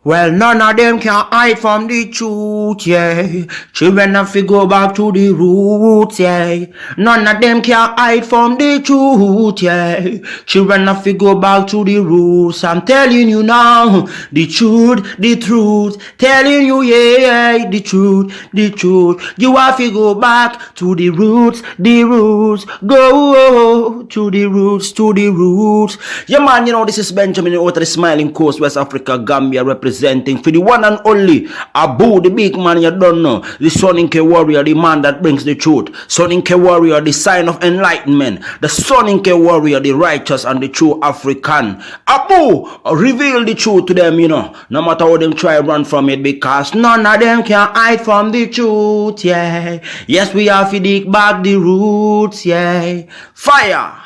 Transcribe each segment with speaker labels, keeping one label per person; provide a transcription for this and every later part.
Speaker 1: Well, none of them can hide from the truth, yeah. Children have to go back to the roots, yeah. None of them can hide from the truth, yeah. Children have to go back to the roots. I'm telling you now, the truth, the truth. Telling you, yeah, the truth, the truth. You have to go back to the roots, the roots. Go to the roots, to the roots. Yeah, man, you know, this is Benjamin out of the Smiling Coast, West Africa, Gambia, representing for the one and only Abu, the big man you don't know, the Soninke warrior, the man that brings the truth, Soninke warrior, the sign of enlightenment, the Soninke warrior, the righteous and the true African. Abu, reveal the truth to them, you know, no matter how them try run from it, because none of them can hide from the truth, yeah. Yes, we have to dig back the roots, yeah. Fire!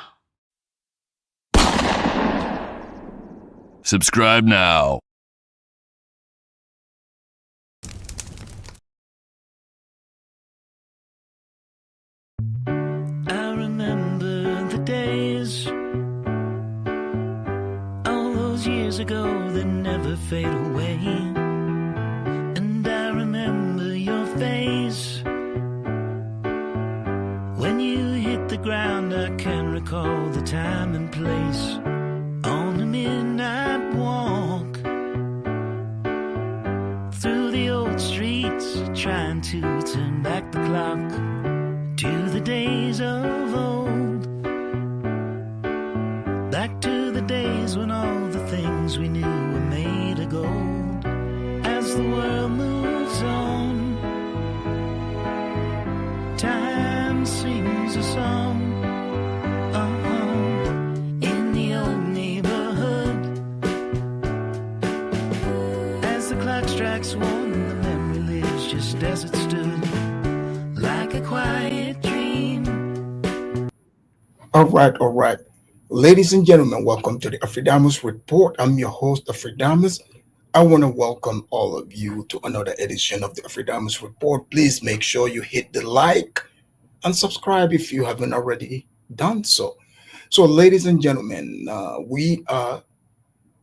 Speaker 2: Subscribe now.
Speaker 3: I remember the days, all those years ago that never fade away. And I remember your face when you hit the ground. I can recall the time and place on a midnight walk through the old streets, trying to turn back the clock to the days of old, back to the days when all the things we knew were made of gold. As the world moves on, time sings a song. In the old neighborhood, as the clock strikes one, the memory lives just as it stood, like a quiet dream.
Speaker 4: All right. Ladies and gentlemen, welcome to the Afridamus Report. I'm your host, Afridamus. I want to welcome all of you to another edition of the Afridamus Report. Please make sure you hit the like and subscribe if you haven't already done so. So, ladies and gentlemen, we are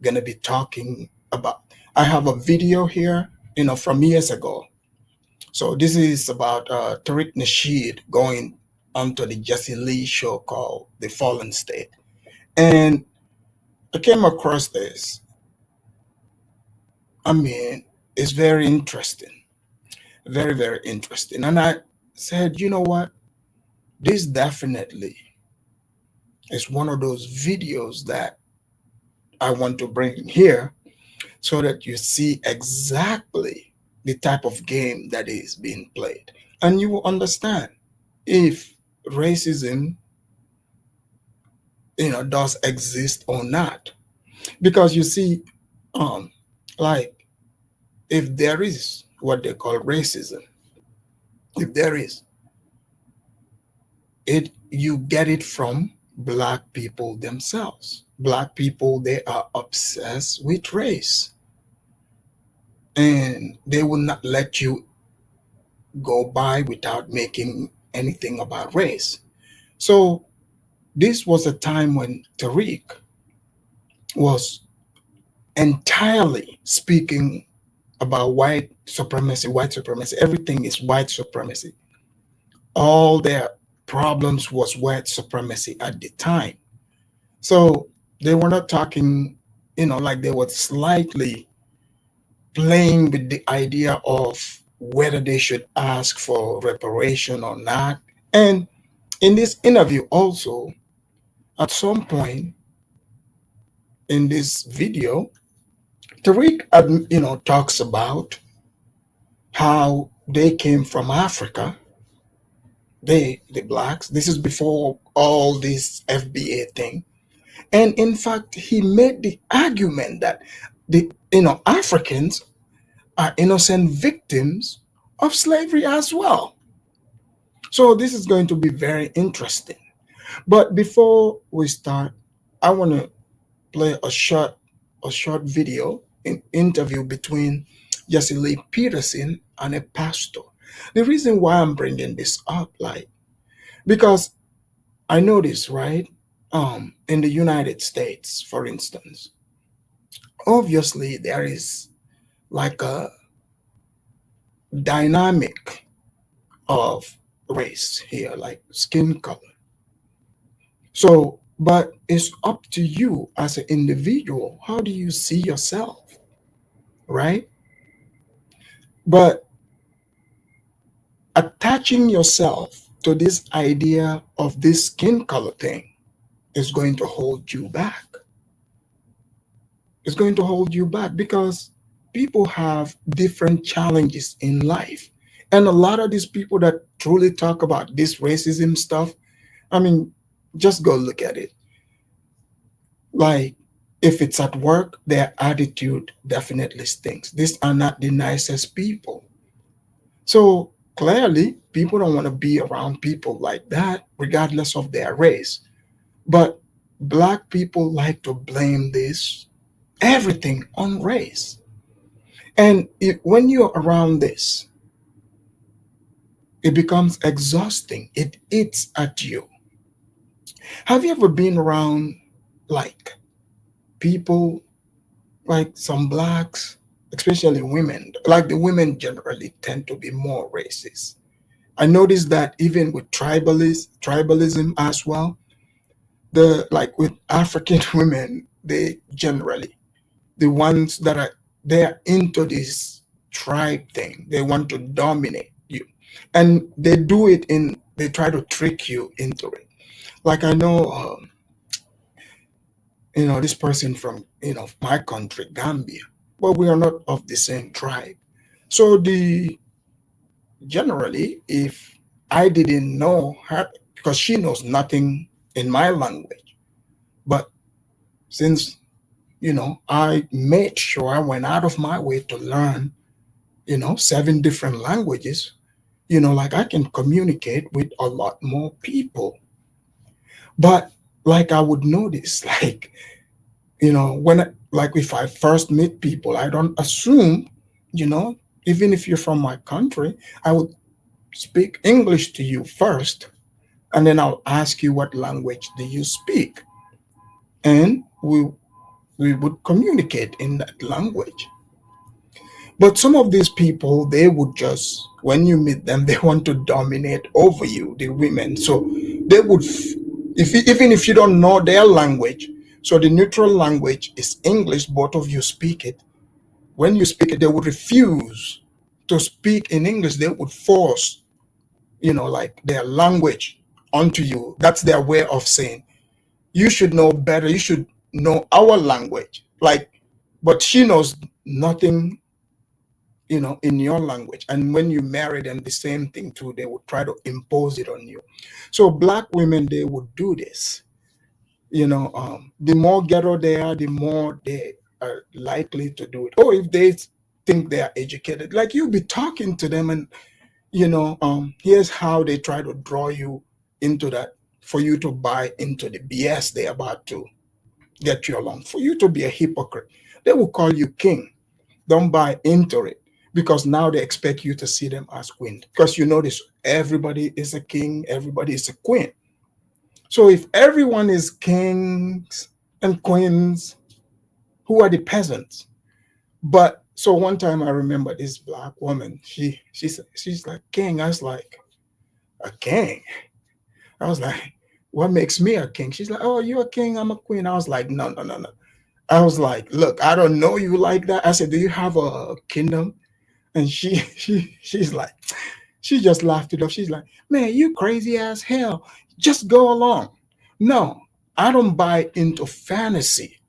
Speaker 4: going to be talking about, I have a video here, from years ago. So this is about Tariq Nasheed going onto the Jesse Lee show called The Fallen State. And I came across this. I mean, it's very interesting. Very, very interesting. And I said, you know what? This definitely is one of those videos that I want to bring here so that you see exactly the type of game that is being played. And you will understand if racism does exist or not. Because you see, like if there is what they call racism, if there is, you get it from Black people themselves. Black people, they are obsessed with race, and they will not let you go by without making anything about race. So this was a time when Tariq was entirely speaking about white supremacy. Everything is white supremacy. All their problems was white supremacy at the time. So they were not talking, like they were slightly playing with the idea of whether they should ask for reparation or not. And in this interview also, at some point in this video, Tariq, talks about how they came from Africa, the blacks. This is before all this FBA thing. And in fact, he made the argument that the Africans are innocent victims of slavery as well. So this is going to be very interesting. But before we start, I want to play a short video, an interview between Jesse Lee Peterson and a pastor. The reason why I'm bringing this up, because I noticed, right, in the United States, for instance, obviously there is like a dynamic of race here, like skin color. So, but it's up to you as an individual. How do you see yourself, right? But attaching yourself to this idea of this skin color thing is going to hold you back. It's going to hold you back because people have different challenges in life. And a lot of these people that truly talk about this racism stuff, I mean, just go look at it. Like, if it's at work, their attitude definitely stinks. These are not the nicest people. So clearly, people don't want to be around people like that, regardless of their race. But black people like to blame this everything on race. And when you're around this, it becomes exhausting. It eats at you. Have you ever been around like people, like some blacks, especially women? Like the women generally tend to be more racist. I noticed that even with tribalism as well, the like with African women, they generally the ones that are they're into this tribe thing. They want to dominate you, and they try to trick you into it. Like I know, this person from my country, Gambia, but we are not of the same tribe. So the generally, if I didn't know her, because she knows nothing in my language, but since I made sure I went out of my way to learn, seven different languages, like I can communicate with a lot more people. But like I would notice, like, like if I first meet people, I don't assume, you know, even if you're from my country, I would speak English to you first, and then I'll ask you what language do you speak, and we would communicate in that language. But some of these people, they would just, when you meet them, they want to dominate over you, the women. So they would, even if you don't know their language, so the neutral language is English, both of you speak it. When you speak it, they would refuse to speak in English. They would force, like their language onto you. That's their way of saying, you should know better. You should know our language. Like, but she knows nothing in your language. And when you marry them, the same thing too, they would try to impose it on you. So black women, they would do this. The more ghetto they are, the more they are likely to do it. Or if they think they are educated, like you'll be talking to them and, here's how they try to draw you into that for you to buy into the BS they're about to get you along, for you to be a hypocrite. They will call you king. Don't buy into it, because now they expect you to see them as queen. Because you notice everybody is a king, everybody is a queen. So if everyone is kings and queens, who are the peasants? But so one time I remember this black woman, she's like, king. I was like, a king? I was like, what makes me a king? She's like, oh, you're a king, I'm a queen. I was like, no, no, no, no. I was like, look, I don't know you like that. I said, do you have a kingdom? And she's like, she just laughed it off. She's like, man, you crazy as hell. Just go along. No, I don't buy into fantasy.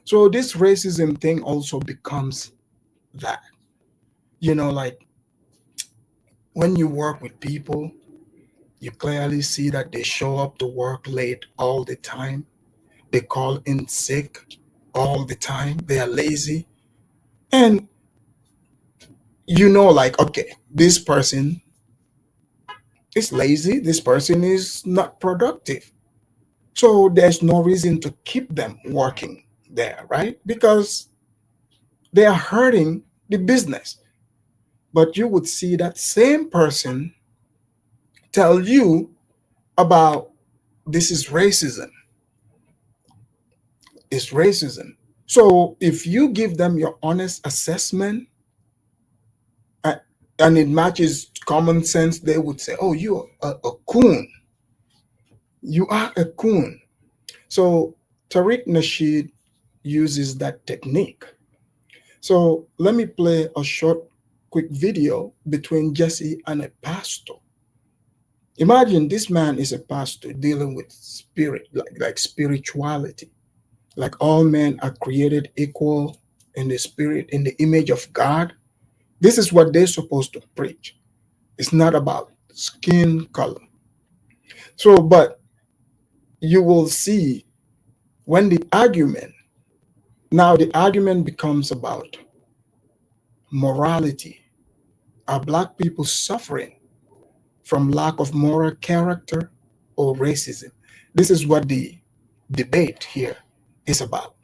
Speaker 4: So this racism thing also becomes that. Like when you work with people, you clearly see that they show up to work late all the time. They call in sick all the time. They are lazy. And like, okay, this person is lazy. This person is not productive. So there's no reason to keep them working there, right? Because they are hurting the business. But you would see that same person tell you about this is racism. It's racism. So if you give them your honest assessment, and it matches common sense, they would say, oh, you're a coon. You are a coon. So Tariq Nasheed uses that technique. So let me play a short, quick video between Jesse and a pastor. Imagine this man is a pastor dealing with spirit, like spirituality. Like all men are created equal in the spirit, in the image of God. This is what they're supposed to preach. It's not about skin color. So, but you will see when the argument becomes about morality. Are black people suffering from lack of moral character or racism? This is what the debate here is about.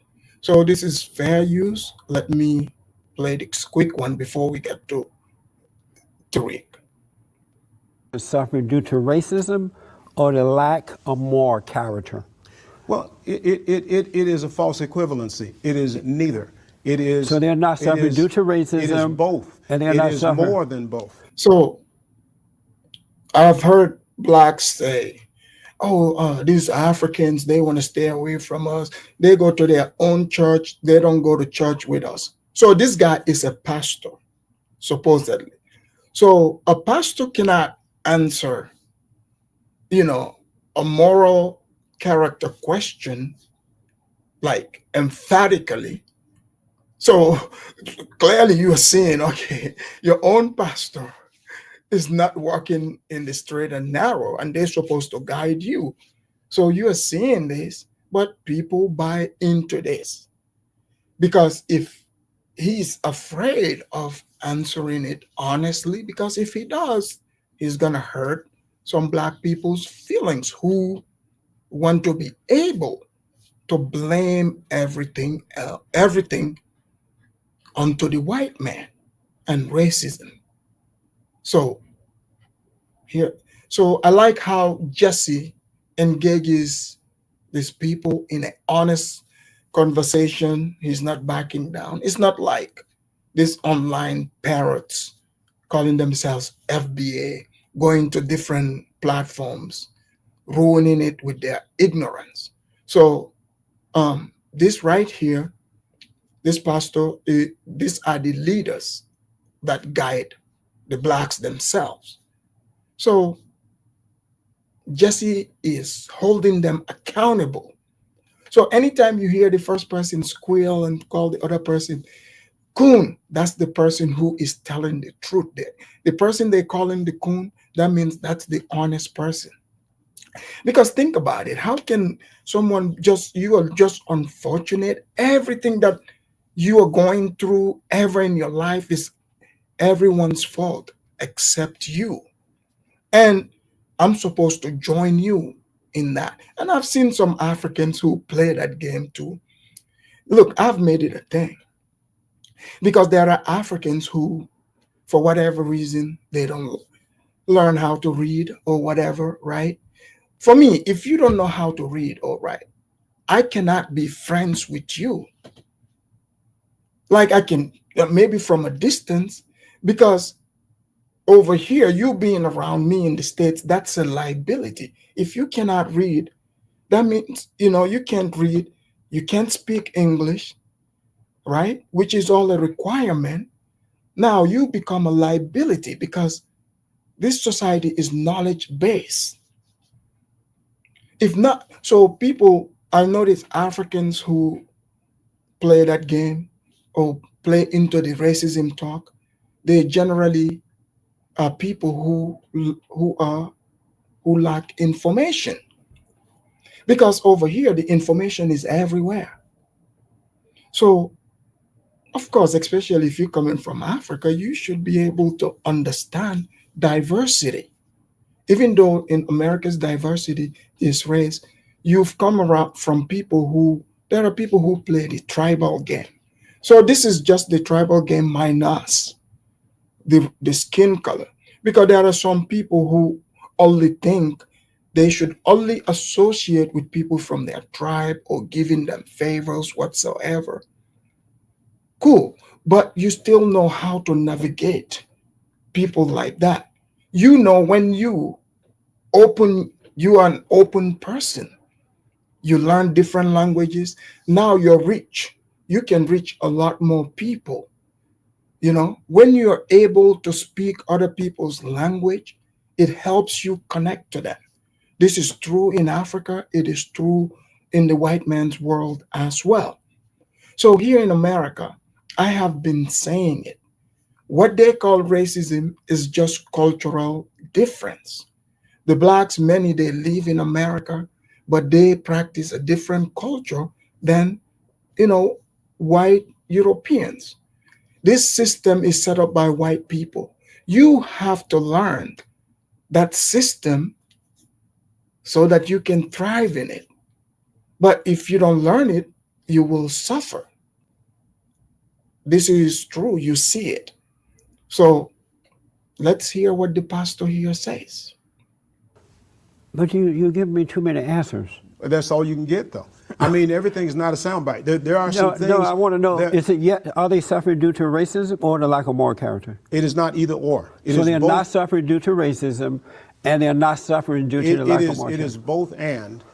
Speaker 4: So this is fair use. Let me play this quick one before we get to Tariq.
Speaker 2: Suffering due to racism or the lack of moral character?
Speaker 5: Well, it is a false equivalency. It is neither. It is.
Speaker 2: So they're not suffering due to racism.
Speaker 5: It is both.
Speaker 2: And they're
Speaker 5: it
Speaker 2: not
Speaker 5: is
Speaker 2: suffering.
Speaker 5: more than both.
Speaker 4: So I've heard blacks say, oh, these Africans, they want to stay away from us. They go to their own church. They don't go to church with us. So this guy is a pastor, supposedly. So a pastor cannot answer, a moral character question like emphatically. So clearly you are saying, okay, your own pastor is not walking in the straight and narrow, and they're supposed to guide you. So you are seeing this, but people buy into this because if he's afraid of answering it honestly, because if he does, he's gonna hurt some black people's feelings who want to be able to blame everything onto the white man and racism. So here, so I like how Jesse engages these people in an honest conversation. He's not backing down. It's not like these online parrots calling themselves FBA, going to different platforms, ruining it with their ignorance. So this right here, this pastor, these are the leaders that guide the blacks themselves. So Jesse is holding them accountable. So anytime you hear the first person squeal and call the other person coon, that's the person who is telling the truth there. The person they call him the coon, that means that's the honest person. Because think about it, how can someone you are just unfortunate? Everything that you are going through ever in your life is everyone's fault except you. And I'm supposed to join you in that. And I've seen some Africans who play that game too. Look, I've made it a thing because there are Africans who, for whatever reason, they don't learn how to read or whatever, right? For me, if you don't know how to read or write, I cannot be friends with you. Like I can, maybe from a distance, because over here, you being around me in the States, that's a liability. If you cannot read, that means, you can't read, you can't speak English, right? Which is all a requirement. Now you become a liability because this society is knowledge based. If not, so people, I notice Africans who play that game or play into the racism talk, they generally are people who lack information. Because over here the information is everywhere. So of course, especially if you're coming from Africa, you should be able to understand diversity. Even though in America's diversity is race, you've come around from there are people who play the tribal game. So this is just the tribal game minus the skin color. Because there are some people who only think they should only associate with people from their tribe or giving them favors whatsoever. Cool, but you still know how to navigate people like that. You know, when you are an open person. You learn different languages. Now you're rich. You can reach a lot more people. You know, when you're able to speak other people's language, it helps you connect to them. This is true in Africa. It is true in the white man's world as well. So here in America, I have been saying it. What they call racism is just cultural difference. The blacks, many, they live in America, but they practice a different culture than, you know, white Europeans. This system is set up by white people. You have to learn that system so that you can thrive in it. But if you don't learn it, you will suffer. This is true. You see it. So let's hear what the pastor here says.
Speaker 2: But you give me too many answers.
Speaker 5: That's all you can get, though. I mean, everything's not a soundbite. There are some things.
Speaker 2: No, I want to know,
Speaker 5: that
Speaker 2: is it yet, are they suffering due to racism or the lack of moral character?
Speaker 5: it is not either or. It
Speaker 2: So
Speaker 5: is
Speaker 2: they're
Speaker 5: both.
Speaker 2: not suffering due to racism, and they're not suffering due to the lack of moral
Speaker 5: It
Speaker 2: character.
Speaker 5: is both and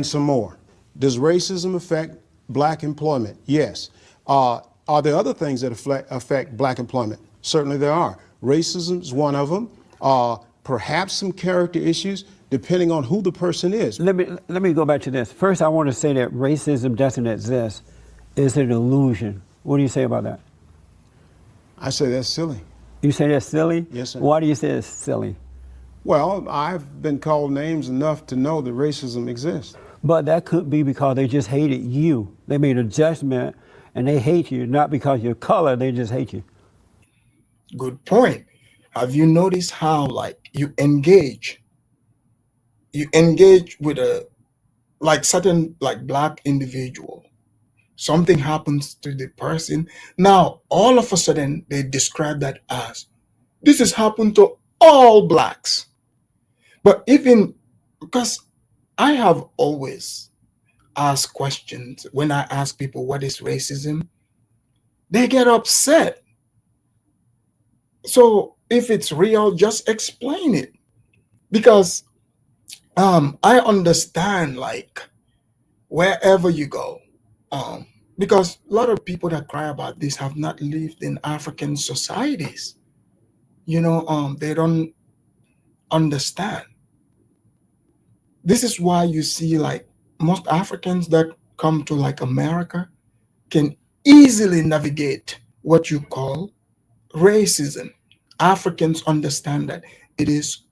Speaker 5: some more. Does racism affect black employment? Yes. Are there other things that affect black employment? Certainly there are. Racism is one of them. Perhaps some character issues, depending on who the person is.
Speaker 2: Let me go back to this. First, I want to say that racism doesn't exist. It's an illusion. What do you say about that?
Speaker 5: I say that's silly.
Speaker 2: You say that's silly?
Speaker 5: Yes, sir.
Speaker 2: Why do you say it's silly?
Speaker 5: Well, I've been called names enough to know that racism exists.
Speaker 2: But that could be because they just hated you. They made a judgment and they hate you, not because of your color, they just hate you.
Speaker 4: Good point. Have you noticed how, like, you engage with a, like, certain, like, black individual? Something happens to the person. Now, all of a sudden, they describe that as, this has happened to all blacks. But even, because I have always asked questions when I ask people what is racism, they get upset. So if it's real, just explain it. Because I understand, like, wherever you go, because a lot of people that cry about this have not lived in African societies. You know, they don't understand. This is why you see, like, most Africans that come to, like, America can easily navigate what you call racism. Africans understand that it is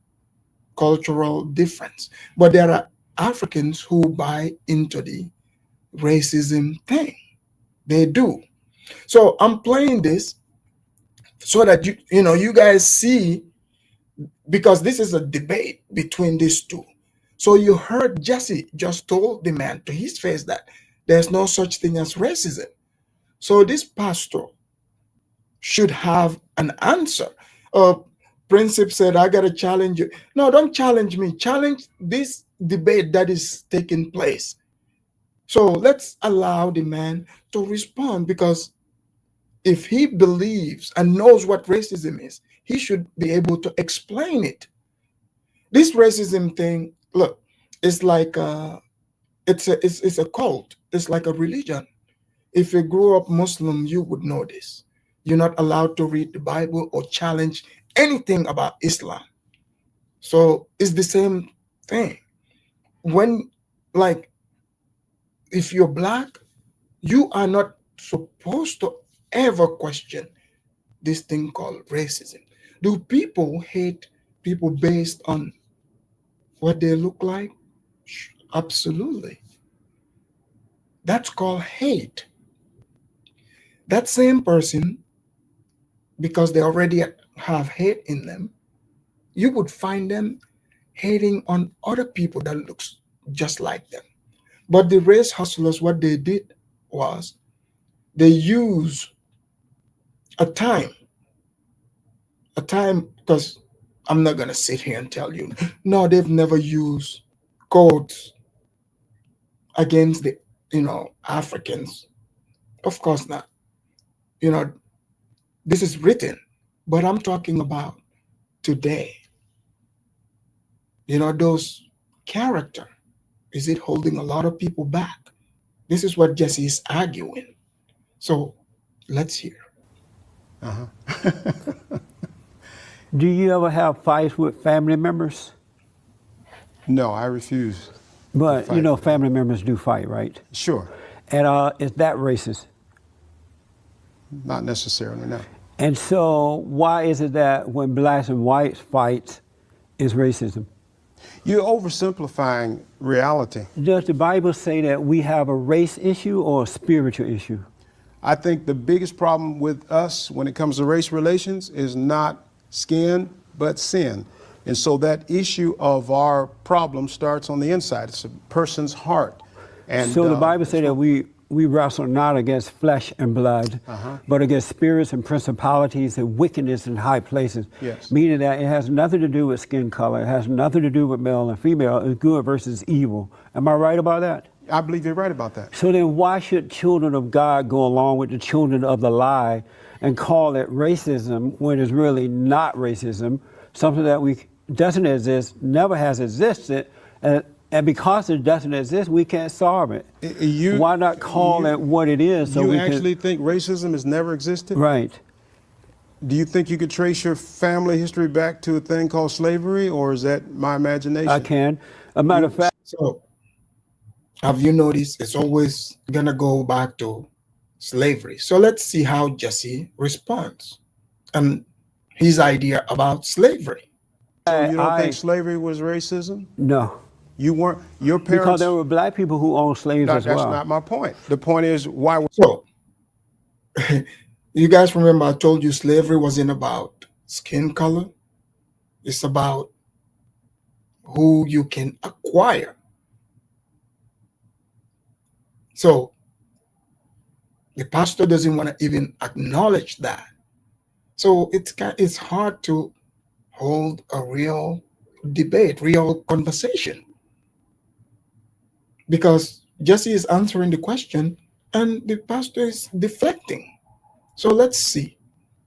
Speaker 4: cultural difference, but there are Africans who buy into the racism thing. They do. So I'm playing this so that you guys see, because this is a debate between these two. So you heard Jesse just told the man to his face that there's no such thing as racism. So this pastor should have an answer. Princip said, I got to challenge you. No, don't challenge me. Challenge this debate that is taking place. So let's allow the man to respond, because if he believes and knows what racism is, he should be able to explain it. This racism thing, look, it's like it's a cult. It's like a religion. If you grew up Muslim, you would know this. You're not allowed to read the Bible or challenge anything about Islam. So it's the same thing. When, like, if you're black, you are not supposed to ever question this thing called racism. Do people hate people based on what they look like? Absolutely. That's called hate. That same person, because they already have hate in them, you would find them hating on other people that looks just like them. But the race hustlers, what they did was they use a time, because I'm not going to sit here and tell you, no, they've never used codes against the, Africans. Of course not. This is written, but I'm talking about today? Those character, is it holding a lot of people back? This is what Jesse is arguing. So let's hear.
Speaker 2: Do you ever have fights with family members?
Speaker 5: No, I refuse.
Speaker 2: But
Speaker 5: fight.
Speaker 2: family members do fight, right?
Speaker 5: Sure.
Speaker 2: And is that racist?
Speaker 5: Not necessarily, no.
Speaker 2: And so why is it that when blacks and whites fight is racism?
Speaker 5: You're oversimplifying reality.
Speaker 2: Does the Bible say that we have a race issue or a spiritual issue?
Speaker 5: I think the biggest problem with us when it comes to race relations is not skin, but sin. And so that issue of our problem starts on the inside. It's a person's heart. And
Speaker 2: so the Bible says that we wrestle not against flesh and blood, but against spirits and principalities and wickedness in high places.
Speaker 5: Yes.
Speaker 2: Meaning that it has nothing to do with skin color. It has nothing to do with male and female. It's good versus evil. Am I right about that?
Speaker 5: I believe you're right about that.
Speaker 2: So then why should children of God go along with the children of the lie and call it racism when it's really not racism, something that doesn't exist, never has existed, and because it doesn't exist, we can't solve it. Why not call it what it is? So
Speaker 5: you
Speaker 2: we
Speaker 5: actually think racism has never existed?
Speaker 2: Right.
Speaker 5: Do you think you could trace your family history back to a thing called slavery, or is that my imagination?
Speaker 2: I can. A matter of fact.
Speaker 4: So have you noticed it's always gonna go back to slavery? So let's see how Jesse responds and his idea about slavery.
Speaker 5: So you don't think slavery was racism?
Speaker 2: No.
Speaker 5: You weren't, your parents?
Speaker 2: Because there were black people who owned slaves as well.
Speaker 5: That's not my point. The point is why.
Speaker 4: So you guys remember I told you slavery wasn't about skin color. It's about who you can acquire. So the pastor doesn't want to even acknowledge that. So it's hard to hold a real debate, real conversation. Because Jesse is answering the question and the pastor is deflecting. So let's see.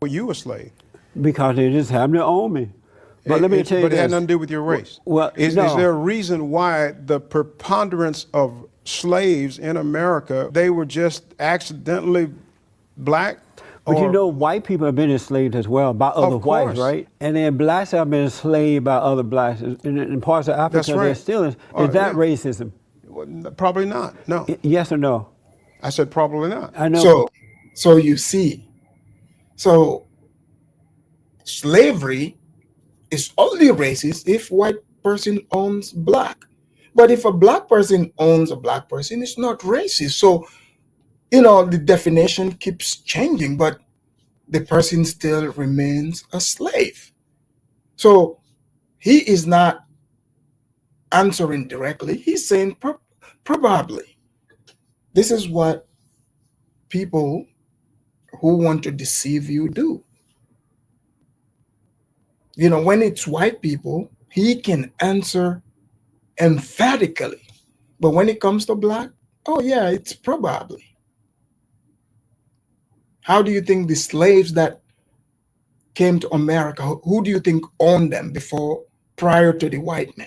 Speaker 5: Were you a slave?
Speaker 2: Because they just happened to own me. But let me tell you
Speaker 5: But it had
Speaker 2: this.
Speaker 5: nothing to do with your race.
Speaker 2: Well,
Speaker 5: Is
Speaker 2: no.
Speaker 5: there a reason why the preponderance of slaves in America, they were just accidentally black?
Speaker 2: But white people have been enslaved as well by other whites, right? And then blacks have been enslaved by other blacks. In parts of Africa,
Speaker 5: That's right.
Speaker 2: they're still. Is that racism?
Speaker 5: Probably not. No.
Speaker 2: Yes or no?
Speaker 5: I said probably not.
Speaker 2: I know.
Speaker 4: So you see, so slavery is only racist if white person owns black. But if a black person owns a black person, it's not racist. So, the definition keeps changing, but the person still remains a slave. So he is not answering directly. He's saying probably. This is what people who want to deceive you do. When it's white people, he can answer emphatically. But when it comes to black, oh yeah, it's probably. How do you think the slaves that came to America, who do you think owned them prior to the white man?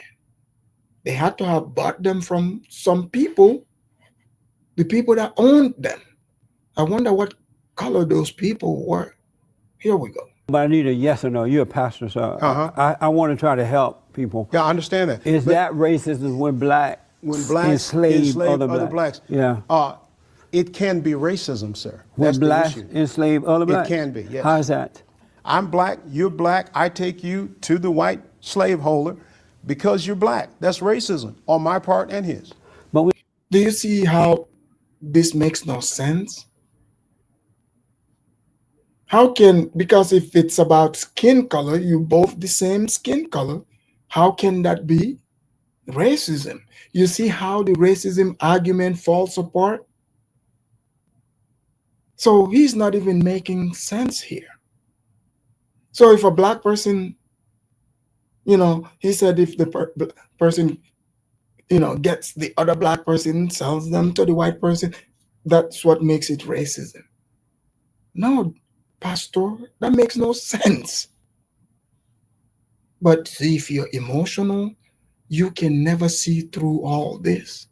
Speaker 4: They had to have bought them from some people, the people that owned them. I wonder what color those people were. Here we go.
Speaker 2: But I need a yes or no. You're a pastor, so I want to try to help people.
Speaker 5: Yeah, I understand that.
Speaker 2: Is that racism when blacks enslave other blacks? Yeah.
Speaker 5: It can be racism, sir.
Speaker 2: When blacks enslave other blacks?
Speaker 5: It can be, yes.
Speaker 2: How is that?
Speaker 5: I'm black, you're black, I take you to the white slaveholder because you're black. That's racism on my part and his.
Speaker 2: But
Speaker 4: do you see how this makes no sense? Because if it's about skin color, you both the same skin color, how can that be racism? You see how the racism argument falls apart? So he's not even making sense here. So if a black person, he said if the person, gets the other black person, sells them to the white person, that's what makes it racism. No, pastor, that makes no sense. But see, if you're emotional, you can never see through all this.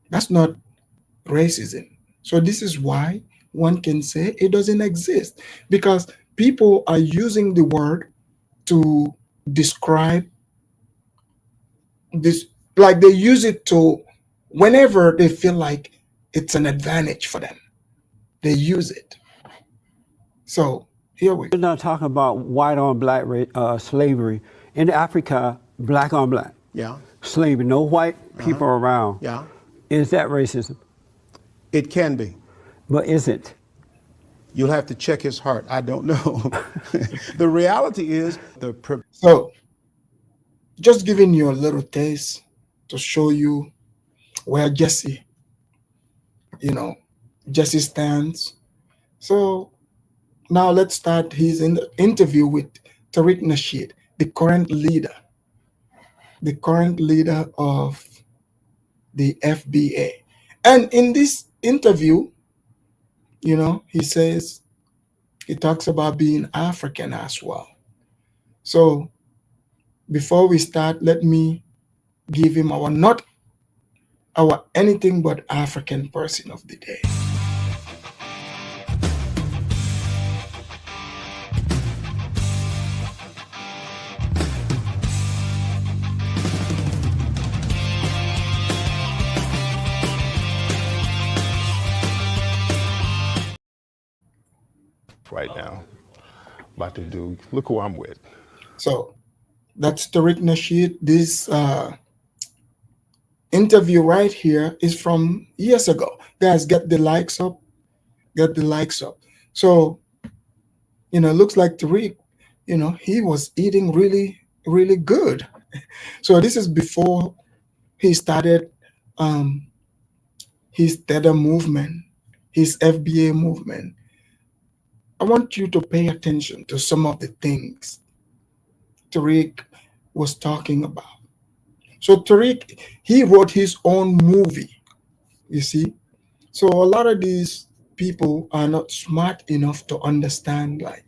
Speaker 4: That's not racism. So this is why one can say it doesn't exist, because people are using the word to describe this, like they use it to, whenever they feel like it's an advantage for them, they use it. So here we
Speaker 2: We're
Speaker 4: go.
Speaker 2: not talking about white on black slavery. In Africa, black on black
Speaker 5: Yeah.
Speaker 2: slavery, no white people around.
Speaker 5: Yeah.
Speaker 2: Is that racism?
Speaker 5: It can be.
Speaker 2: But is it?
Speaker 5: You'll have to check his heart. I don't know. The reality is
Speaker 4: So just giving you a little taste to show you where Jesse, Jesse stands. So now let's start his interview with Tariq Nasheed, the current leader of the FBA. And in this interview, he says, he talks about being African as well. So before we start, let me give him not our anything but African person of the day.
Speaker 6: Right now, about to do. Look who I'm with.
Speaker 4: So that's Tariq Nasheed. This interview right here is from years ago. Guys, get the likes up. Get the likes up. So, looks like Tariq, he was eating really, really good. So this is before he started his Tether movement, his FBA movement. I want you to pay attention to some of the things Tariq was talking about. So Tariq, he wrote his own movie, you see. So a lot of these people are not smart enough to understand, like,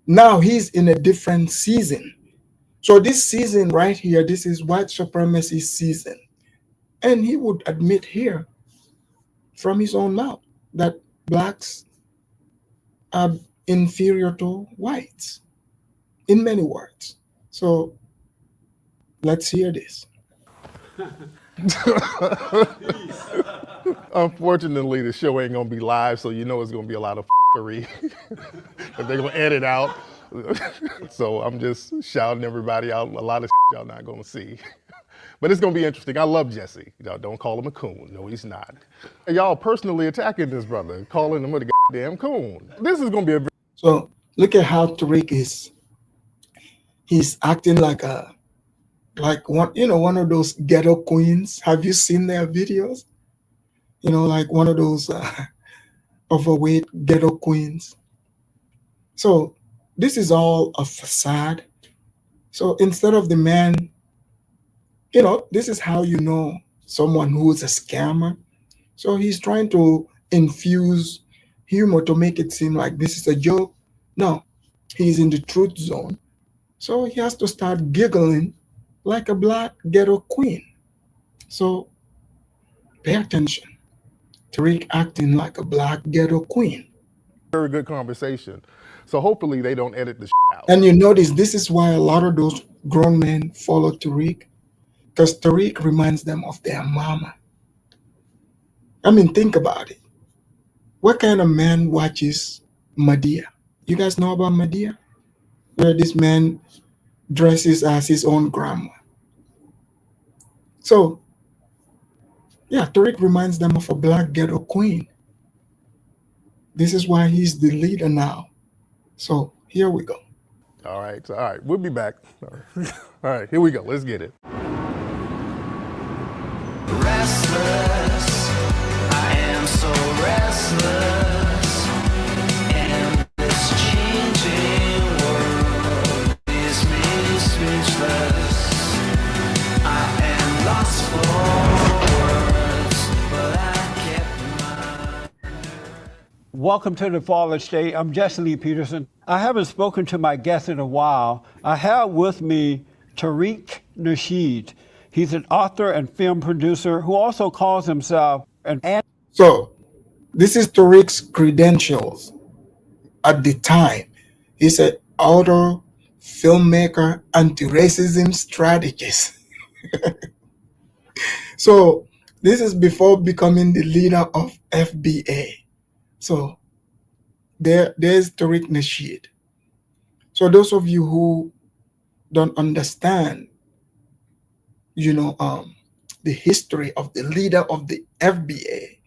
Speaker 4: now he's in a different season. So this season right here, this is white supremacy season. And he would admit here from his own mouth that blacks are inferior to whites in many words. So let's hear this.
Speaker 6: Unfortunately, the show ain't gonna be live, so you know it's gonna be a lot of f***ery that they're gonna edit out. So I'm just shouting everybody out. A lot of y'all not gonna see. But it's gonna be interesting. I love Jesse. Y'all don't call him a coon. No, he's not. Y'all personally attacking this brother, calling him a goddamn coon. This is gonna be a.
Speaker 4: So look at how Tariq is. He's acting like one of those ghetto queens. Have you seen their videos? Like one of those overweight ghetto queens. So this is all a facade. So instead of the man, this is how you know someone who is a scammer. So he's trying to infuse humor to make it seem like this is a joke. No, he's in the truth zone. So he has to start giggling like a black ghetto queen. So pay attention. Tariq acting like a black ghetto queen.
Speaker 6: Very good conversation. So hopefully they don't edit the out.
Speaker 4: And you notice this is why a lot of those grown men follow Tariq, because Tariq reminds them of their mama. I mean, think about it. What kind of man watches Madea? You guys know about Madea? Where this man dresses as his own grandma. So, yeah, Tariq reminds them of a black ghetto queen. This is why he's the leader now. So, here we go.
Speaker 6: All right, we'll be back. All right, here we go. Let's get it.
Speaker 3: Restless, I am so restless, and this changing world leaves me speechless. I am lost for words, but I kept my.
Speaker 2: Welcome to the Fallen State. I'm Jesse Lee Peterson. I haven't spoken to my guest in a while. I have with me Tariq Nasheed. He's an author and film producer who also calls himself an
Speaker 4: So this is Tariq's credentials at the time. He's an author, filmmaker, anti-racism strategist. So this is before becoming the leader of FBA. So there's Tariq Nasheed. So those of you who don't understand, the history of the leader of the FBA,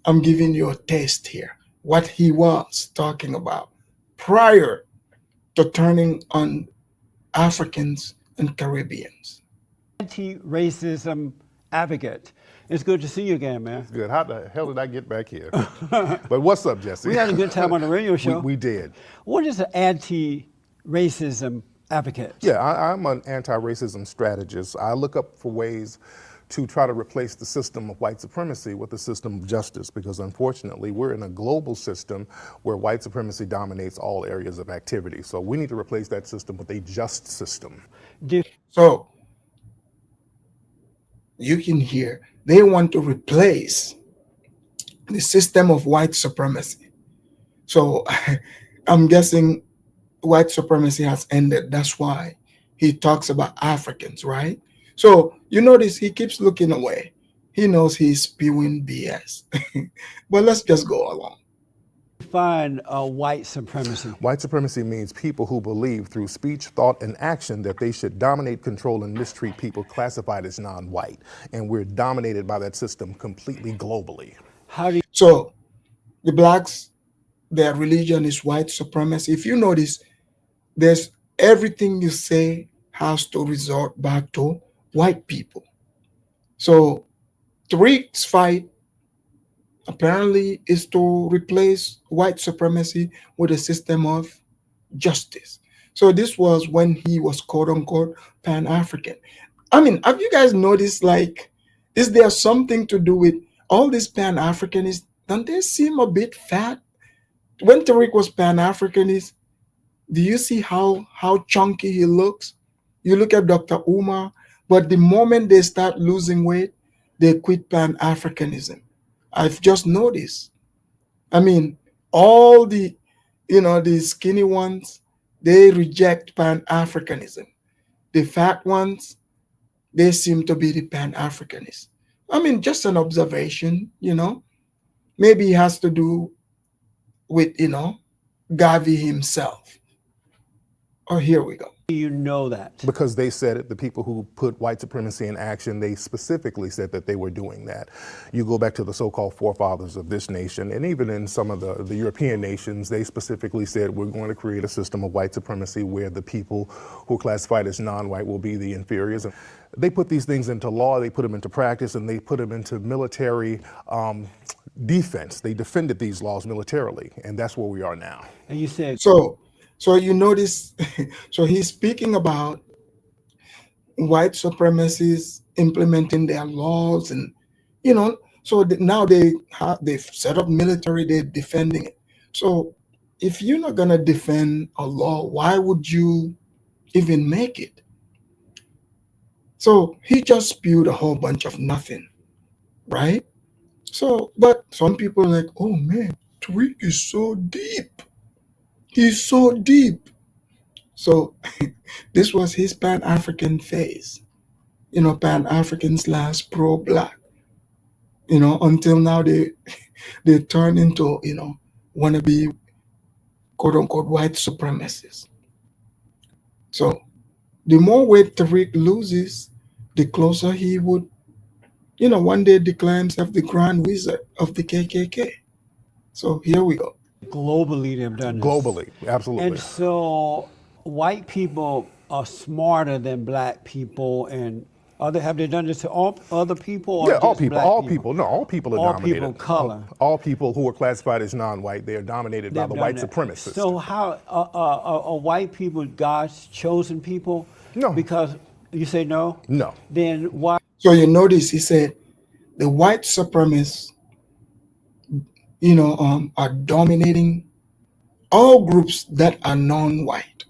Speaker 4: I'm giving you a taste here. What he was talking about prior to turning on Africans and Caribbeans.
Speaker 2: anti-racism advocate. It's good to see you again, man.
Speaker 6: Good. How the hell did I get back here? But what's up, Jesse?
Speaker 2: We had a good time on the radio show.
Speaker 6: We did.
Speaker 2: What is an anti-racism advocate?
Speaker 6: Yeah, I'm an anti-racism strategist. I look up for ways to try to replace the system of white supremacy with the system of justice, because unfortunately we're in a global system where white supremacy dominates all areas of activity. So we need to replace that system with a just system.
Speaker 4: So you can hear they want to replace the system of white supremacy. So I'm guessing white supremacy has ended. That's why he talks about Africans, right? So you notice he keeps looking away. He knows he's spewing BS. But let's just go along.
Speaker 2: Define white supremacy.
Speaker 6: White supremacy means people who believe through speech, thought, and action that they should dominate, control, and mistreat people classified as non-white. And we're dominated by that system completely globally.
Speaker 4: So the blacks, their religion is white supremacy. If you notice, there's everything you say has to resort back to white people. So Tariq's fight apparently is to replace white supremacy with a system of justice. So this was when he was quote unquote Pan-African. I mean, have you guys noticed, like, is there something to do with all these Pan-Africanists? Don't they seem a bit fat? When Tariq was Pan-Africanist, do you see how chunky he looks? You look at Dr. Umar, but the moment they start losing weight, they quit Pan-Africanism. I've just noticed. I mean, all the skinny ones, they reject Pan-Africanism. The fat ones, they seem to be the Pan-Africanists. I mean, just an observation, Maybe it has to do with, Garvey himself. Oh, here we go.
Speaker 2: You know that?
Speaker 6: Because they said it, the people who put white supremacy in action, they specifically said that they were doing that. You go back to the so-called forefathers of this nation, and even in some of the European nations, they specifically said we're going to create a system of white supremacy where the people who are classified as non-white will be the inferiors. They put these things into law, they put them into practice, and they put them into military defense. They defended these laws militarily, and that's where we are now.
Speaker 2: And you said
Speaker 4: So you notice, so he's speaking about white supremacists implementing their laws, and so now they've set up military, they're defending it. So if you're not gonna defend a law, why would you even make it? So he just spewed a whole bunch of nothing, right? So, but some people are like, oh man, Tariq is so deep. He's so deep. So this was his Pan-African phase, Pan-African / pro-black, until now they turn into, wannabe quote unquote white supremacists. So the more weight Tariq loses, the closer he would, one day declare himself the Grand Wizard of the KKK. So here we go.
Speaker 2: globally they've done this.
Speaker 6: Globally, absolutely.
Speaker 2: And so white people are smarter than black people, and have they done this to all other people? Or
Speaker 6: Yeah, all
Speaker 2: just
Speaker 6: people.
Speaker 2: black
Speaker 6: All people. No, all people are
Speaker 2: All
Speaker 6: dominated.
Speaker 2: people of color.
Speaker 6: All people who are classified as non-white, they are dominated by
Speaker 2: They've
Speaker 6: the
Speaker 2: done
Speaker 6: white
Speaker 2: that.
Speaker 6: supremacists.
Speaker 2: So how are white people God's chosen people?
Speaker 6: No.
Speaker 2: Because you say no?
Speaker 6: No.
Speaker 2: Then why?
Speaker 4: So you notice he said the white supremacists, are dominating all groups that are non-white.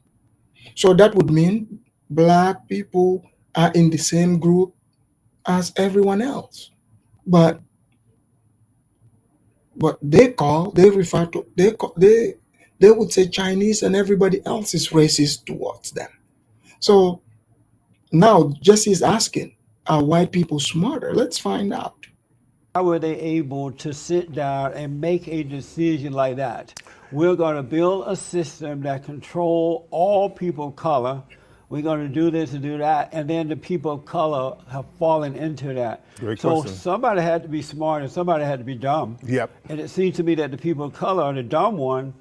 Speaker 4: So that would mean black people are in the same group as everyone else. But they refer to they would say Chinese and everybody else is racist towards them. So now Jesse is asking, are white people smarter? Let's find out.
Speaker 2: How were they able to sit down and make a decision like that? We're going to build a system that control all people of color. We're going to do this and do that, and then the people of color have fallen into that.
Speaker 6: Great
Speaker 2: so
Speaker 6: question.
Speaker 2: somebody had to be smart and somebody had to be dumb.
Speaker 6: Yep.
Speaker 2: And it seems to me that the people of color are the dumb one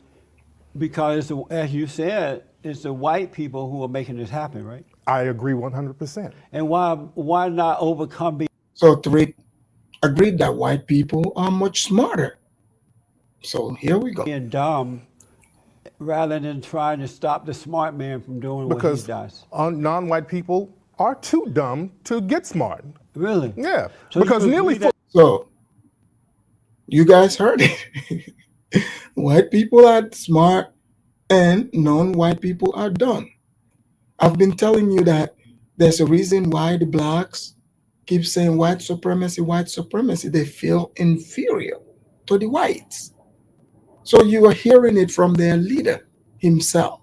Speaker 2: because, as you said, it's the white people who are making this happen, right?
Speaker 6: I agree 100%.
Speaker 2: And why not overcome being
Speaker 4: So Tariq agreed that white people are much smarter. So here we go.
Speaker 2: dumb rather than trying to stop the smart man from doing what he
Speaker 6: Because
Speaker 2: does?
Speaker 6: non-white people are too dumb to get smart.
Speaker 2: Really?
Speaker 6: Yeah.
Speaker 2: So
Speaker 6: because
Speaker 2: you
Speaker 6: nearly
Speaker 2: agree that-
Speaker 4: So you guys heard it. White people are smart and non-white people are dumb. I've been telling you that there's a reason why the blacks keep saying white supremacy, white supremacy. They feel inferior to the whites. So you are hearing it from their leader himself.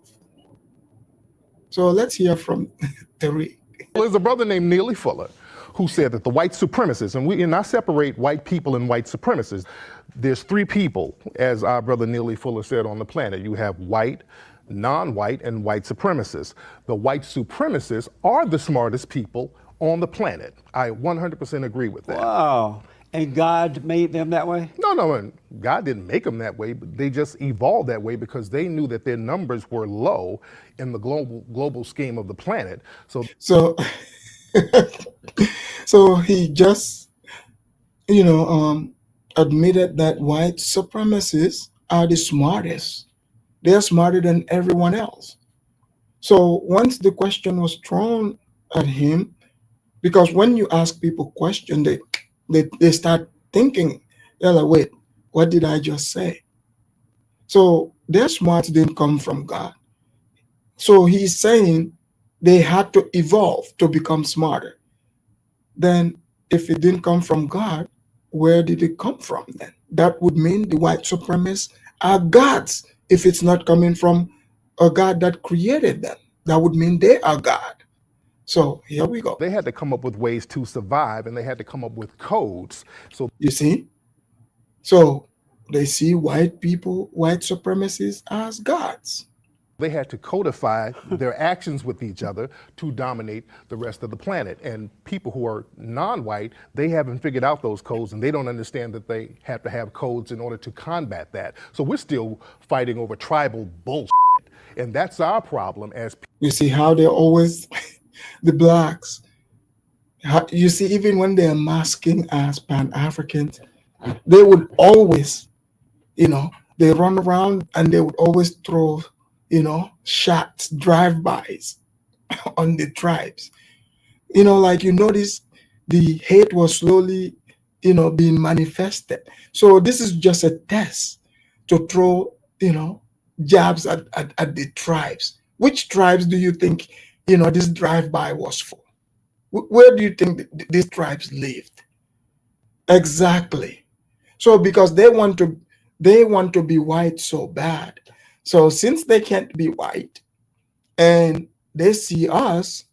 Speaker 4: So let's hear from Tariq.
Speaker 6: Well, there's a brother named Neely Fuller who said that the white supremacists, and I separate white people and white supremacists. There's three people, as our brother Neely Fuller said, on the planet. You have white, non-white, and white supremacists. The white supremacists are the smartest people on the planet. I 100% agree with that.
Speaker 2: Wow. And God made them that way?
Speaker 6: No, God didn't make them that way, but they just evolved that way because they knew that their numbers were low in the global scheme of the planet. So
Speaker 4: So he just, admitted that white supremacists are the smartest. They're smarter than everyone else. So once the question was thrown at him, because when you ask people questions, they start thinking, they're like, wait, what did I just say? So their smarts didn't come from God. So he's saying they had to evolve to become smarter. Then if it didn't come from God, where did it come from then? That would mean the white supremacists are gods. If it's not coming from a God that created them, that would mean they are God. So here we go.
Speaker 6: they had to come up with ways to survive, and they had to come up with codes. So
Speaker 4: You see? So they see white people, white supremacists as gods.
Speaker 6: they had to codify their actions with each other to dominate the rest of the planet. And people who are non-white, they haven't figured out those codes, and they don't understand that they have to have codes in order to combat that. So we're still fighting over tribal bullshit. And that's our problem as people.
Speaker 4: You see how they're always, the blacks, you see, even when they're masking as Pan-Africans, they would always, they run around and they would always throw, shots, drive-bys on the tribes. Like you notice the hate was slowly, being manifested. So this is just a test to throw, jabs at the tribes. Which tribes do you think, this drive-by was for? Where do you think these tribes lived? Exactly. So because they want to be white so bad. So since they can't be white and they see us,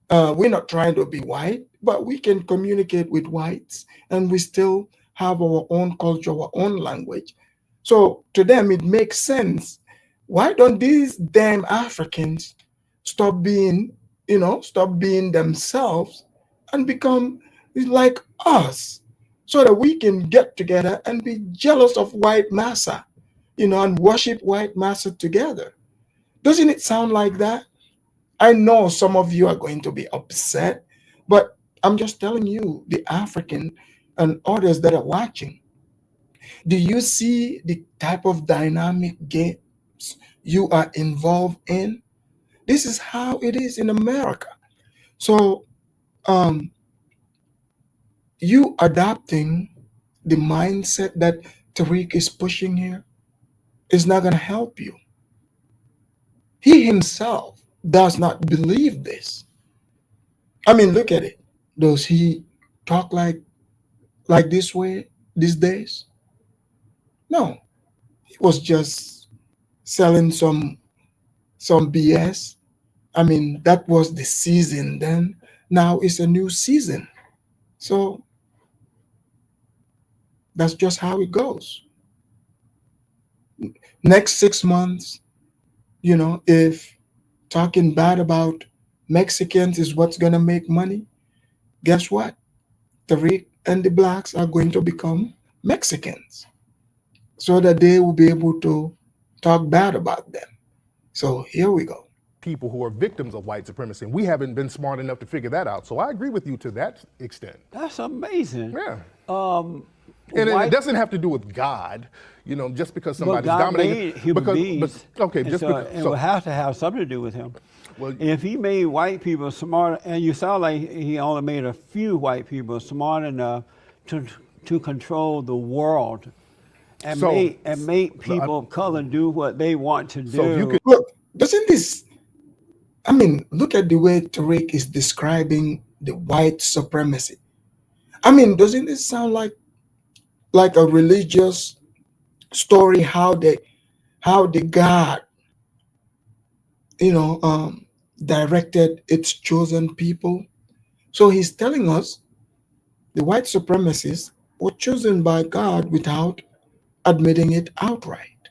Speaker 4: we're not trying to be white, but we can communicate with whites and we still have our own culture, our own language. So to them, it makes sense. Why don't these damn Africans stop being themselves and become like us so that we can get together and be jealous of white massa, and worship white massa together? Doesn't it sound like that? I know some of you are going to be upset, but I'm just telling you, the African and others that are watching, do you see the type of dynamic games you are involved in? This is how it is in America. So you adopting the mindset that Tariq is pushing here is not going to help you. He himself does not believe this. I mean, look at it. Does he talk like this way these days? No. He was just selling some BS. I mean, that was the season then. Now it's a new season. So that's just how it goes. Next 6 months, if talking bad about Mexicans is what's going to make money, guess what? Tariq and the blacks are going to become Mexicans so that they will be able to talk bad about them. So here we go.
Speaker 6: People who are victims of white supremacy, and we haven't been smart enough to figure that out. So I agree with you to that extent.
Speaker 2: That's amazing.
Speaker 6: Yeah. And it doesn't have to do with God, just because somebody's
Speaker 2: God
Speaker 6: dominating.
Speaker 2: made human beings.
Speaker 6: Okay,
Speaker 2: and
Speaker 6: just
Speaker 2: so
Speaker 6: because.
Speaker 2: it will have to have something to do with him.
Speaker 6: Well,
Speaker 2: And if he made white people smart, and you sound like he only made a few white people smart enough to control the world and make people of color do what they want to do.
Speaker 6: So if you could,
Speaker 4: Look, doesn't this, I mean, look at the way Tariq is describing the white supremacy. I mean, doesn't this sound like a religious story, how the God, directed its chosen people? So he's telling us the white supremacists were chosen by God without admitting it outright.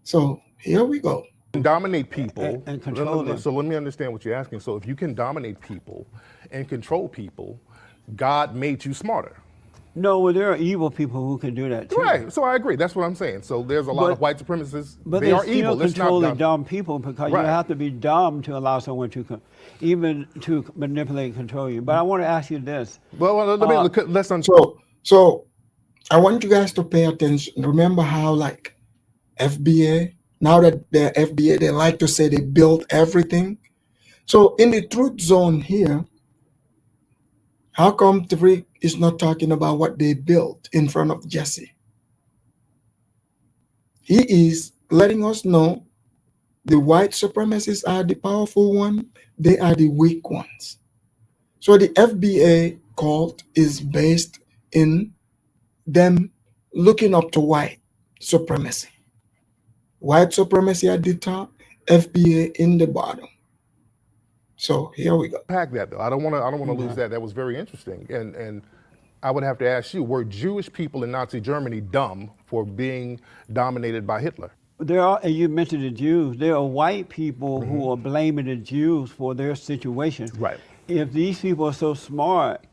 Speaker 4: So here we go.
Speaker 6: dominate people
Speaker 2: and control them.
Speaker 6: So let me understand what you're asking. So if you can dominate people and control people, God made you smarter.
Speaker 2: No, well, there are evil people who can do that too.
Speaker 6: Right. So I agree. That's what I'm saying. So there's a lot of white supremacists.
Speaker 2: But
Speaker 6: they are
Speaker 2: still
Speaker 6: evil. Let's not
Speaker 2: controlling dumb people, because
Speaker 6: Right.
Speaker 2: you have to be dumb to allow someone to even to manipulate and control you. But I want to ask you this.
Speaker 6: Well, let's
Speaker 4: So I want you guys to pay attention. Remember how FBA, now that the FBA, they like to say they built everything. So in the truth zone here, how come Tariq is not talking about what they built in front of Jesse? He is letting us know the white supremacists are the powerful one, they are the weak ones. So the FBA cult is based in them looking up to white supremacy. White supremacy at the top, FBA in the bottom. So here we go.
Speaker 6: Pack that though. I don't want to lose that. That was very interesting. And I would have to ask you: were Jewish people in Nazi Germany dumb for being dominated by Hitler?
Speaker 2: There are, and you mentioned the Jews. There are white people who are blaming the Jews for their situation.
Speaker 6: Right.
Speaker 2: If these people are so smart,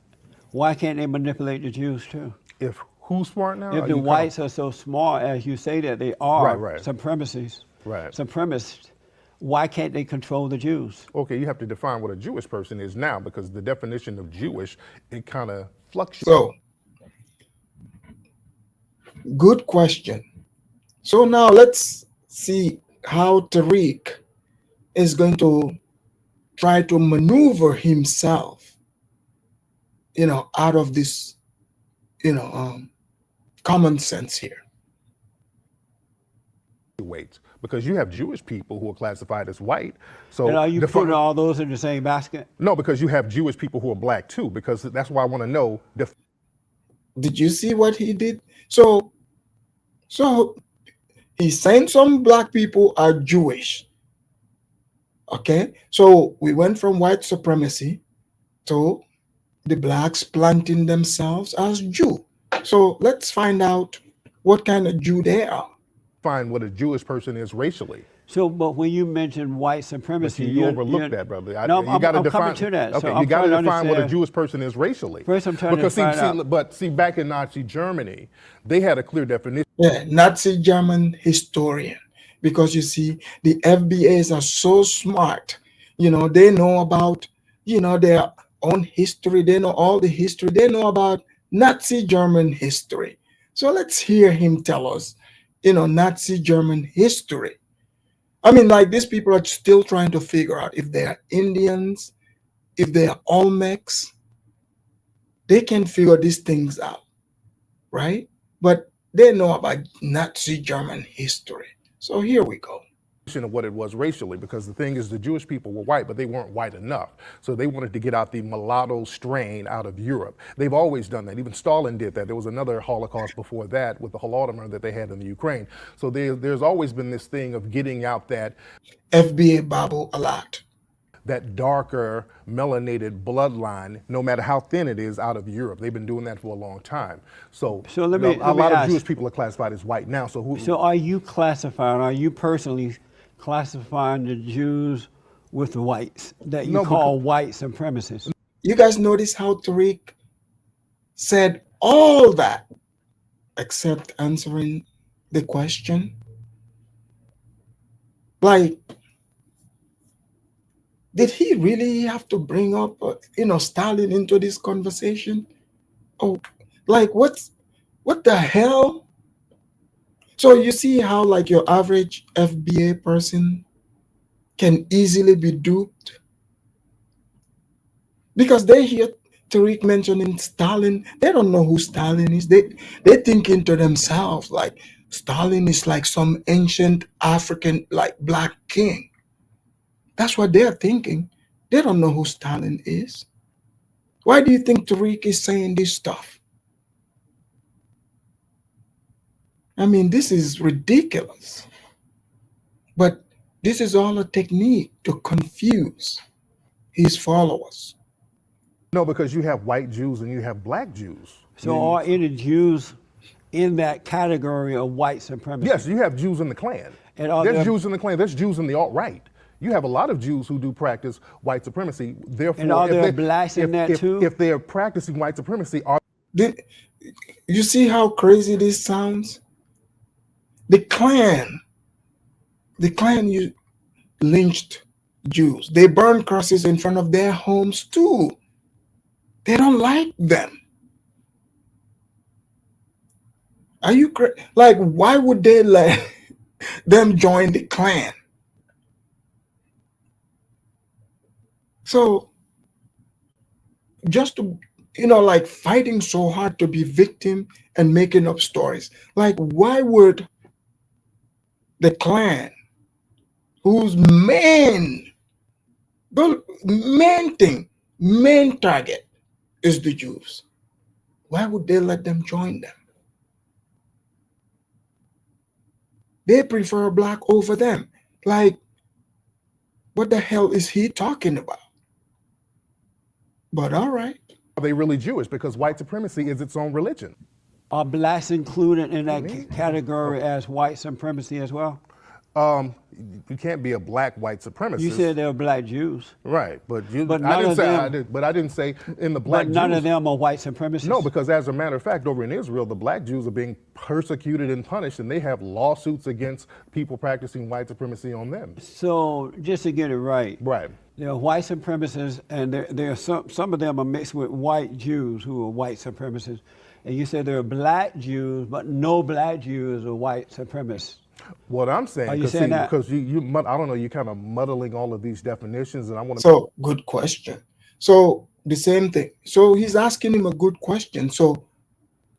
Speaker 2: why can't they manipulate the Jews too?
Speaker 6: If who's smart now?
Speaker 2: If the whites are so smart, as you say that they are,
Speaker 6: Right.
Speaker 2: supremacists,
Speaker 6: Right.
Speaker 2: supremacists, why can't they control the Jews?
Speaker 6: Okay, you have to define what a Jewish person is now, because the definition of Jewish, it kind of fluctuates.
Speaker 4: So, good question. So now let's see how Tariq is going to try to maneuver himself, out of this, common sense here.
Speaker 6: Because you have Jewish people who are classified as white. So
Speaker 2: And are you putting all those in the same basket?
Speaker 6: No, because you have Jewish people who are black too, because that's why I want to know.
Speaker 4: Did you see what he did? So he's saying some black people are Jewish. Okay, so we went from white supremacy to the blacks planting themselves as Jew. So let's find out what kind of Jew they are.
Speaker 6: Find what a Jewish person is racially.
Speaker 2: So, but when you mention white supremacy,
Speaker 6: You overlooked that, brother.
Speaker 2: No,
Speaker 6: you got to
Speaker 2: I'm
Speaker 6: define.
Speaker 2: coming to that.
Speaker 6: Okay,
Speaker 2: So
Speaker 6: you got to define what a
Speaker 2: understand.
Speaker 6: Jewish person is racially.
Speaker 2: First, I'm trying to find out.
Speaker 6: But see, back in Nazi Germany, they had a clear definition.
Speaker 4: Yeah, Nazi German historian. Because you see, the FBAs are so smart. They know about, their own history. They know all the history. They know about Nazi German history. So let's hear him tell us, Nazi German history. I mean, these people are still trying to figure out if they are Indians, if they are Olmecs. They can figure these things out, right? but they know about Nazi German history. So here we go.
Speaker 6: Of what it was racially, because the thing is, the Jewish people were white, but they weren't white enough. So they wanted to get out the mulatto strain out of Europe. They've always done that. Even Stalin did that. There was another Holocaust before that with the Holodomor that they had in the Ukraine. So there's always been this thing of getting out that
Speaker 4: FBA babble a lot.
Speaker 6: that darker melanated bloodline, no matter how thin it is, out of Europe. They've been doing that for a long time. So
Speaker 2: let me
Speaker 6: a lot of
Speaker 2: ask,
Speaker 6: Jewish people are classified as white now.
Speaker 2: So are you personally classifying the Jews with the whites that you call white supremacists?
Speaker 4: You guys notice how Tariq said all that except answering the question? Like, did he really have to bring up, Stalin into this conversation? Oh, like what the hell? So you see how like your average FBA person can easily be duped? Because they hear Tariq mentioning Stalin, they don't know who Stalin is. They thinking to themselves like Stalin is like some ancient African like black king. That's what they're thinking. They don't know who Stalin is. Why do you think Tariq is saying this stuff? I mean, this is ridiculous. But this is all a technique to confuse his followers.
Speaker 6: No, because you have white Jews and you have black Jews.
Speaker 2: So are any Jews in that category of white supremacy?
Speaker 6: Yes, you have Jews in the Klan.
Speaker 2: And
Speaker 6: there's Jews in the Klan. There's Jews in the alt-right. You have a lot of Jews who do practice white supremacy. Therefore,
Speaker 2: and are there blacks in that too?
Speaker 6: If they're practicing white supremacy,
Speaker 4: you see how crazy this sounds? The Klan you lynched Jews. They burn crosses in front of their homes too. They don't like them. Are you like, why would they let them join the Klan? So just to, like fighting so hard to be victim and making up stories. Like, why would the Klan, whose main target is the Jews, why would they let them join them? They prefer black over them. Like, what the hell is he talking about? But all right.
Speaker 6: Are they really Jewish? Because white supremacy is its own religion.
Speaker 2: Are blacks included in that category as white supremacy as well?
Speaker 6: You can't be a black white supremacist.
Speaker 2: You said they were black Jews.
Speaker 6: Right, but
Speaker 2: I
Speaker 6: didn't say in the black
Speaker 2: But none
Speaker 6: Jews,
Speaker 2: of them are white supremacists?
Speaker 6: No, because as a matter of fact, over in Israel, the black Jews are being persecuted and punished, and they have lawsuits against people practicing white supremacy on them.
Speaker 2: So just to get it right.
Speaker 6: Right.
Speaker 2: There are white supremacists, and there are some of them are mixed with white Jews who are white supremacists. And you said there are black Jews, but no black Jews are white supremacists.
Speaker 6: What I'm saying,
Speaker 2: Are you saying that?
Speaker 6: Because I don't know, you're kind of muddling all of these definitions, and I want to.
Speaker 4: So, good question. So, the same thing. So, he's asking him a good question. So,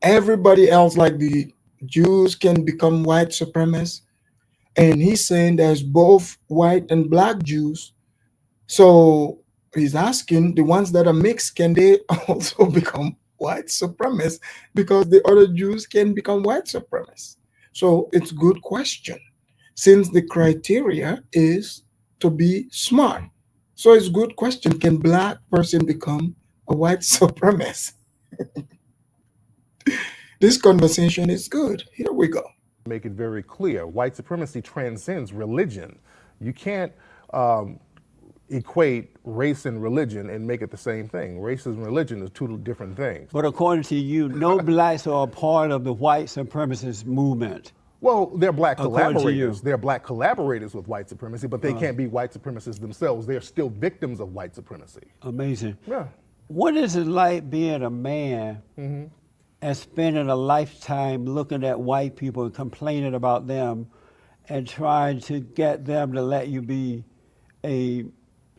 Speaker 4: everybody else, like the Jews, can become white supremacists. And he's saying there's both white and black Jews. So, he's asking the ones that are mixed, can they also become white supremacists? Because the other Jews can become white supremacists. So it's a good question, since the criteria is to be smart. So it's a good question. Can black person become a white supremacist? This conversation is good. Here we go.
Speaker 6: Make it very clear. White supremacy transcends religion. You can't equate race and religion and make it the same thing. Race and religion are two different things.
Speaker 2: But according to you, no blacks are a part of the white supremacist movement.
Speaker 6: Well, they're black collaborators. They're black collaborators with white supremacy, but they can't be white supremacists themselves. They're still victims of white supremacy.
Speaker 2: Amazing.
Speaker 6: Yeah.
Speaker 2: What is it like being a man and spending a lifetime looking at white people and complaining about them and trying to get them to let you be a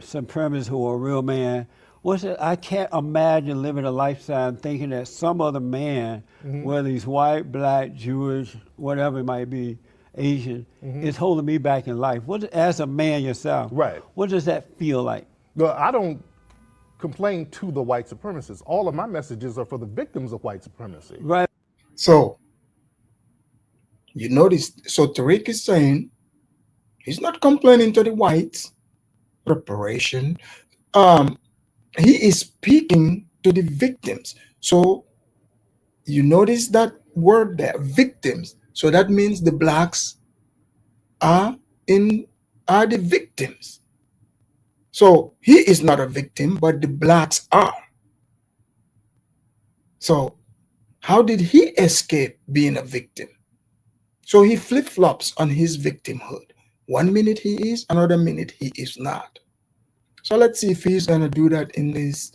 Speaker 2: supremacist or a real man What's it? I can't imagine living a lifetime thinking that some other man, whether he's white, black, Jewish, whatever it might be, Asian, is holding me back in life. As a man yourself,
Speaker 6: Right.
Speaker 2: what does that feel like?
Speaker 6: Well, I don't complain to the white supremacists. All of my messages are for the victims of white supremacy.
Speaker 2: Right.
Speaker 4: So you notice, so Tariq is saying he's not complaining to the whites, reparation. He is speaking to the victims. So you notice that word there, victims. So that means the blacks are the victims. So he is not a victim, but the blacks are. So how did he escape being a victim? So he flip-flops on his victimhood. 1 minute he is, another minute he is not. So let's see if he's going to do that in this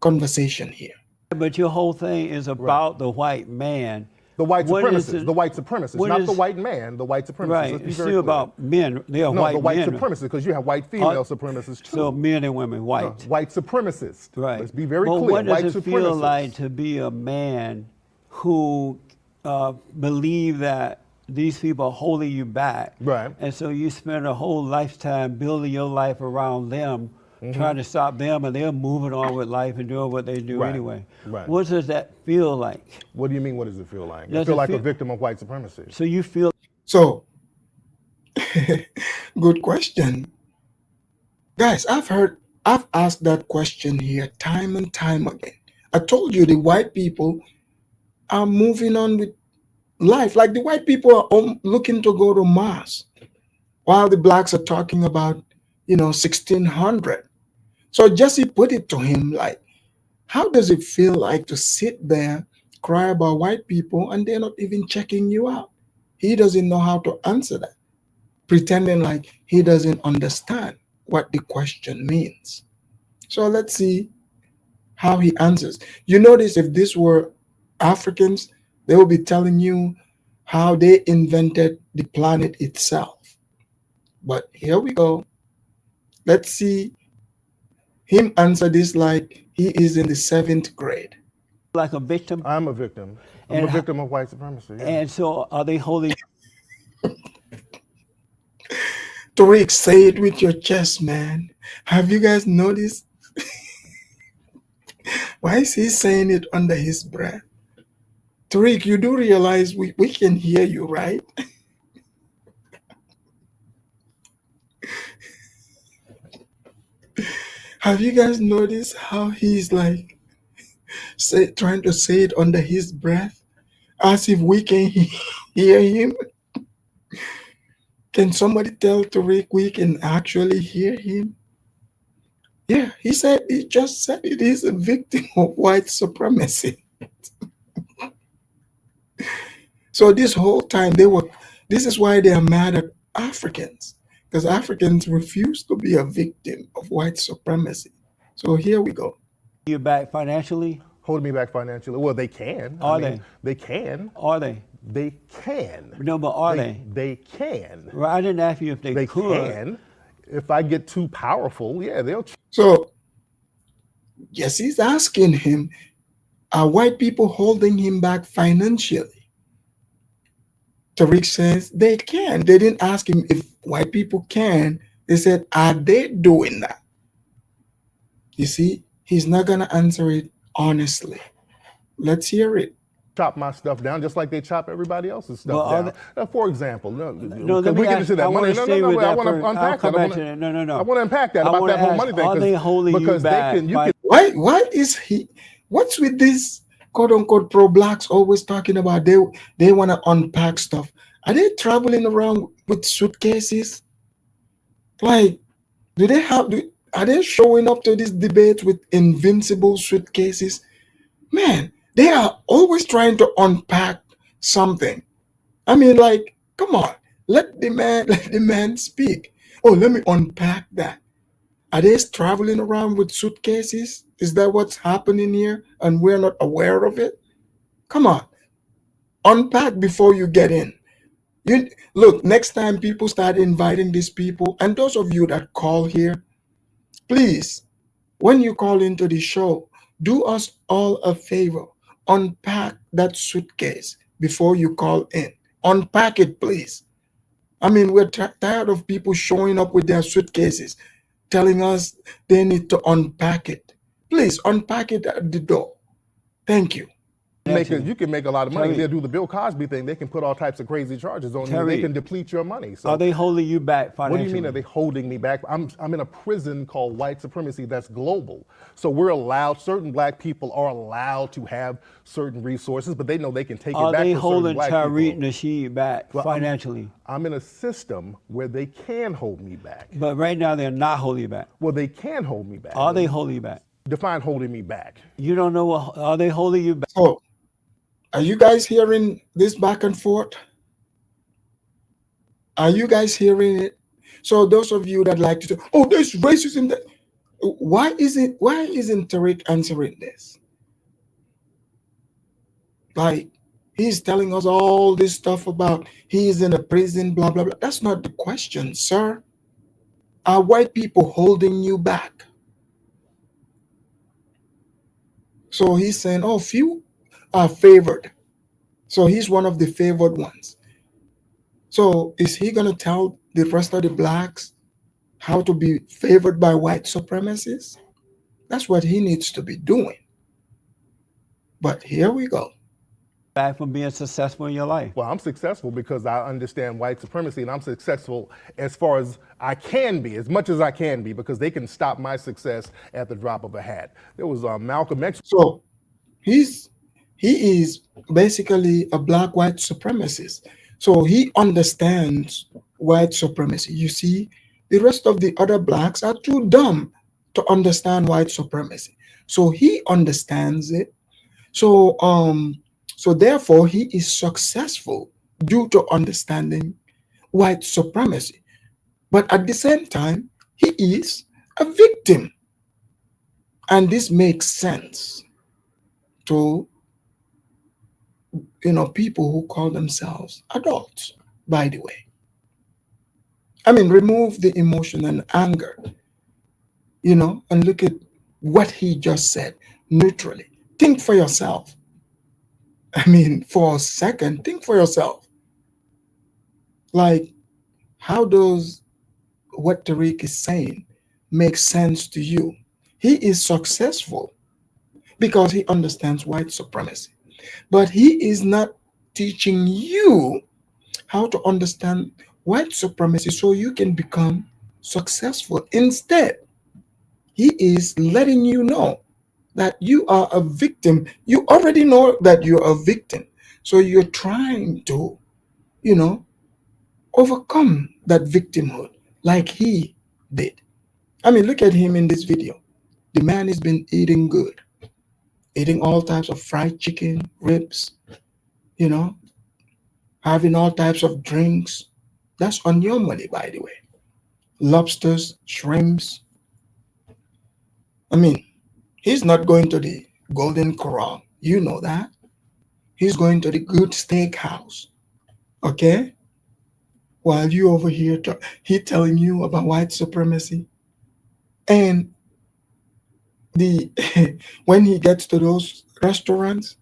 Speaker 4: conversation here.
Speaker 2: But your whole thing is about the white man.
Speaker 6: The white
Speaker 2: What is
Speaker 6: supremacists,
Speaker 2: it-
Speaker 6: the white supremacists,
Speaker 2: what
Speaker 6: not
Speaker 2: is-
Speaker 6: the white man, the white supremacists.
Speaker 2: Right.
Speaker 6: Let's be
Speaker 2: It's
Speaker 6: very
Speaker 2: still
Speaker 6: clear.
Speaker 2: about men. They are
Speaker 6: No,
Speaker 2: white
Speaker 6: the white
Speaker 2: men.
Speaker 6: supremacists, because you have white female supremacists too.
Speaker 2: So men and women, white.
Speaker 6: White supremacists.
Speaker 2: Right.
Speaker 6: Let's be very
Speaker 2: But
Speaker 6: clear.
Speaker 2: what
Speaker 6: White
Speaker 2: does it
Speaker 6: supremacists.
Speaker 2: feel like to be a man who believe that these people are holding you back?
Speaker 6: Right.
Speaker 2: And so you spend a whole lifetime building your life around them, trying to stop them, and they're moving on with life and doing what they do
Speaker 6: Right.
Speaker 2: anyway.
Speaker 6: Right.
Speaker 2: What does that feel like?
Speaker 6: What do you mean? What does it feel like? I
Speaker 2: Does
Speaker 6: feel
Speaker 2: it
Speaker 6: like a
Speaker 2: feel-
Speaker 6: victim of white supremacy.
Speaker 2: So you feel
Speaker 4: So, good question. Guys, I've asked that question here time and time again. I told you the white people are moving on with life. Like the white people are looking to go to Mars, while the blacks are talking about, 1600. So Jesse put it to him like, how does it feel like to sit there, cry about white people, and they're not even checking you out? He doesn't know how to answer that, pretending like he doesn't understand what the question means. So let's see how he answers. You notice if this were Africans, they will be telling you how they invented the planet itself. But here we go. Let's see him answer this like he is in the 7th grade.
Speaker 2: like a victim?
Speaker 6: I'm a victim. I'm
Speaker 2: And
Speaker 6: a
Speaker 2: how-
Speaker 6: victim of white supremacy. Yeah.
Speaker 2: And so are they holding
Speaker 4: Tariq, say it with your chest, man. Have you guys noticed? Why is he saying it under his breath? Tariq, you do realize we can hear you, right? Have you guys noticed how he's like trying to say it under his breath, as if we can hear him? Can somebody tell Tariq we can actually hear him? Yeah, he just said it is a victim of white supremacy. So this whole time this is why they are mad at Africans, because Africans refuse to be a victim of white supremacy. So here we go.
Speaker 2: you back financially?
Speaker 6: Holding me back financially. Well, they can.
Speaker 2: Are
Speaker 6: They can.
Speaker 2: Are they?
Speaker 6: They can.
Speaker 2: No, but are they?
Speaker 6: They can.
Speaker 2: Well, I didn't ask you if they
Speaker 6: They
Speaker 2: could.
Speaker 6: can. If I get too powerful, yeah, they'll.
Speaker 4: So Jesse's asking him, are white people holding him back financially? Tariq says they can. They didn't ask him if white people can. They said, are they doing that? You see, he's not going to answer it honestly. Let's hear it.
Speaker 6: Chop my stuff down just like they chop everybody else's stuff
Speaker 2: Well, are
Speaker 6: down. Now, for example,
Speaker 2: No,
Speaker 6: can
Speaker 2: let me
Speaker 6: we get
Speaker 2: ask-
Speaker 6: into that
Speaker 2: I wanna
Speaker 6: money? No,
Speaker 2: stay with
Speaker 6: I
Speaker 2: that
Speaker 6: want to
Speaker 2: for- I'll
Speaker 6: unpack
Speaker 2: come
Speaker 6: that.
Speaker 2: back to that. No.
Speaker 6: I want to unpack that
Speaker 2: I
Speaker 6: about
Speaker 2: wanna
Speaker 6: that whole
Speaker 2: ask,
Speaker 6: money thing.
Speaker 2: are they holding you
Speaker 6: because
Speaker 2: back
Speaker 6: they can, you
Speaker 2: by-
Speaker 6: can,
Speaker 4: Why is he, what's with this quote unquote pro blacks always talking about they want to unpack stuff? Are they traveling around with suitcases? Like, are they showing up to this debate with invincible suitcases? Man, they are always trying to unpack something. I mean, like, come on, let the man speak. Oh, let me unpack that. Are they traveling around with suitcases? Is that what's happening here and we're not aware of it? Come on, unpack before you get in. Look, next time people start inviting these people, and those of you that call here, please when you call into the show, do us all a favor. Unpack that suitcase before you call in. Unpack it, please. I mean, we're tired of people showing up with their suitcases, telling us they need to unpack it. Please unpack it at the door. Thank you.
Speaker 6: You can make a lot of money.
Speaker 2: Tariq.
Speaker 6: They'll do the Bill Cosby thing. They can put all types of crazy charges on you.
Speaker 2: Tariq.
Speaker 6: They can deplete your money. So
Speaker 2: Are they holding you back
Speaker 6: what
Speaker 2: financially?
Speaker 6: do you mean, are they holding me back? I'm in a prison called white supremacy that's global. So we're allowed, certain black people are allowed to have certain resources, but they know they can take
Speaker 2: Are
Speaker 6: it back
Speaker 2: they
Speaker 6: from certain
Speaker 2: holding
Speaker 6: black
Speaker 2: Tariq
Speaker 6: people.
Speaker 2: Nasheed back financially?
Speaker 6: I'm in a system where they can hold me back.
Speaker 2: But right now they're not holding you back.
Speaker 6: Well, they can hold me back.
Speaker 2: Are they holding you back?
Speaker 6: Define holding me back.
Speaker 2: You don't know what, are they holding you back?
Speaker 4: So, are you guys hearing this back and forth? Are you guys hearing it? So those of you that like to say, oh, there's racism, that why isn't Tariq answering this? Like, he's telling us all this stuff about he's in a prison, blah blah blah. That's not the question, sir. Are white people holding you back? So he's saying, oh, few are favored. So he's one of the favored ones. So is he going to tell the rest of the blacks how to be favored by white supremacists? That's what he needs to be doing. But here we go.
Speaker 2: Back from being successful in your life?
Speaker 6: Well, I'm successful because I understand white supremacy, and I'm successful as far as I can be, as much as I can be, because they can stop my success at the drop of a hat. There was Malcolm X.
Speaker 4: So he is basically a black white supremacist. So he understands white supremacy. You see, the rest of the other blacks are too dumb to understand white supremacy. So he understands it. So therefore he is successful due to understanding white supremacy. But at the same time, he is a victim. And this makes sense to people who call themselves adults, by the way. I mean, remove the emotion and anger, and look at what he just said neutrally. Think for yourself. I mean, for a second, think for yourself. Like, how does what Tariq is saying make sense to you? He is successful because he understands white supremacy. But he is not teaching you how to understand white supremacy so you can become successful. Instead, he is letting you know that you are a victim. You already know that you're a victim. So you're trying to, overcome that victimhood like he did. I mean, look at him in this video. The man has been eating good, eating all types of fried chicken, ribs, having all types of drinks. That's on your money, by the way. Lobsters, shrimps. I mean, he's not going to the Golden Corral. You know that. He's going to the good steakhouse. Okay? While you over here, he telling you about white supremacy. And when he gets to those restaurants,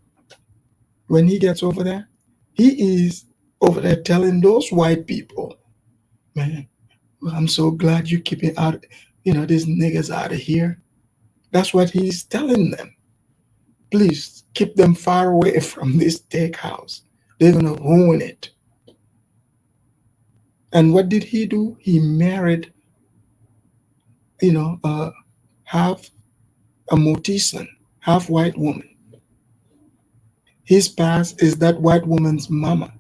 Speaker 4: when he gets over there, he is over there telling those white people, man, I'm so glad you keep it out, these niggas out of here. That's what he's telling them. Please keep them far away from this steakhouse. They're going to ruin it. And what did he do? He married, half a Mortisan, half white woman. His past is that white woman's mama.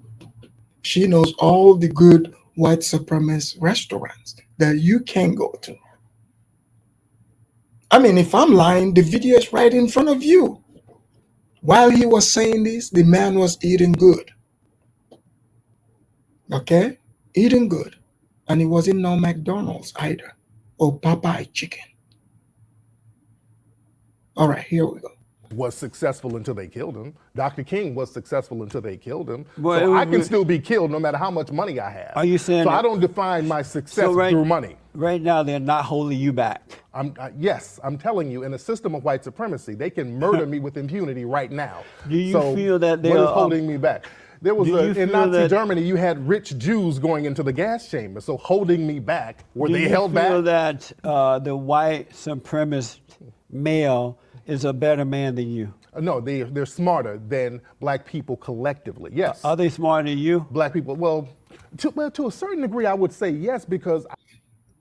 Speaker 4: She knows all the good white supremacist restaurants that you can go to. I mean, if I'm lying, the video is right in front of you. While he was saying this, the man was eating good. Okay? Eating good. And he wasn't no McDonald's either. Or Popeye chicken. All right, here we go.
Speaker 6: was successful until they killed him. Dr. King was successful until they killed him.
Speaker 2: Well,
Speaker 6: so I can still be killed no matter how much money I have.
Speaker 2: Are you saying
Speaker 6: so
Speaker 2: that,
Speaker 6: I don't define my success through money.
Speaker 2: Right now, they're not holding you back.
Speaker 6: Yes, I'm telling you, in a system of white supremacy, they can murder me with impunity right now.
Speaker 2: Do you feel that they
Speaker 6: what
Speaker 2: are
Speaker 6: is holding me back? There was in Nazi Germany, you had rich Jews going into the gas chamber. So holding me back, were they held back?
Speaker 2: Do you feel that the white supremacist male is a better man than you?
Speaker 6: No, they're smarter than black people collectively. Yes.
Speaker 2: Are they smarter than you?
Speaker 6: Black people, well, to a certain degree, I would say yes, because.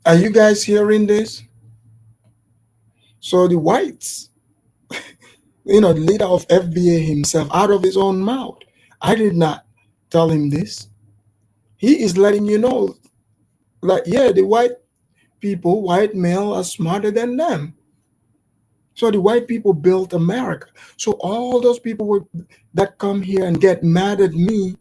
Speaker 4: Are you guys hearing this? So the whites, the leader of FBA himself, out of his own mouth, I did not tell him this. He is letting you know, like, yeah, the white people, white male, are smarter than them. So the white people built America. So all those people that come here and get mad at me,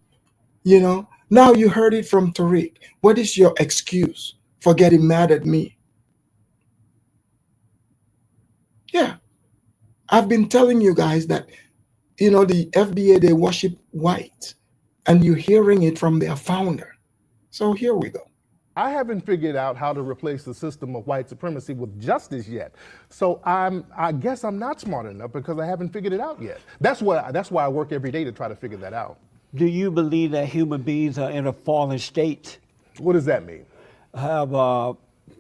Speaker 4: now you heard it from Tariq. What is your excuse for getting mad at me? Yeah. I've been telling you guys that, the FBA, they worship white, and you're hearing it from their founder. So here we go.
Speaker 6: I haven't figured out how to replace the system of white supremacy with justice yet. So I guess I'm not smart enough because I haven't figured it out yet. That's why I work every day to try to figure that out.
Speaker 2: Do you believe that human beings are in a fallen state?
Speaker 6: What does that mean?
Speaker 2: Have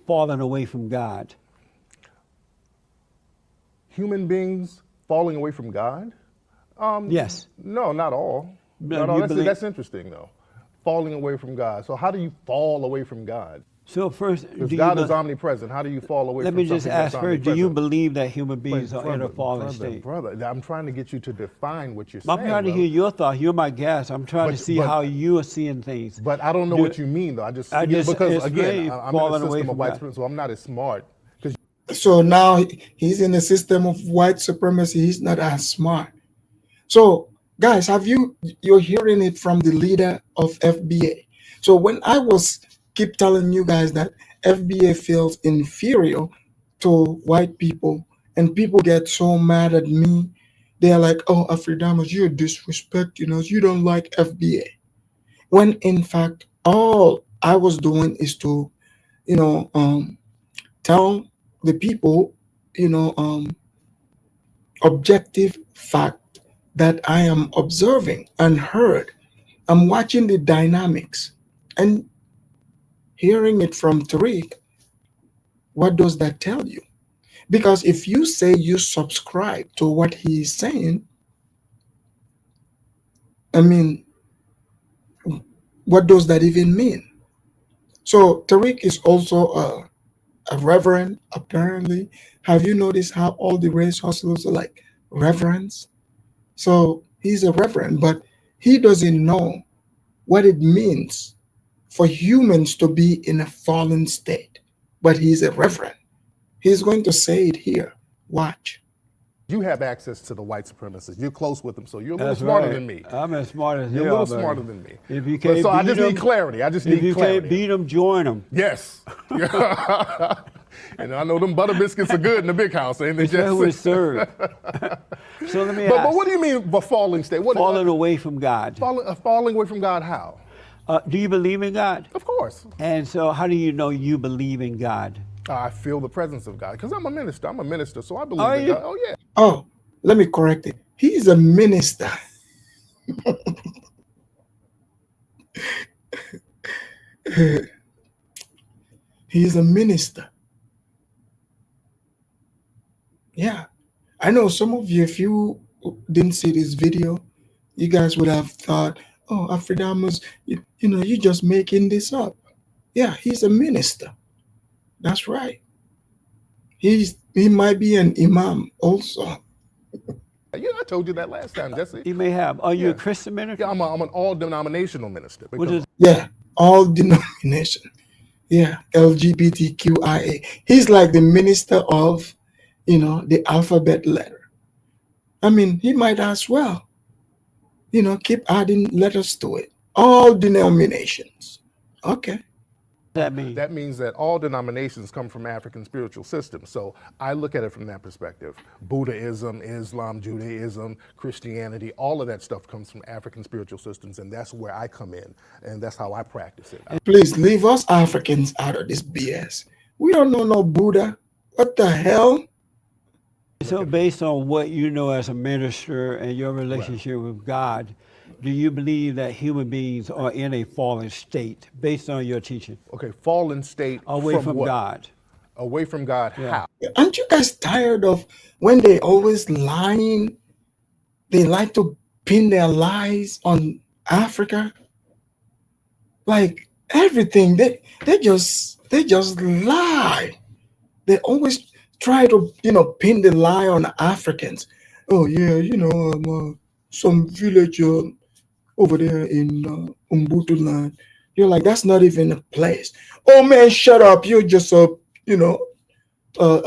Speaker 2: fallen away from God?
Speaker 6: Human beings falling away from God?
Speaker 2: Yes.
Speaker 6: No, not all. No, that's interesting though. Falling away from God. So how do you fall away from God?
Speaker 2: So first,
Speaker 6: because God is omnipresent. How do you fall away from something that's omnipresent?
Speaker 2: Let me just ask first, do you believe that human beings are in a fallen state?
Speaker 6: Brother, I'm trying to get you to define what you're saying.
Speaker 2: I'm trying to hear your thoughts. You're my guest. I'm trying to see how you are seeing things.
Speaker 6: But I don't know what you mean, though. Because again, I'm in a system of white supremacy, so I'm not as smart.
Speaker 4: So now he's in a system of white supremacy. He's not as smart. So guys, you're hearing it from the leader of FBA. So when I keep telling you guys that FBA feels inferior to white people, and people get so mad at me, they're like, oh, Afridamus, you disrespect, you don't like FBA. When in fact, all I was doing is to, tell the people, objective fact that I am observing and heard. I'm watching the dynamics and hearing it from Tariq. What does that tell you? Because if you say you subscribe to what he is saying, what does that even mean? So Tariq is also a reverend, apparently. Have you noticed how all the race hustlers are like reverends? So he's a reverend, but he doesn't know what it means for humans to be in a fallen state. But he's a reverend. He's going to say it here. Watch.
Speaker 6: You have access to the white supremacists. You're close with them, so you're a little smarter than me.
Speaker 2: I'm as smart as you are.
Speaker 6: You're a little smarter than me.
Speaker 2: If you can't
Speaker 6: I just need clarity.
Speaker 2: If you can't beat them, join them.
Speaker 6: Yes. And I know them butter biscuits are good in the big house, ain't they?
Speaker 2: That's what it's served. So let me ask.
Speaker 6: But what do you mean by falling state?
Speaker 2: Falling away from God.
Speaker 6: Falling away from God how?
Speaker 2: Do you believe in God?
Speaker 6: Of course.
Speaker 2: And so how do you know you believe in God?
Speaker 6: I feel the presence of God because I'm a minister. I'm a minister, so I believe in God. Oh, yeah.
Speaker 4: Oh, let me correct it. He's a minister. He's a minister. Yeah. I know some of you, if you didn't see this video, you guys would have thought, oh, Afridamus, you're just making this up. Yeah, he's a minister. That's right. He might be an imam also.
Speaker 6: Yeah, I told you that last time, Jesse.
Speaker 2: You may have. Are you a Christian minister?
Speaker 6: Yeah, I'm an all-denominational minister.
Speaker 4: Yeah, all denomination. Yeah, LGBTQIA. He's like the minister of, the alphabet letter. He might as well, keep adding letters to it. All denominations. Okay.
Speaker 2: that mean?
Speaker 6: That means that all denominations come from African spiritual systems. So I look at it from that perspective. Buddhism, Islam, Judaism, Christianity, all of that stuff comes from African spiritual systems, and that's where I come in, and that's how I practice it.
Speaker 4: Please leave us Africans out of this BS. We don't know no Buddha. What the hell?
Speaker 2: So based on what you know as a minister and your relationship with God, do you believe that human beings are in a fallen state based on your teaching?
Speaker 6: Okay, fallen state
Speaker 2: Away from
Speaker 6: what?
Speaker 2: God.
Speaker 6: Away from God, how?
Speaker 4: Aren't you guys tired of when they always lying? They like to pin their lies on Africa. Like everything, they just lie. They always try to pin the lie on Africans. Oh yeah, some village over there in Umbutu land. You're like, that's not even a place. Oh man, shut up! You're just a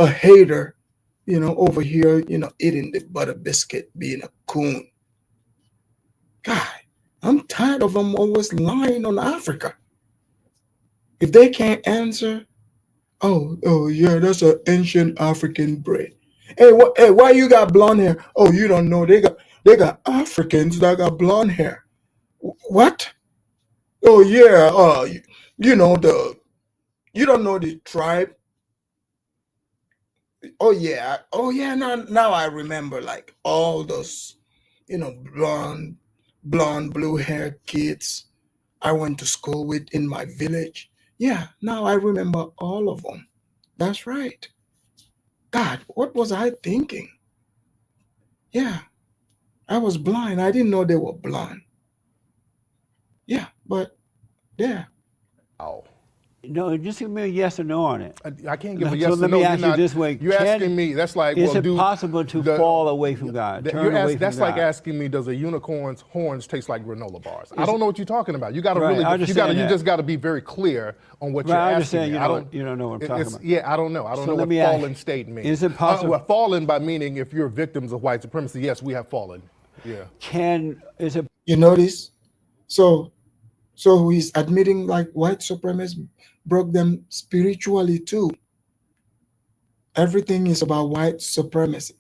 Speaker 4: hater. Over here, eating the butter biscuit, being a coon. God, I'm tired of them always lying on Africa. If they can't answer, oh yeah, that's an ancient African breed. Hey, why you got blonde hair? Oh, you don't know. They got Africans that got blonde hair. What? Oh yeah, you don't know the tribe. Oh yeah. Now I remember, like, all those, blonde, blue haired kids I went to school with in my village. Yeah, now I remember all of them. That's right. God, what was I thinking? Yeah, I was blind. I didn't know they were blind. Yeah, but yeah.
Speaker 6: Oh.
Speaker 2: No, just give me a yes or no on it.
Speaker 6: I can't give a
Speaker 2: So
Speaker 6: yes or no.
Speaker 2: let me ask you this way.
Speaker 6: You're asking me, that's like,
Speaker 2: is
Speaker 6: well,
Speaker 2: it possible to fall away from God, turn away from
Speaker 6: that's
Speaker 2: God?
Speaker 6: like asking me, does a unicorn's horns taste like granola bars? I don't know what you're talking about. You got to
Speaker 2: Right, I
Speaker 6: really, you just got to be very clear on what you're
Speaker 2: I
Speaker 6: asking
Speaker 2: understand
Speaker 6: me.
Speaker 2: you don't know what I'm talking about.
Speaker 6: Yeah, I don't know. I don't
Speaker 2: So
Speaker 6: know
Speaker 2: let
Speaker 6: what
Speaker 2: me ask-
Speaker 6: fallen state means.
Speaker 2: is it possible-
Speaker 6: Well, fallen by meaning if you're victims of white supremacy, yes, we have fallen. Yeah.
Speaker 2: Is it
Speaker 4: You notice? So he's admitting like white supremacists broke them spiritually too. Everything is about white supremacy.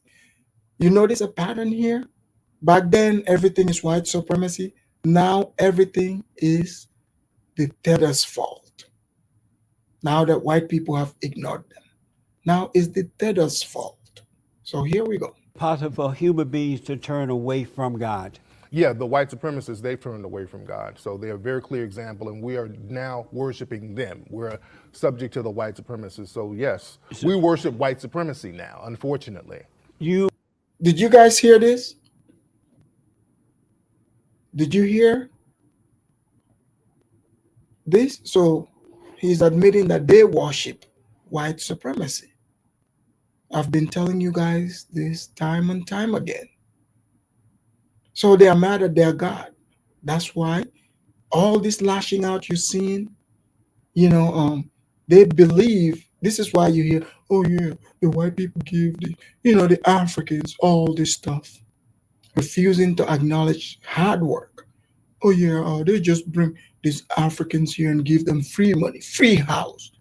Speaker 4: You notice a pattern here? Back then, everything is white supremacy. Now, everything is the Theta's fault. Now that white people have ignored them. Now it's the Theta's fault. So here we go.
Speaker 2: possible for human beings to turn away from God?
Speaker 6: Yeah, the white supremacists, they've turned away from God. So they're a very clear example, and we are now worshiping them. We're subject to the white supremacists. So yes, we worship white supremacy now, unfortunately.
Speaker 4: Did you guys hear this? Did you hear this? So he's admitting that they worship white supremacy. I've been telling you guys this time and time again. So they are mad at their God. That's why all this lashing out you're seeing, they believe, this is why you hear, oh yeah, the white people give the Africans all this stuff, refusing to acknowledge hard work. Oh yeah, they just bring these Africans here and give them free money, free house.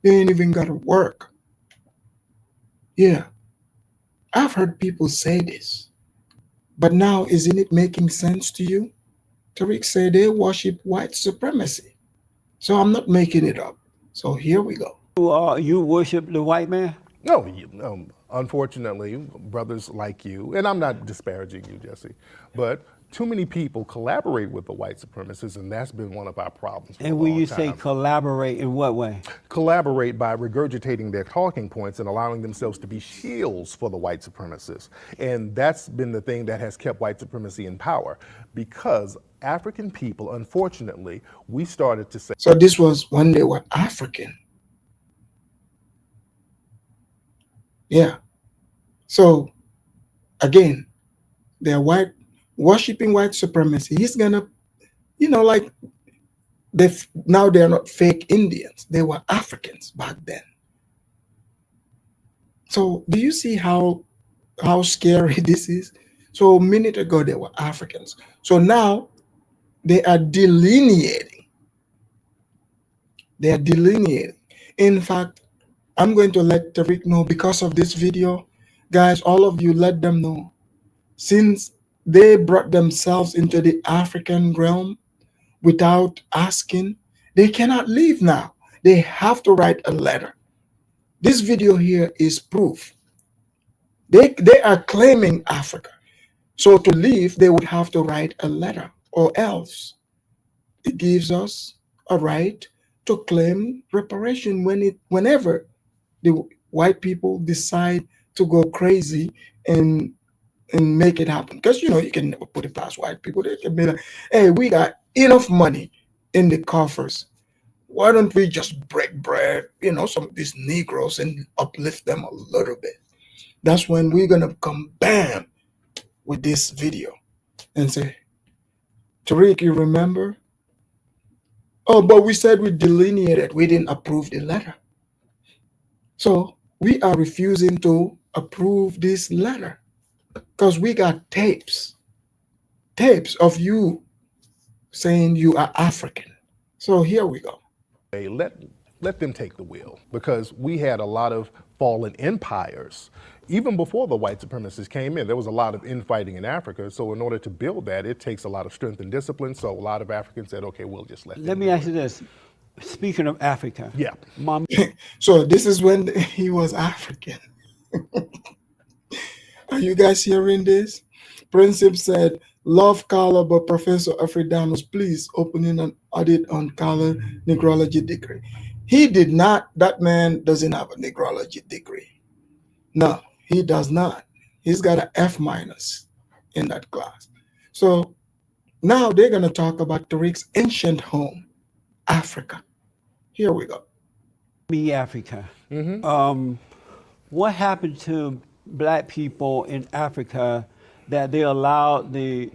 Speaker 4: They ain't even got to work. Yeah, I've heard people say this. But now, isn't it making sense to you? Tariq said they worship white supremacy. So I'm not making it up. So here we go.
Speaker 2: You worship the white man?
Speaker 6: No, unfortunately, brothers like you, and I'm not disparaging you, Jesse, but too many people collaborate with the white supremacists, and that's been one of our problems for
Speaker 2: And
Speaker 6: a
Speaker 2: when
Speaker 6: long
Speaker 2: you
Speaker 6: time.
Speaker 2: say collaborate, in what way?
Speaker 6: Collaborate by regurgitating their talking points and allowing themselves to be shields for the white supremacists. And that's been the thing that has kept white supremacy in power, because African people, unfortunately, we started to say.
Speaker 4: So this was when they were African. Yeah. So again, they're worshiping white supremacy. He's gonna, like now they're not fake Indians. They were Africans back then. So do you see how scary this is? So a minute ago they were Africans. So now they are delineating They are delineating. In fact, I'm going to let Tariq know because of this video. Guys, all of you, let them know. Since they brought themselves into the African realm without asking, they cannot leave now. They have to write a letter. This video here is proof. They are claiming Africa. So to leave, they would have to write a letter, or else it gives us a right to claim reparation whenever the white people decide to go crazy and make it happen. Because you can never put it past white people. They can be like, hey, we got enough money in the coffers. Why don't we just break bread, some of these Negroes and uplift them a little bit? That's when we're gonna come bam with this video and say, Tariq, you remember? Oh, but we said we delineated, we didn't approve the letter. So we are refusing to approve this letter because we got tapes of you saying you are African. So here we go.
Speaker 6: Hey, let them take the wheel, because we had a lot of fallen empires. Even before the white supremacists came in, there was a lot of infighting in Africa. So in order to build that, it takes a lot of strength and discipline. So a lot of Africans said, okay, we'll just let them
Speaker 2: Let me
Speaker 6: do
Speaker 2: ask
Speaker 6: it.
Speaker 2: you this. Speaking of Africa,
Speaker 6: Yeah.
Speaker 2: Mom,
Speaker 4: So this is when he was African. Are you guys hearing this? Princip said, love Carla, but Professor Afridamus, please open in an audit on Carla negrology degree. He did not. That man doesn't have a negrology degree. No, he does not. He's got an F minus in that class. So now they're going to talk about Tariq's ancient home, Africa. Here we go.
Speaker 2: me Africa. What happened to black people in Africa that they allowed the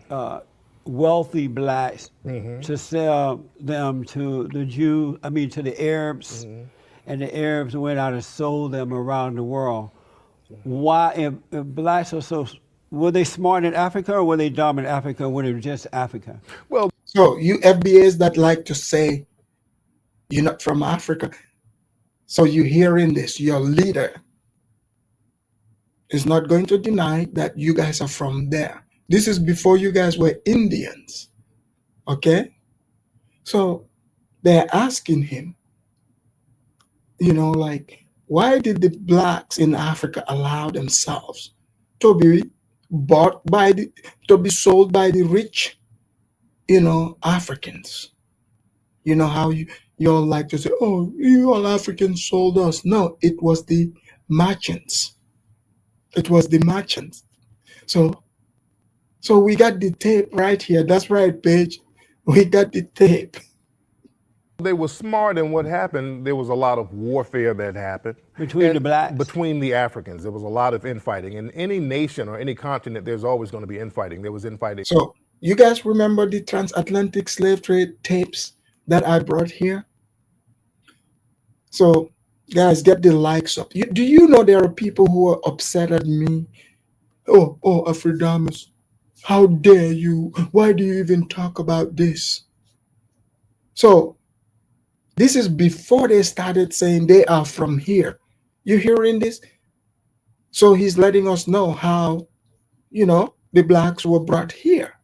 Speaker 2: wealthy blacks to sell them to the to the Arabs, and the Arabs went out and sold them around the world? Why, if blacks are so, were they smart in Africa, or were they dumb in Africa when it was just Africa?
Speaker 6: Well,
Speaker 4: So you FBAs that like to say you're not from Africa, so you hearing this, your leader is not going to deny that you guys are from there. This is before you guys were Indians. Okay? So they're asking him, like, why did the blacks in Africa allow themselves to be to be sold by the rich, Africans? You know how you all like to say, oh, you all Africans sold us. No, it was the merchants. It was the merchants. So we got the tape right here. That's right, Paige. We got the tape.
Speaker 6: they were smart, and what happened, there was a lot of warfare that happened.
Speaker 2: Between the blacks?
Speaker 6: Between the Africans. There was a lot of infighting. In any nation or any continent, there's always going to be infighting. There was infighting.
Speaker 4: So you guys remember the transatlantic slave trade tapes that I brought here? So guys, get the likes up. Do you know there are people who are upset at me? Oh, Afridamus, how dare you? Why do you even talk about this? So this is before they started saying they are from here. You hearing this? So he's letting us know how, the blacks were brought here.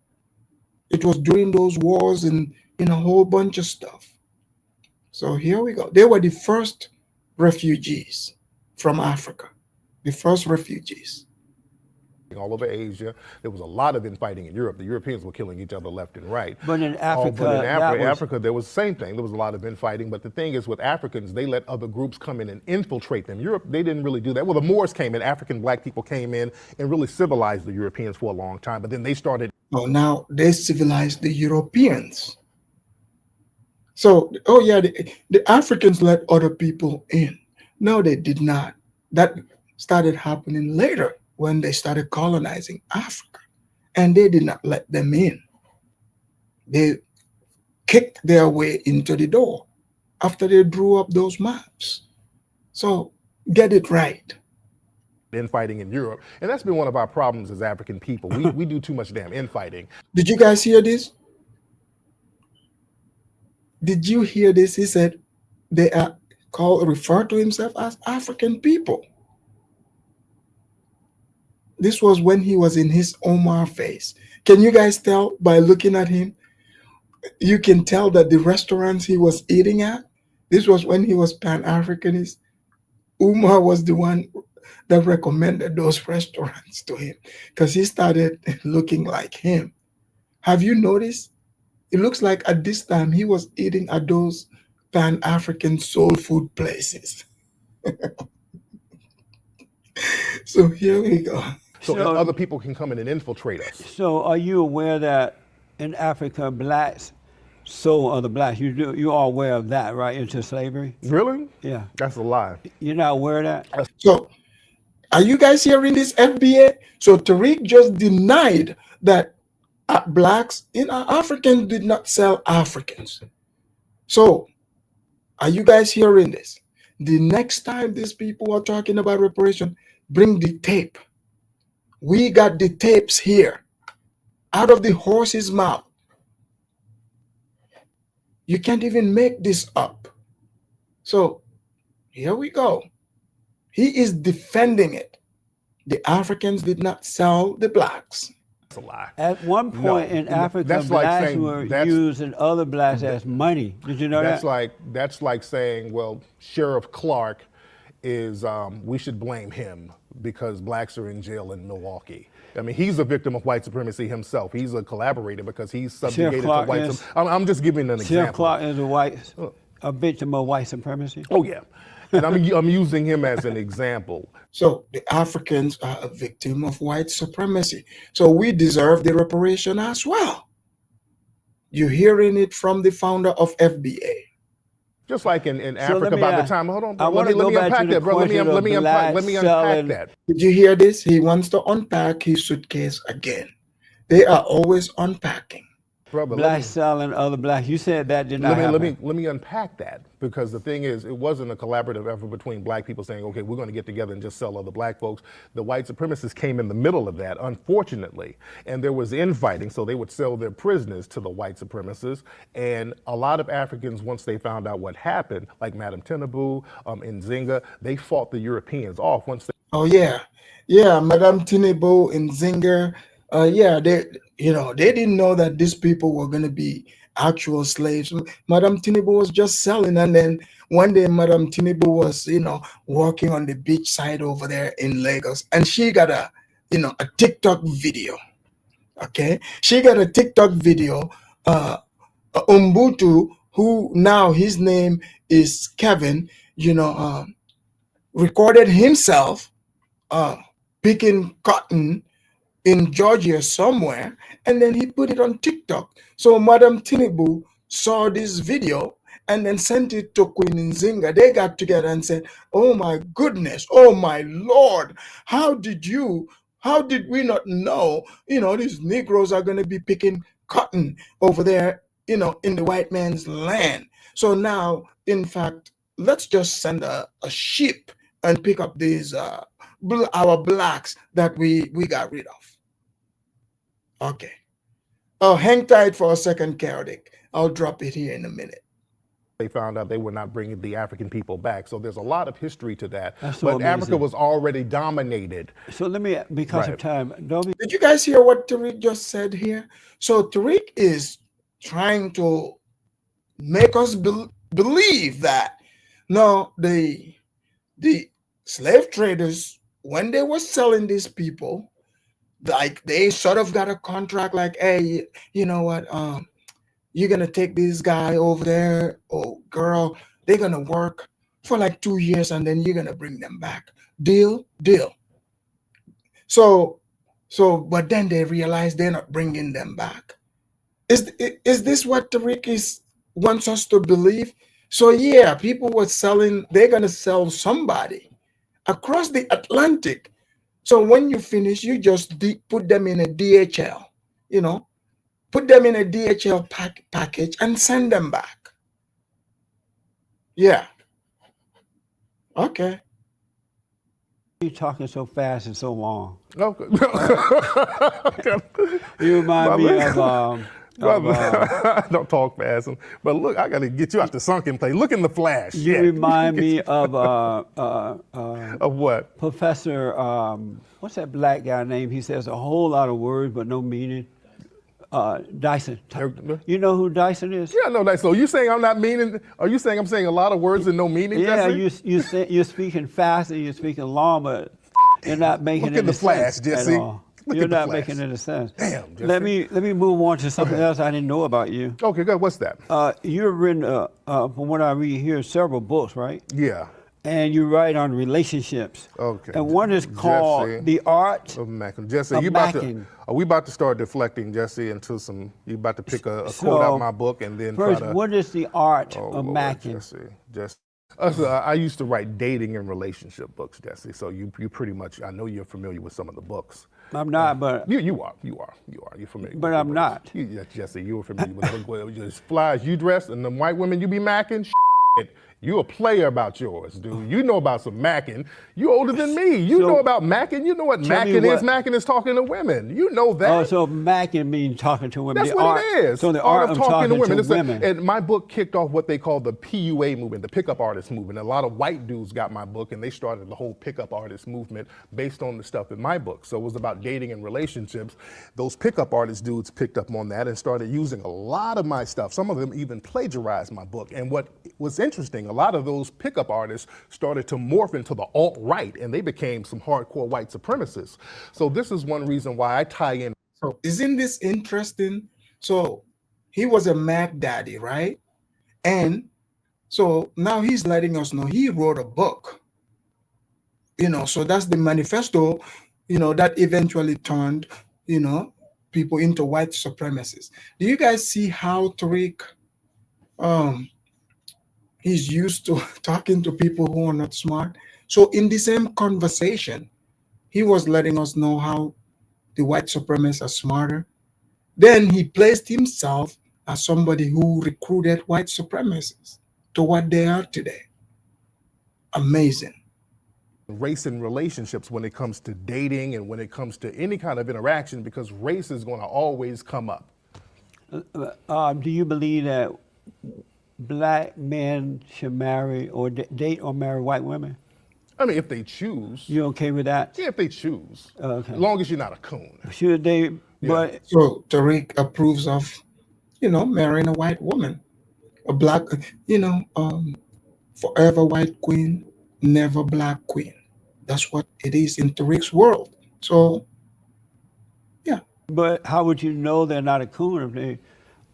Speaker 4: It was during those wars and a whole bunch of stuff. So here we go. They were the first refugees from Africa, the first refugees.
Speaker 6: All over Asia. There was a lot of infighting in Europe. The Europeans were killing each other left and right.
Speaker 2: But in Africa,
Speaker 6: But in Africa, there was the same thing. There was a lot of infighting. But the thing is, with Africans, they let other groups come in and infiltrate them. Europe, they didn't really do that. Well, the Moors came in, African black people came in and really civilized the Europeans for a long time. But then they started.
Speaker 4: Oh, now they civilized the Europeans. So, the Africans let other people in. No, they did not. That started happening later when they started colonizing Africa. And they did not let them in. They kicked their way into the door after they drew up those maps. So get it right.
Speaker 6: Infighting in Europe. And that's been one of our problems as African people. We do too much damn infighting.
Speaker 4: Did you guys hear this? Did you hear this? He said, they are referred to himself as African people. This was when he was in his Omar phase. Can you guys tell by looking at him? You can tell that the restaurants he was eating at, this was when he was Pan-Africanist. Umar was the one that recommended those restaurants to him because he started looking like him. Have you noticed? It looks like at this time he was eating at those Pan-African soul food places. So here we go.
Speaker 6: So
Speaker 2: So-
Speaker 6: other people can come in and infiltrate us.
Speaker 2: So are you aware that in Africa, blacks sold other blacks? You are aware of that, right, into slavery?
Speaker 6: Really?
Speaker 2: Yeah.
Speaker 6: That's a lie.
Speaker 2: You're not aware of that?
Speaker 4: So are you guys hearing this, FBA? So Tariq just denied that blacks in Africans did not sell Africans. So are you guys hearing this? The next time these people are talking about reparation, bring the tape. We got the tapes here, out of the horse's mouth. You can't even make this up. So here we go. He is defending it. The Africans did not sell the blacks.
Speaker 6: That's a lie.
Speaker 2: At one point in Africa,
Speaker 6: that's like
Speaker 2: blacks
Speaker 6: saying
Speaker 2: were
Speaker 6: that's-
Speaker 2: using other blacks as money. Did you know that?
Speaker 6: That's like saying, well, Sheriff Clark is we should blame him because blacks are in jail in Milwaukee. I mean, he's a victim of white supremacy himself. He's a collaborator because he's subjugated to
Speaker 2: Clark
Speaker 6: white
Speaker 2: is-
Speaker 6: supremacy. I'm just giving an example.
Speaker 2: Sheriff Clark is a victim of white supremacy.
Speaker 6: Oh yeah, and I'm using him as an example.
Speaker 4: So the Africans are a victim of white supremacy. So we deserve the reparation as well. You're hearing it from the founder of FBA.
Speaker 6: Just like in
Speaker 2: So
Speaker 6: Africa,
Speaker 2: let me
Speaker 6: by the
Speaker 2: ask-
Speaker 6: time, hold on,
Speaker 2: I
Speaker 6: bro,
Speaker 2: wanna
Speaker 6: let
Speaker 2: go
Speaker 6: me
Speaker 2: back to
Speaker 6: unpack
Speaker 2: the
Speaker 6: that, bro. Let me
Speaker 2: question of
Speaker 6: unpack
Speaker 2: blacks
Speaker 6: unpack
Speaker 2: selling-
Speaker 6: that.
Speaker 4: Did you hear this? He wants to unpack his suitcase again. They are always unpacking.
Speaker 6: Brother,
Speaker 2: Blacks selling other blacks. You said that did not
Speaker 6: let
Speaker 2: happen.
Speaker 6: me unpack that, because the thing is, it wasn't a collaborative effort between black people saying, okay, we're going to get together and just sell other black folks. The white supremacists came in the middle of that, unfortunately, and there was infighting, so they would sell their prisoners to the white supremacists. And a lot of Africans, once they found out what happened, like Madame Tinubu, Nzinga, they fought the Europeans off once they
Speaker 4: Oh yeah, yeah, Madame Tinubu and Zinger. Yeah, they didn't know that these people were gonna be actual slaves. Madame Tinubu was just selling, and then one day Madame Tinubu was walking on the beach side over there in Lagos, and she got a TikTok video. Okay, she got a TikTok video. Umbutu, who now his name is Kevin, recorded himself picking cotton in Georgia somewhere, and then he put it on TikTok. So Madam Tinubu saw this video and then sent it to Queen Nzinga. They got together and said, "Oh my goodness, oh my Lord, how did we not know, these Negroes are going to be picking cotton over there, in the white man's land. So now, in fact, let's just send a ship and pick up these our blacks that we got rid of." Okay. Oh, hang tight for a second, Chaotic. I'll drop it here in a minute.
Speaker 6: they found out they were not bringing the African people back. So there's a lot of history to that.
Speaker 2: That's so
Speaker 6: but
Speaker 2: amazing.
Speaker 6: Africa was already dominated.
Speaker 2: So let me, because of
Speaker 6: Right.
Speaker 2: time, don't be
Speaker 4: Did you guys hear what Tariq just said here? So Tariq is trying to make us believe that no, the slave traders, when they were selling these people, like they sort of got a contract, like, hey, you know what, you're gonna take this guy over there or girl, they're gonna work for like 2 years and then you're gonna bring them back. Deal. So but then they realize they're not bringing them back. Is this what Tariq wants us to believe? So yeah, people were selling, they're gonna sell somebody across the Atlantic. So when you finish, you just put them in a DHL, put them in a DHL package and send them back. Yeah. Okay.
Speaker 2: you talking so fast and so long.
Speaker 6: Okay.
Speaker 2: You remind me of
Speaker 6: Don't talk fast. But look, I got to get you out the sunken place. Look in the flash.
Speaker 2: You remind me of
Speaker 6: Of what?
Speaker 2: Professor, what's that black guy name? He says a whole lot of words but no meaning. Dyson. You know who Dyson is?
Speaker 6: Yeah, no, that. So you saying I'm not meaning? Are you saying I'm saying a lot of words and no meaning?
Speaker 2: Yeah,
Speaker 6: Jesse?
Speaker 2: you're speaking fast and you're speaking long, but you're not making
Speaker 6: Look at
Speaker 2: any
Speaker 6: the flash,
Speaker 2: sense
Speaker 6: Jesse.
Speaker 2: at all.
Speaker 6: Look
Speaker 2: You're
Speaker 6: at the
Speaker 2: not
Speaker 6: flash.
Speaker 2: making any sense.
Speaker 6: Damn, Jesse.
Speaker 2: Let me move on to something else I didn't know about you.
Speaker 6: Okay, good. What's that?
Speaker 2: You've written, from what I read here, several books, right?
Speaker 6: Yeah.
Speaker 2: And you write on relationships.
Speaker 6: Okay.
Speaker 2: And one is called
Speaker 6: Jesse.
Speaker 2: The Art
Speaker 6: Of Mackin. Jesse,
Speaker 2: of
Speaker 6: you about
Speaker 2: Mackin.
Speaker 6: to? Are we about to start deflecting, Jesse, into some? You about to pick a
Speaker 2: So,
Speaker 6: quote out of my book and then
Speaker 2: First,
Speaker 6: try to?
Speaker 2: what is the art
Speaker 6: Oh,
Speaker 2: of
Speaker 6: Lord,
Speaker 2: Mackin?
Speaker 6: Jesse. I used to write dating and relationship books, Jesse. So you pretty much. I know you're familiar with some of the books.
Speaker 2: I'm not, but
Speaker 6: You are. You're familiar.
Speaker 2: But
Speaker 6: with the
Speaker 2: I'm
Speaker 6: books.
Speaker 2: not.
Speaker 6: Yes, Jesse, you were familiar with the book. Well, just flies you dress and the white women you be macking. You a player about yours, dude. You know about some macking. You older than me. You
Speaker 2: So,
Speaker 6: know about macking. You know what
Speaker 2: tell me
Speaker 6: macking is.
Speaker 2: what-
Speaker 6: Macking is talking to women. You know that.
Speaker 2: oh, so Mackin means talking to women.
Speaker 6: That's
Speaker 2: the
Speaker 6: what
Speaker 2: art,
Speaker 6: it is.
Speaker 2: So the art of talking to women.
Speaker 6: And my book kicked off what they call the PUA movement, the pickup artist movement. A lot of white dudes got my book and they started the whole pickup artist movement based on the stuff in my book. So it was about dating and relationships. Those pickup artist dudes picked up on that and started using a lot of my stuff. Some of them even plagiarized my book. And what was interesting, a lot of those pickup artists started to morph into the alt-right and they became some hardcore white supremacists. So this is one reason why I tie in.
Speaker 4: So isn't this interesting? So he was a Mac daddy, right? And so now he's letting us know he wrote a book. So that's the manifesto, that eventually turned, people into white supremacists. Do you guys see how Tariq he's used to talking to people who are not smart? So in the same conversation, he was letting us know how the white supremacists are smarter. Then he placed himself as somebody who recruited white supremacists to what they are today. Amazing.
Speaker 6: Race in relationships when it comes to dating and when it comes to any kind of interaction, because race is going to always come up.
Speaker 2: Do you believe that black men should marry or date or marry white women?
Speaker 6: I mean, if they choose.
Speaker 2: You okay with that?
Speaker 6: Yeah, if they choose.
Speaker 2: Okay.
Speaker 6: As long as you're not a coon.
Speaker 2: Should they? But
Speaker 4: So Tariq approves of, marrying a white woman, a black, forever white queen, never black queen. That's what it is in Tariq's world. So, yeah.
Speaker 2: But how would you know they're not a coon if they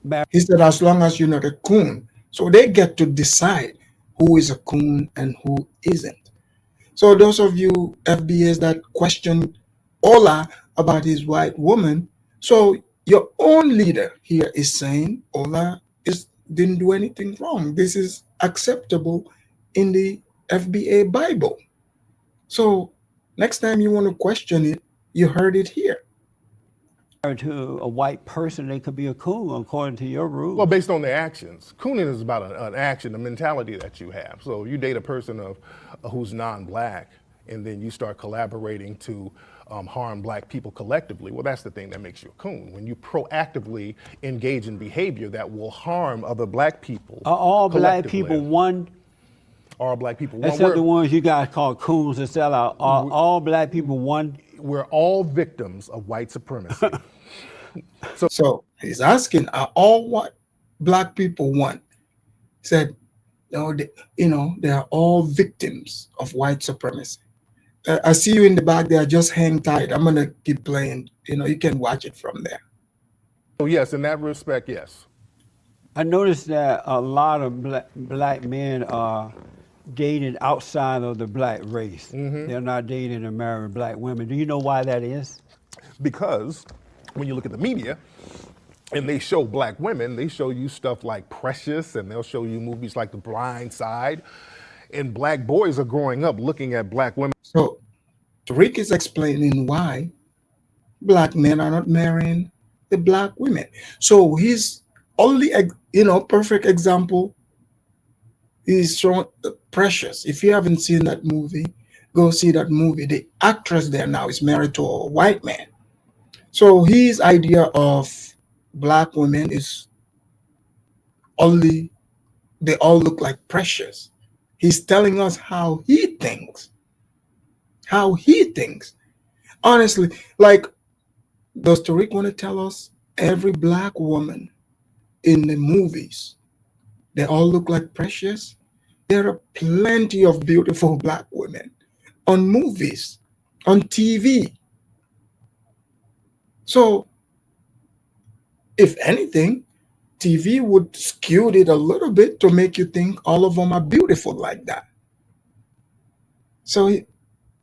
Speaker 2: marry?
Speaker 4: He said, as long as you're not a coon. So they get to decide who is a coon and who isn't. So those of you FBAs that question Ola about his white woman, so your own leader here is saying Ola didn't do anything wrong. This is acceptable in the FBA Bible. So next time you want to question it, you heard it here.
Speaker 2: To a white person, they could be a coon according to your rules.
Speaker 6: Well, based on their actions. Cooning is about an action, a mentality that you have. So you date a person who's non-black and then you start collaborating to harm black people collectively. Well, that's the thing that makes you a coon. When you proactively engage in behavior that will harm other black people.
Speaker 2: Are all black people one?
Speaker 6: All black people one.
Speaker 2: Except the ones you guys call coons and sell out. Are all black people one?
Speaker 6: We're all victims of white supremacy.
Speaker 4: So he's asking, are all what black people want? He said, no, they are all victims of white supremacy. I see you in the back there, just hang tight. I'm going to keep playing. You can watch it from there.
Speaker 6: So yes, in that respect, yes.
Speaker 2: I noticed that a lot of black men are dating outside of the black race.
Speaker 6: Mm-hmm.
Speaker 2: They're not dating and marrying black women. Do you know why that is?
Speaker 6: Because when you look at the media and they show black women, they show you stuff like Precious and they'll show you movies like The Blind Side. And black boys are growing up looking at black women.
Speaker 4: So Tariq is explaining why black men are not marrying the black women. So his only, perfect example is showing Precious. If you haven't seen that movie, go see that movie. The actress there now is married to a white man. So his idea of black women is only, they all look like precious. He's telling us how he thinks. How he thinks. Honestly, like, does Tariq want to tell us every black woman in the movies, they all look like precious? There are plenty of beautiful black women on movies, on TV. So, if anything, TV would skew it a little bit to make you think all of them are beautiful like that. So,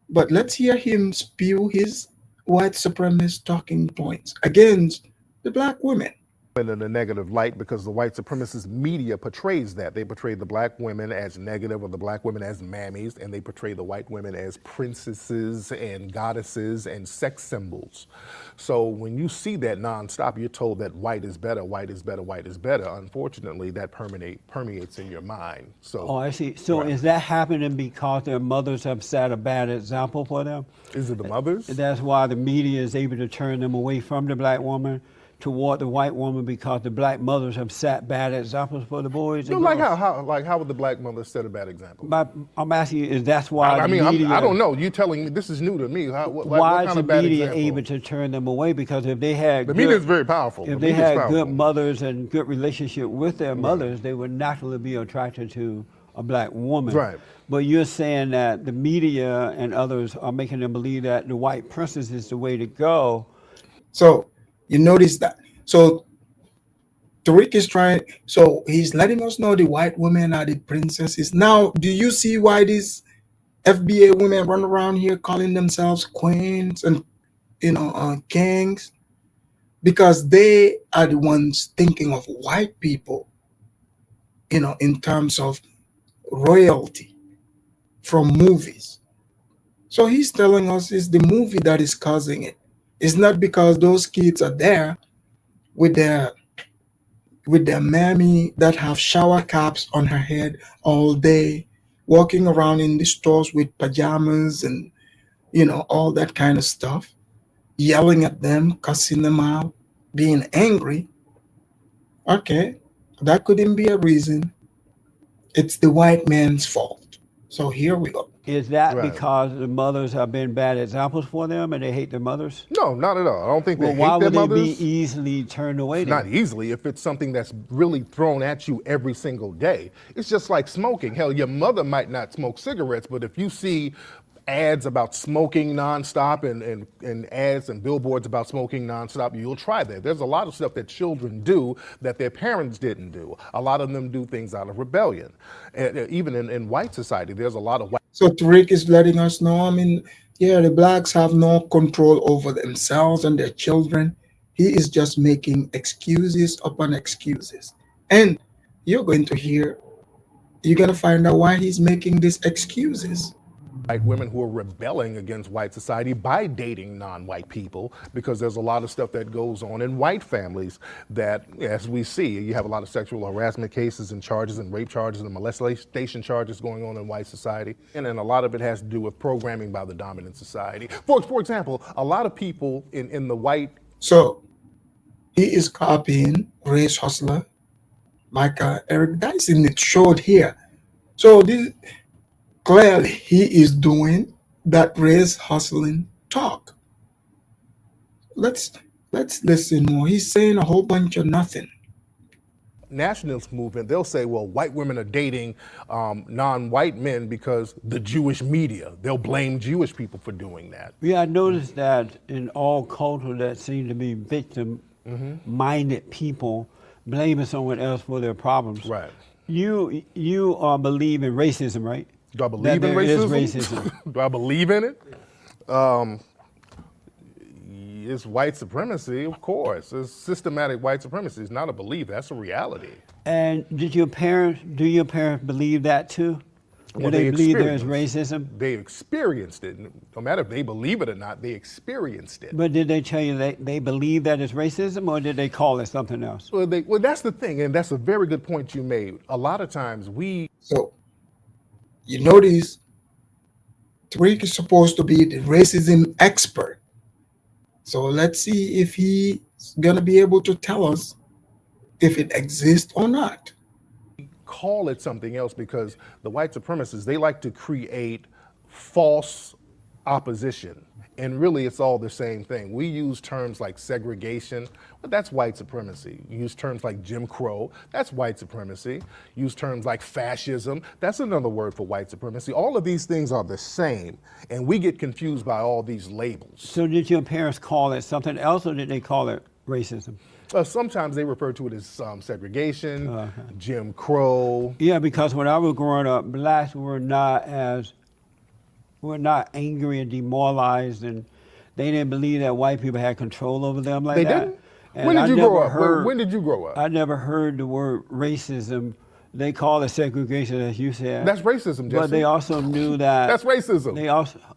Speaker 4: but let's hear him spew his white supremacist talking points against the black women.
Speaker 6: in a negative light because the white supremacist media portrays that. They portray the black women as negative or the black women as mammies, and they portray the white women as princesses and goddesses and sex symbols. So when you see that nonstop, you're told that white is better, white is better, white is better. Unfortunately, that permeates in your mind. So,
Speaker 2: Oh, I see. So
Speaker 6: right.
Speaker 2: is that happening because their mothers have set a bad example for them?
Speaker 6: Is it the mothers?
Speaker 2: That's why the media is able to turn them away from the black woman toward the white woman, because the black mothers have set bad examples for the boys.
Speaker 6: No,
Speaker 2: And
Speaker 6: like
Speaker 2: girls.
Speaker 6: how would the black mother set a bad example?
Speaker 2: But I'm asking you, is that's why
Speaker 6: I
Speaker 2: the
Speaker 6: mean,
Speaker 2: media,
Speaker 6: I don't know. You telling me this is new to me. What
Speaker 2: why
Speaker 6: kind
Speaker 2: is the
Speaker 6: of bad
Speaker 2: media
Speaker 6: example?
Speaker 2: able to turn them away? Because if they had
Speaker 6: The
Speaker 2: good,
Speaker 6: media is very powerful.
Speaker 2: if
Speaker 6: The
Speaker 2: they
Speaker 6: media is
Speaker 2: had
Speaker 6: powerful.
Speaker 2: good mothers and good relationship with their mothers, they would naturally be attracted to a black woman.
Speaker 6: Right.
Speaker 2: But you're saying that the media and others are making them believe that the white princess is the way to go.
Speaker 4: So you notice that. So Tariq is trying, so he's letting us know the white women are the princesses. Now, do you see why these FBA women run around here calling themselves queens and kings? Because they are the ones thinking of white people, in terms of royalty from movies. So he's telling us it's the movie that is causing it. It's not because those kids are there with their mammy that have shower caps on her head all day, walking around in the stores with pajamas and all that kind of stuff, yelling at them, cussing them out, being angry. Okay, that couldn't be a reason. It's the white man's fault. So here we go.
Speaker 2: Is that
Speaker 6: Right.
Speaker 2: because the mothers have been bad examples for them and they hate their mothers?
Speaker 6: No, not at all. I don't think they
Speaker 2: Well, why
Speaker 6: hate their
Speaker 2: would they
Speaker 6: mothers.
Speaker 2: be easily turned away then?
Speaker 6: Not easily if it's something that's really thrown at you every single day. It's just like smoking. Hell, your mother might not smoke cigarettes, but if you see ads about smoking nonstop and ads and billboards about smoking nonstop, you'll try that. There's a lot of stuff that children do that their parents didn't do. A lot of them do things out of rebellion. And even in white society, there's a lot of white.
Speaker 4: So Tariq is letting us know, yeah, the blacks have no control over themselves and their children. He is just making excuses upon excuses. And you're going to find out why he's making these excuses.
Speaker 6: White women who are rebelling against white society by dating non-white people, because there's a lot of stuff that goes on in white families that, as we see, you have a lot of sexual harassment cases and charges and rape charges and molestation charges going on in white society. And then a lot of it has to do with programming by the dominant society. For example, a lot of people in the white...
Speaker 4: So he is copying Race Hustler, like Eric Dyson it showed here. So this clearly he is doing that race hustling talk. Let's listen more. He's saying a whole bunch of nothing.
Speaker 6: nationalist movement, they'll say, well, white women are dating non-white men because the Jewish media. They'll blame Jewish people for doing that.
Speaker 2: Yeah, I noticed that in all cultures that seem to be victim-minded people blaming someone else for their problems.
Speaker 6: Right.
Speaker 2: You believe in racism, right?
Speaker 6: Do I believe
Speaker 2: That
Speaker 6: in
Speaker 2: there is
Speaker 6: racism?
Speaker 2: racism.
Speaker 6: Do I believe in it? It's white supremacy, of course. It's systematic white supremacy. It's not a belief, that's a reality.
Speaker 2: And do your parents believe that too? Do
Speaker 6: Well,
Speaker 2: they believe there is
Speaker 6: experienced-
Speaker 2: racism?
Speaker 6: They experienced it. No matter if they believe it or not, they experienced it.
Speaker 2: But did they tell you they believe that it's racism, or did they call it something else?
Speaker 6: Well, that's the thing, and that's a very good point you made. A lot of times
Speaker 4: So you notice Tariq is supposed to be the racism expert. So let's see if he going to be able to tell us if it exists or not.
Speaker 6: Call it something else because the white supremacists, they like to create false opposition. And really, it's all the same thing. We use terms like segregation, but that's white supremacy. Use terms like Jim Crow, that's white supremacy. Use terms like fascism, that's another word for white supremacy. All of these things are the same, and we get confused by all these labels.
Speaker 2: So did your parents call it something else, or did they call it racism?
Speaker 6: Sometimes they refer to it as segregation, Jim Crow.
Speaker 2: Yeah, because when I was growing up, blacks were not angry and demoralized, and they didn't believe that white people had control over them like
Speaker 6: They
Speaker 2: that.
Speaker 6: didn't?
Speaker 2: And
Speaker 6: When did
Speaker 2: I
Speaker 6: you
Speaker 2: never
Speaker 6: grow up?
Speaker 2: heard-
Speaker 6: When did you grow up?
Speaker 2: I never heard the word racism. They call it segregation, as you said.
Speaker 6: That's racism, Jesse.
Speaker 2: But they also knew that
Speaker 6: That's racism.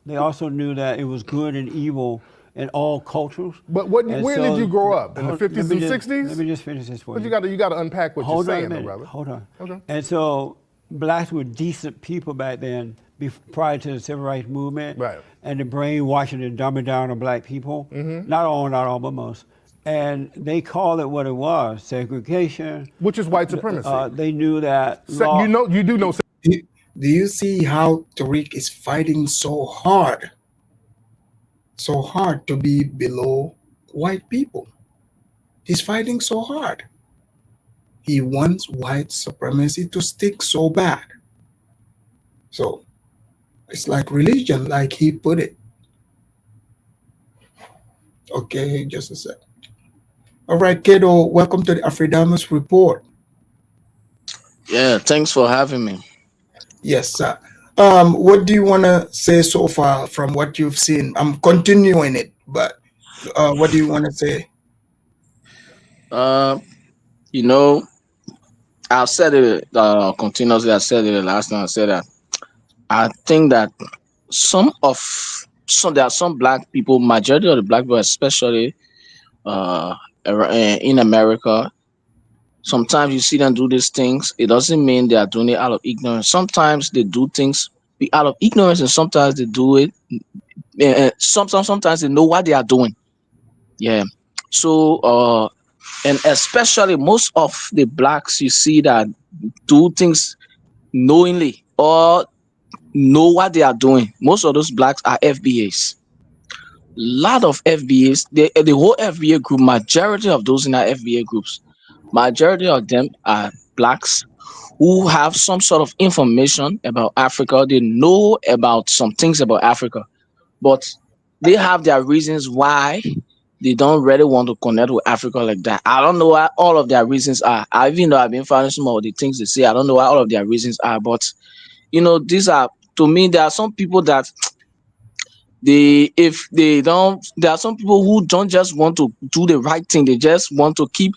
Speaker 2: They also knew that it was good and evil in all cultures.
Speaker 6: But
Speaker 2: And
Speaker 6: where
Speaker 2: so-
Speaker 6: did you grow up? In the 50s
Speaker 2: let me
Speaker 6: and
Speaker 2: just-
Speaker 6: 60s?
Speaker 2: Let me just finish this for
Speaker 6: But
Speaker 2: you.
Speaker 6: you got to unpack what
Speaker 2: Hold
Speaker 6: you're
Speaker 2: on a
Speaker 6: saying, though,
Speaker 2: minute.
Speaker 6: brother.
Speaker 2: Hold on.
Speaker 6: Okay.
Speaker 2: And so blacks were decent people back then, prior to the civil rights movement,
Speaker 6: Right.
Speaker 2: and the brainwashing and dumbing down of black people.
Speaker 6: Mm-hmm.
Speaker 2: Not all, but most. And they called it what it was: segregation.
Speaker 6: Which is white supremacy.
Speaker 2: They knew that.
Speaker 6: You do know.
Speaker 4: Do you see how Tariq is fighting so hard to be below white people? He's fighting so hard. He wants white supremacy to stick so bad. So it's like religion, like he put it. Okay, just a sec. All right, Kato, welcome to the Afridamus Report.
Speaker 7: Yeah, thanks for having me.
Speaker 4: Yes, sir. What do you want to say so far from what you've seen? I'm continuing it, but what do you want to say?
Speaker 7: You know, I've said it continuously. I said it the last time. I said that I think that there are some black people, majority of the black people, especially in America. Sometimes you see them do these things. It doesn't mean they are doing it out of ignorance. Sometimes they do things out of ignorance, and sometimes they do it. Sometimes they know what they are doing. Yeah. So, and especially most of the blacks you see that do things knowingly or know what they are doing. Most of those blacks are FBAs. Lot of FBAs. The whole FBA group, majority of those in our FBA groups, majority of them are blacks who have some sort of information about Africa. They know about some things about Africa, but they have their reasons why they don't really want to connect with Africa like that. I don't know what all of their reasons are. Even though I've been finding some of the things they say, I don't know what all of their reasons are. But these are, to me, there are some people that there are some people who don't just want to do the right thing. They just want to keep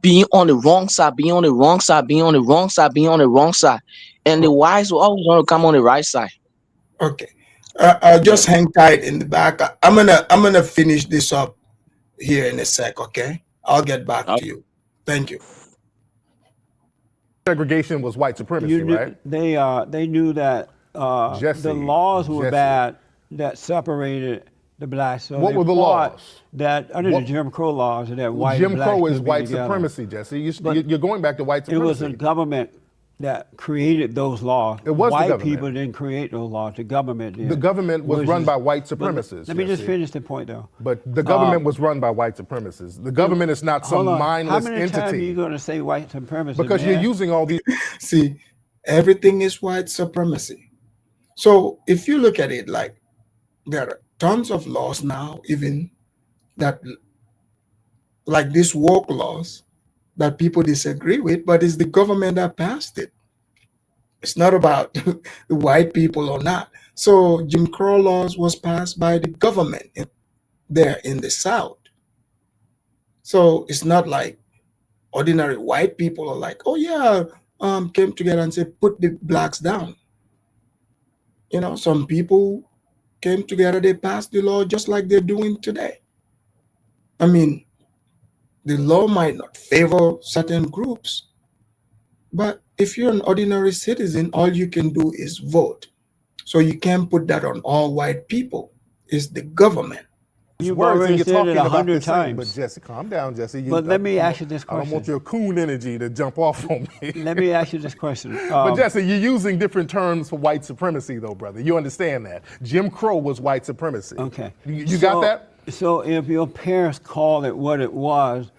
Speaker 7: being on the wrong side, being on the wrong side, being on the wrong side, being on the wrong side. And the wise will always want to come on the right side.
Speaker 4: Okay, just hang tight in the back. I'm gonna finish this up here in a sec. Okay, I'll get back to you. Thank you.
Speaker 6: Segregation was white supremacy, right?
Speaker 2: They knew that
Speaker 6: Jesse,
Speaker 2: the laws were
Speaker 6: Jesse.
Speaker 2: bad that separated the blacks. So
Speaker 6: What
Speaker 2: they
Speaker 6: were the
Speaker 2: fought
Speaker 6: laws?
Speaker 2: That under the Jim Crow laws, that white and
Speaker 6: Jim
Speaker 2: black
Speaker 6: Crow is
Speaker 2: could be
Speaker 6: white
Speaker 2: together.
Speaker 6: supremacy, Jesse.
Speaker 2: But
Speaker 6: You're going back to white
Speaker 2: It was
Speaker 6: supremacy.
Speaker 2: the government that created those laws.
Speaker 6: It was the
Speaker 2: white
Speaker 6: government.
Speaker 2: people didn't create those laws. The government did.
Speaker 6: The government was
Speaker 2: Which
Speaker 6: run
Speaker 2: is-
Speaker 6: by white
Speaker 2: but
Speaker 6: supremacists.
Speaker 2: Let me just
Speaker 6: Jesse.
Speaker 2: finish the point, though.
Speaker 6: But the government was run by white supremacists. The government is not some
Speaker 2: Hold on.
Speaker 6: mindless
Speaker 2: How many times are
Speaker 6: entity.
Speaker 2: you going to say white supremacy?
Speaker 6: Because you're
Speaker 2: man?
Speaker 6: using all these.
Speaker 4: See, everything is white supremacy. So if you look at it, like there are tons of laws now, even that, like these woke laws that people disagree with, but it's the government that passed it. It's not about the white people or not. So Jim Crow laws was passed by the government there in the South. So it's not like ordinary white people are like, oh yeah, came together and said, put the blacks down. Some people came together, they passed the law just like they're doing today. I mean, the law might not favor certain groups, but if you're an ordinary citizen, all you can do is vote. So you can't put that on all white people. It's the government.
Speaker 2: You've
Speaker 6: words and
Speaker 2: already
Speaker 6: you're
Speaker 2: said it
Speaker 6: talking about the
Speaker 2: 100
Speaker 6: same. But
Speaker 2: times.
Speaker 6: Jesse, calm down, Jesse.
Speaker 2: But let me ask you this
Speaker 6: I don't want
Speaker 2: question.
Speaker 6: your coon energy to jump off on me.
Speaker 2: Let me ask you this question.
Speaker 6: But Jesse, you're using different terms for white supremacy, though, brother. You understand that? Jim Crow was white supremacy.
Speaker 2: Okay.
Speaker 6: You got that?
Speaker 2: So if your parents called it what it was,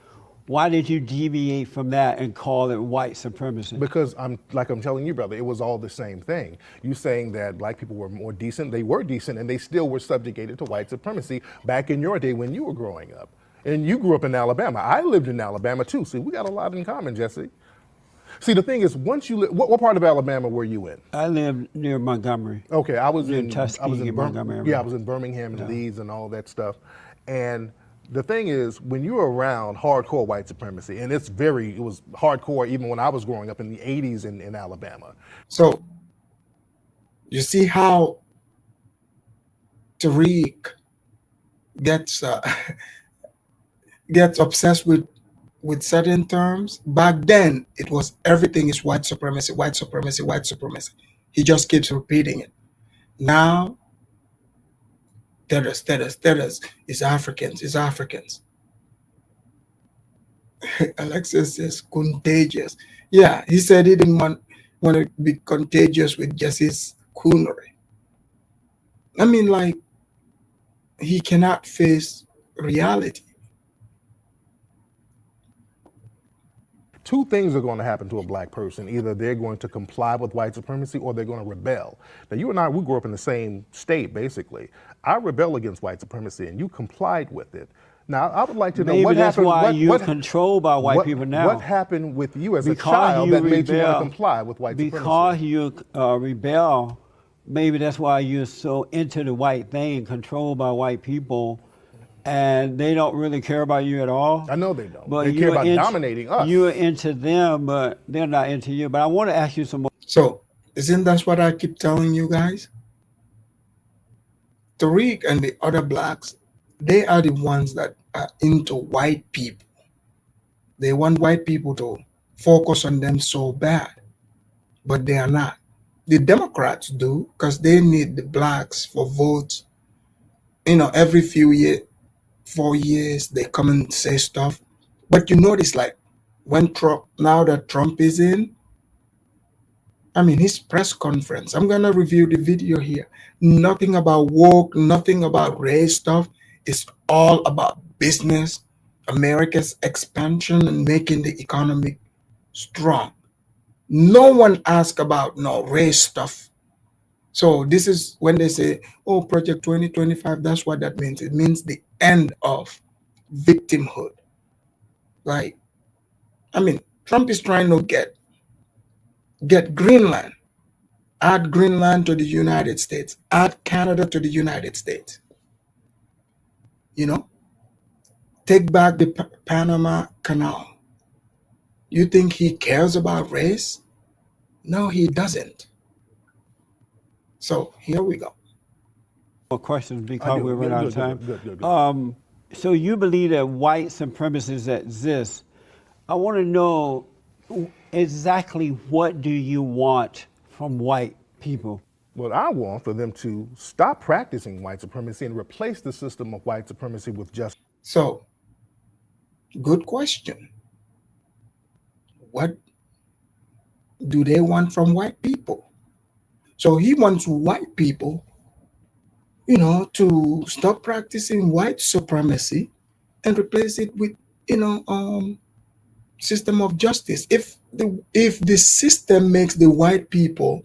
Speaker 2: why did you deviate from that and call it white supremacy?
Speaker 6: Because I'm telling you, brother, it was all the same thing. You saying that black people were more decent, they were decent, and they still were subjugated to white supremacy back in your day when you were growing up. And you grew up in Alabama. I lived in Alabama too. See, we got a lot in common, Jesse. See, the thing is, once you what part of Alabama were you in?
Speaker 2: I lived near Montgomery.
Speaker 6: Okay, I was in
Speaker 2: Tuskegee, Montgomery.
Speaker 6: Yeah, I was in Birmingham and Leeds and all that stuff. And the thing is, when you're around hardcore white supremacy, and it was hardcore even when I was growing up in the 80s in Alabama.
Speaker 4: So you see how Tariq gets gets obsessed with certain terms. Back then, it was everything is white supremacy, white supremacy, white supremacy. He just keeps repeating it. Now, status is Africans, is Africans. Alexis is contagious. Yeah, he said he didn't want to be contagious with Jesse's coonery. I mean, like, he cannot face reality.
Speaker 6: Two things are going to happen to a black person. Either they're going to comply with white supremacy or they're going to rebel. Now, you and I, we grew up in the same state, basically. I rebel against white supremacy, and you complied with it. Now, I would like to know what happened.
Speaker 2: Maybe that's why you're controlled by white people now.
Speaker 6: What happened with you as a child that made you want to comply with white supremacy?
Speaker 2: Because you rebel, maybe that's why you're so into the white thing and controlled by white people. And they don't really care about you at all.
Speaker 6: I know they don't.
Speaker 2: But
Speaker 6: they care about dominating us.
Speaker 2: You're into them, but they're not into you. But I want to ask you some more.
Speaker 4: So, isn't that what I keep telling you guys? Tariq and the other blacks, they are the ones that are into white people. They want white people to focus on them so bad, but they are not. The Democrats do, because they need the blacks for votes. Every few years, 4 years, they come and say stuff. But you notice, like, now that Trump is in, his press conference, I'm going to review the video here. Nothing about woke, nothing about race stuff. It's all about business, America's expansion, and making the economy strong. No one asked about race stuff. So this is when they say, oh, Project 2025, that's what that means. It means the end of victimhood. Like, Trump is trying to get Greenland, add Greenland to the United States, add Canada to the United States. Take back the Panama Canal. You think he cares about race? No, he doesn't. So here we go.
Speaker 2: More questions because we're running out of time.
Speaker 6: Good.
Speaker 2: So you believe that white supremacists exist. I want to know exactly what do you want from white people?
Speaker 6: Well, I want for them to stop practicing white supremacy and replace the system of white supremacy with justice.
Speaker 4: So, good question. What do they want from white people? So he wants white people, to stop practicing white supremacy and replace it with, system of justice. If the system makes the white people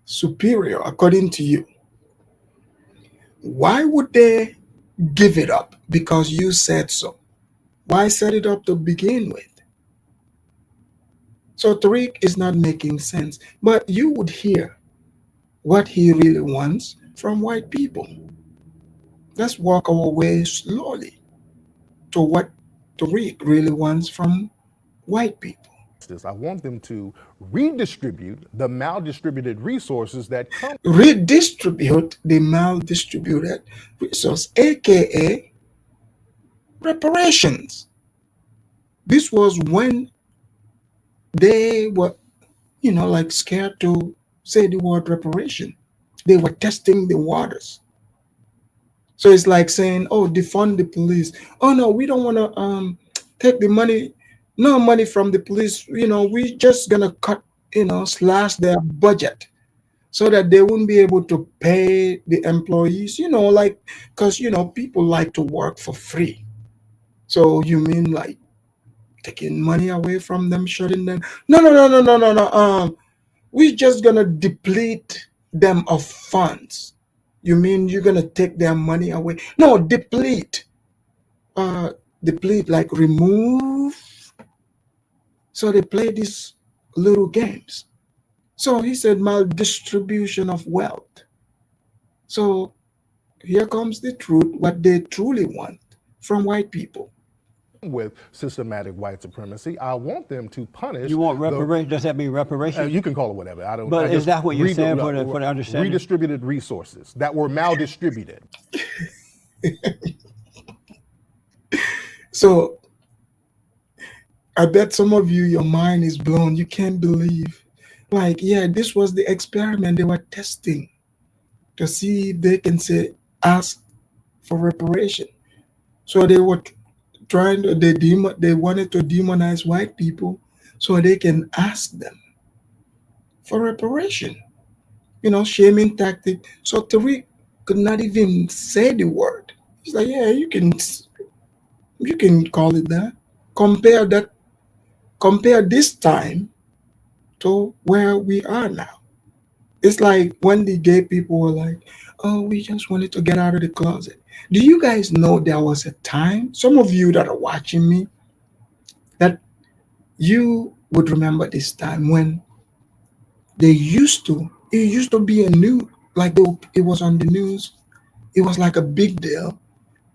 Speaker 4: superior, according to you, why would they give it up? Because you said so. Why set it up to begin with? So Tariq is not making sense. But you would hear what he really wants from white people. Let's walk our way slowly to what Tariq really wants from white people.
Speaker 6: I want them to redistribute the maldistributed resources that come.
Speaker 4: Redistribute the maldistributed resource, aka reparations. This was when they were, scared to say the word reparation. They were testing the waters. So it's like saying, "Oh, defund the police. Oh no, we don't want to take the money, no money from the police. We just gonna cut, slash their budget so that they won't be able to pay the employees. Like because people like to work for free. So you mean like taking money away from them, shutting them? No, no, no, no, no, no, no. We're just gonna deplete them of funds. You mean you're gonna take their money away? No, deplete. Deplete, like remove. So they play these little games. So he said maldistribution of wealth. So here comes the truth, what they truly want from white people.
Speaker 6: With systematic white supremacy, I want them to punish.
Speaker 2: You want reparations? Does that mean reparations?
Speaker 6: You can call it whatever. I don't.
Speaker 2: But
Speaker 6: I
Speaker 2: is
Speaker 6: just
Speaker 2: that what you're saying for the
Speaker 6: redistributed
Speaker 2: understanding?
Speaker 6: Redistributed resources that were maldistributed.
Speaker 4: So I bet some of you, your mind is blown. You can't believe. Like, yeah, this was the experiment they were testing to see if they can ask for reparation. So they were trying to, they wanted to demonize white people so they can ask them for reparation. Shaming tactic. So Tariq could not even say the word. He's like, yeah, you can call it that. Compare this time to where we are now. It's like when the gay people were like, oh, we just wanted to get out of the closet. Do you guys know there was a time, some of you that are watching me, that you would remember this time when it used to be a new, like it was on the news. It was like a big deal.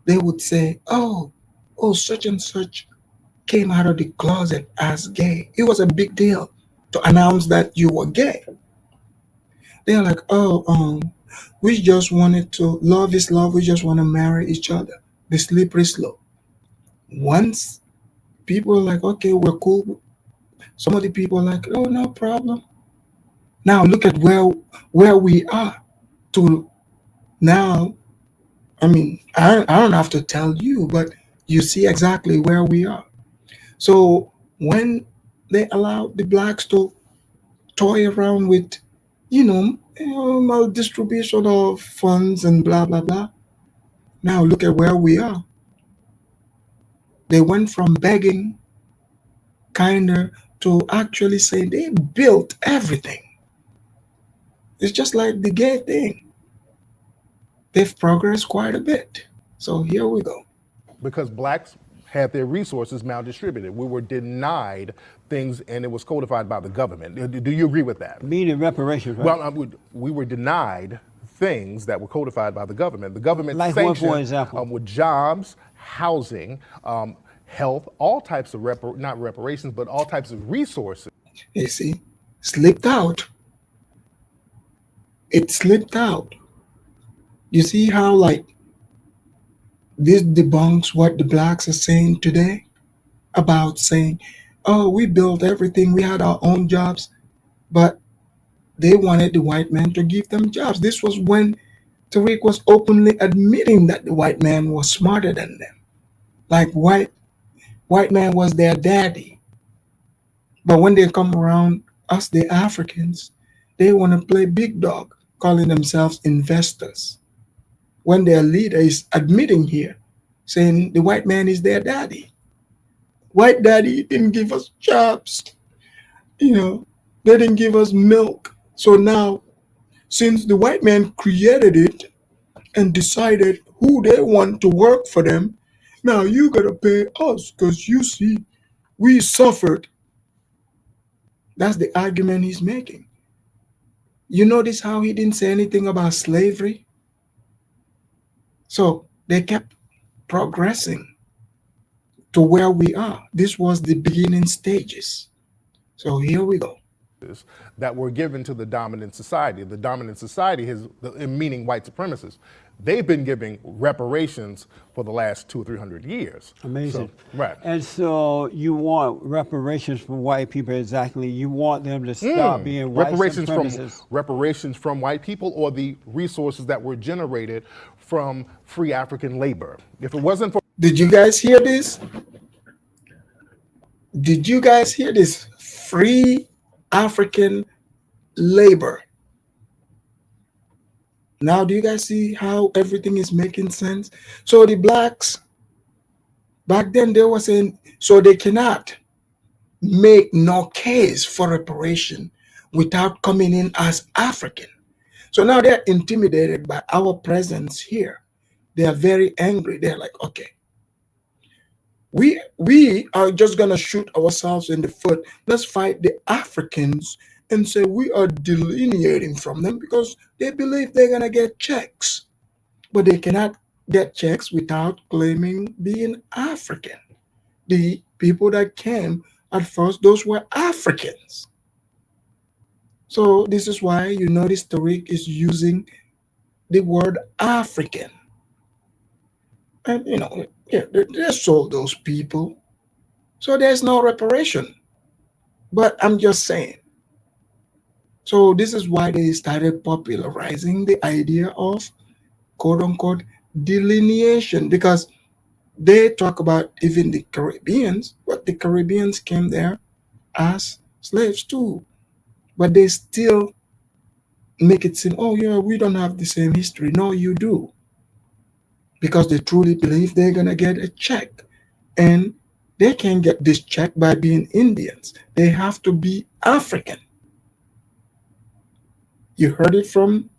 Speaker 4: They would say, oh, such and such came out of the closet as gay. It was a big deal to announce that you were gay. They're like, we just wanted to, love is love, we just want to marry each other. The slippery slope. Once people are like, okay, we're cool. Some of the people are like, oh, no problem. Now look at where we are to now. I mean, I don't have to tell you, but you see exactly where we are. So when they allow the blacks to toy around with, maldistribution of funds and blah, blah, blah. Now look at where we are. They went from begging, kinder, to actually saying they built everything. It's just like the gay thing. They've progressed quite a bit. So here we go.
Speaker 6: Because blacks had their resources maldistributed. We were denied things, and it was codified by the government. Do you agree with that?
Speaker 2: Meaning reparations, right?
Speaker 6: Well, we were denied things that were codified by the government. The government
Speaker 2: Like what,
Speaker 6: sanctioned
Speaker 2: for example?
Speaker 6: with jobs, housing, health, all types of not reparations, but all types of resources.
Speaker 4: You see, slipped out. It slipped out. You see how, like, this debunks what the blacks are saying today about saying, oh, we built everything, we had our own jobs, but they wanted the white man to give them jobs. This was when Tariq was openly admitting that the white man was smarter than them. Like white man was their daddy. But when they come around us, the Africans, they want to play big dog, calling themselves investors. When their leader is admitting here, saying the white man is their daddy. White daddy didn't give us jobs. They didn't give us milk. So now, since the white man created it and decided who they want to work for them, now you gotta pay us because you see, we suffered. That's the argument he's making. You notice how he didn't say anything about slavery? So they kept progressing to where we are. This was the beginning stages. So here we go.
Speaker 6: That were given to the dominant society. The dominant society, meaning white supremacists, they've been giving reparations for the last 200 or 300 years.
Speaker 2: Amazing.
Speaker 6: So, right.
Speaker 2: And so you want reparations from white people, exactly. You want them to stop being white supremacists.
Speaker 6: Reparations from white people, or the resources that were generated from free African labor. If it wasn't for
Speaker 4: Did you guys hear this? Did you guys hear this? Free African labor. Now, do you guys see how everything is making sense? So the blacks, back then they were saying, so they cannot make no case for reparation without coming in as African. So now they're intimidated by our presence here. They are very angry. They're like, okay, we are just gonna shoot ourselves in the foot. Let's fight the Africans and say we are delineating from them because they believe they're gonna get checks, but they cannot get checks without claiming being African. The people that came at first, those were Africans. So this is why you notice Tariq is using the word African. And yeah, they sold those people. So there's no reparation. But I'm just saying. So this is why they started popularizing the idea of quote unquote delineation, because they talk about even the Caribbeans, but the Caribbeans came there as slaves too. But they still make it seem, oh yeah, we don't have the same history. No, you do. Because they truly believe they're gonna get a check. And they can't get this check by being Indians. They have to be African. You heard it from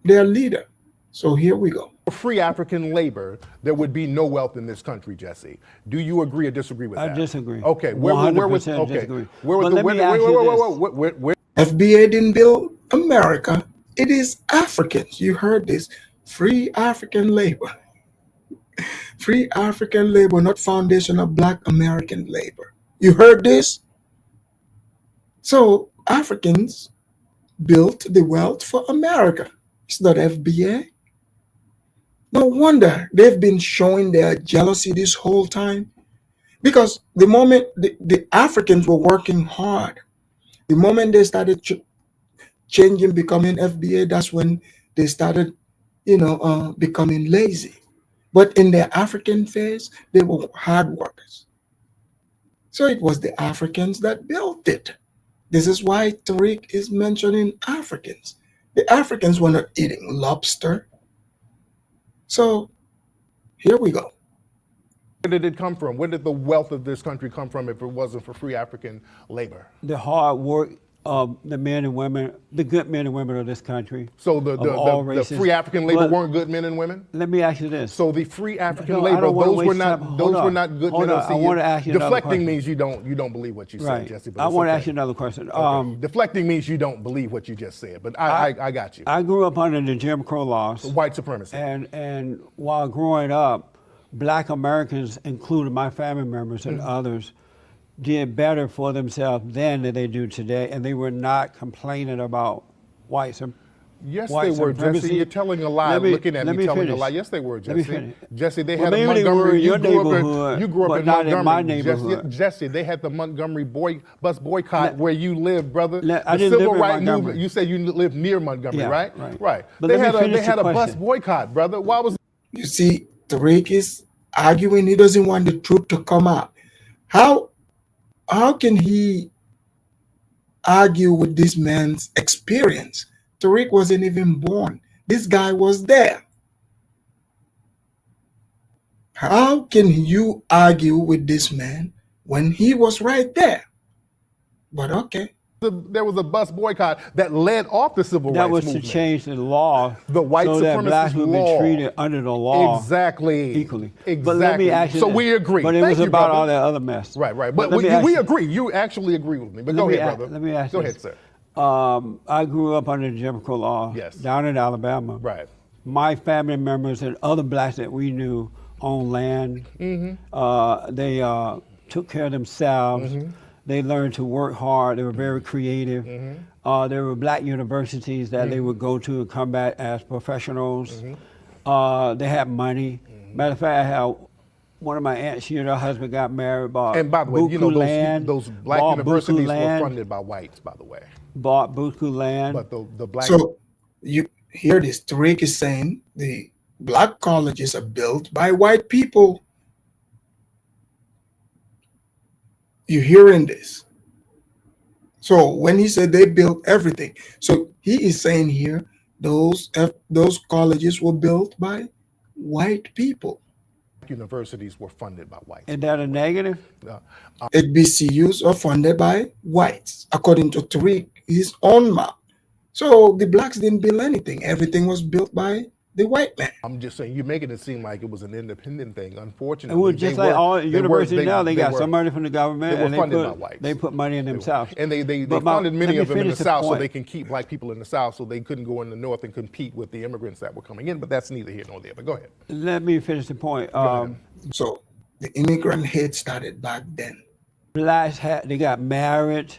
Speaker 4: their leader. So here we go.
Speaker 6: free African labor, there would be no wealth in this country, Jesse. Do you agree or disagree with that?
Speaker 2: I disagree.
Speaker 6: Okay,
Speaker 2: 100% disagree.
Speaker 6: where
Speaker 4: FBA didn't build America. It is Africans. You heard this. Free African labor. Free African labor, not foundation of Black American labor. You heard this? So Africans built the wealth for America. It's not FBA. No wonder they've been showing their jealousy this whole time. Because the moment the Africans were working hard, the moment they started changing, becoming FBA, that's when they started, becoming lazy. But in their African phase, they were hard workers. So it was the Africans that built it. This is why Tariq is mentioning Africans. The Africans were not eating lobster. So here we go.
Speaker 6: Where did it come from? Where did the wealth of this country come from if it wasn't for free African labor?
Speaker 2: The hard work of the men and women, the good men and women of this country.
Speaker 6: So the free African labor weren't good men and women?
Speaker 2: Let me ask you this.
Speaker 6: So the free African labor, those were not good men.
Speaker 2: I want to ask you
Speaker 6: deflecting means you don't believe what you said, Jesse.
Speaker 2: I want to ask you another question.
Speaker 6: Okay. Deflecting means you don't believe what you just said, but I got you.
Speaker 2: I grew up under the Jim Crow laws.
Speaker 6: White supremacy.
Speaker 2: And while growing up, Black Americans, including my family members and others, did better for themselves then than they do today, and they were not complaining about white supremacy.
Speaker 6: Yes, they were, Jesse. You're telling a lie. Looking at me telling a lie. Yes, they were, Jesse. Jesse, they had a Montgomery.
Speaker 2: You grew up in
Speaker 6: not
Speaker 2: Montgomery. In my neighborhood.
Speaker 6: Jesse, they had the Montgomery bus boycott where you live, brother.
Speaker 2: I didn't live in Montgomery.
Speaker 6: You said you lived near Montgomery, right?
Speaker 2: Right.
Speaker 6: But they had a bus boycott, brother. Why was?
Speaker 4: You see, Tariq is arguing he doesn't want the truth to come out. How can he argue with this man's experience? Tariq wasn't even born. This guy was there. How can you argue with this man when he was right there? But okay.
Speaker 6: There was a bus boycott that led off the civil rights movement.
Speaker 2: That was to change the law,
Speaker 6: the white
Speaker 2: so that blacks would be treated under the law
Speaker 6: equally.
Speaker 2: But let me ask you
Speaker 6: so we agree.
Speaker 2: But it was about all that other mess.
Speaker 6: Right. But we agree. You actually agree with me. But go ahead, brother.
Speaker 2: Let me ask
Speaker 6: you.
Speaker 2: Go
Speaker 6: ahead, sir.
Speaker 2: I grew up under the Jim Crow law down in Alabama.
Speaker 6: Right.
Speaker 2: My family members and other blacks that we knew owned land. They took care of themselves. They learned to work hard. They were very creative. There were black universities that they would go to and come back as professionals. They had money. Matter of fact, I had one of my aunts, she and her husband got married, bought
Speaker 6: and by the way,
Speaker 2: land,
Speaker 6: those black universities were funded by whites, by the way.
Speaker 2: Bought buku land.
Speaker 6: But the black.
Speaker 4: So you hear this, Tariq is saying the Black colleges are built by white people. You're hearing this. So when he said they built everything, so he is saying here those colleges were built by white people.
Speaker 6: Universities were funded by whites.
Speaker 2: Is that a negative?
Speaker 4: HBCUs are funded by whites, according to Tariq, his own mouth. So the blacks didn't build anything. Everything was built by the white man.
Speaker 6: I'm just saying, you're making it seem like it was an independent thing. Unfortunately,
Speaker 2: It was just like all universities now. They got some money from the government,
Speaker 6: they were
Speaker 2: and
Speaker 6: funded by whites.
Speaker 2: they put money in themselves.
Speaker 6: And they funded many of them in the South so they can keep black people in the South so they couldn't go in the North and compete with the immigrants that were coming in. But that's neither here nor there. But go ahead.
Speaker 2: Let me finish the point.
Speaker 4: So the immigrant hate started back then.
Speaker 2: Blacks they got married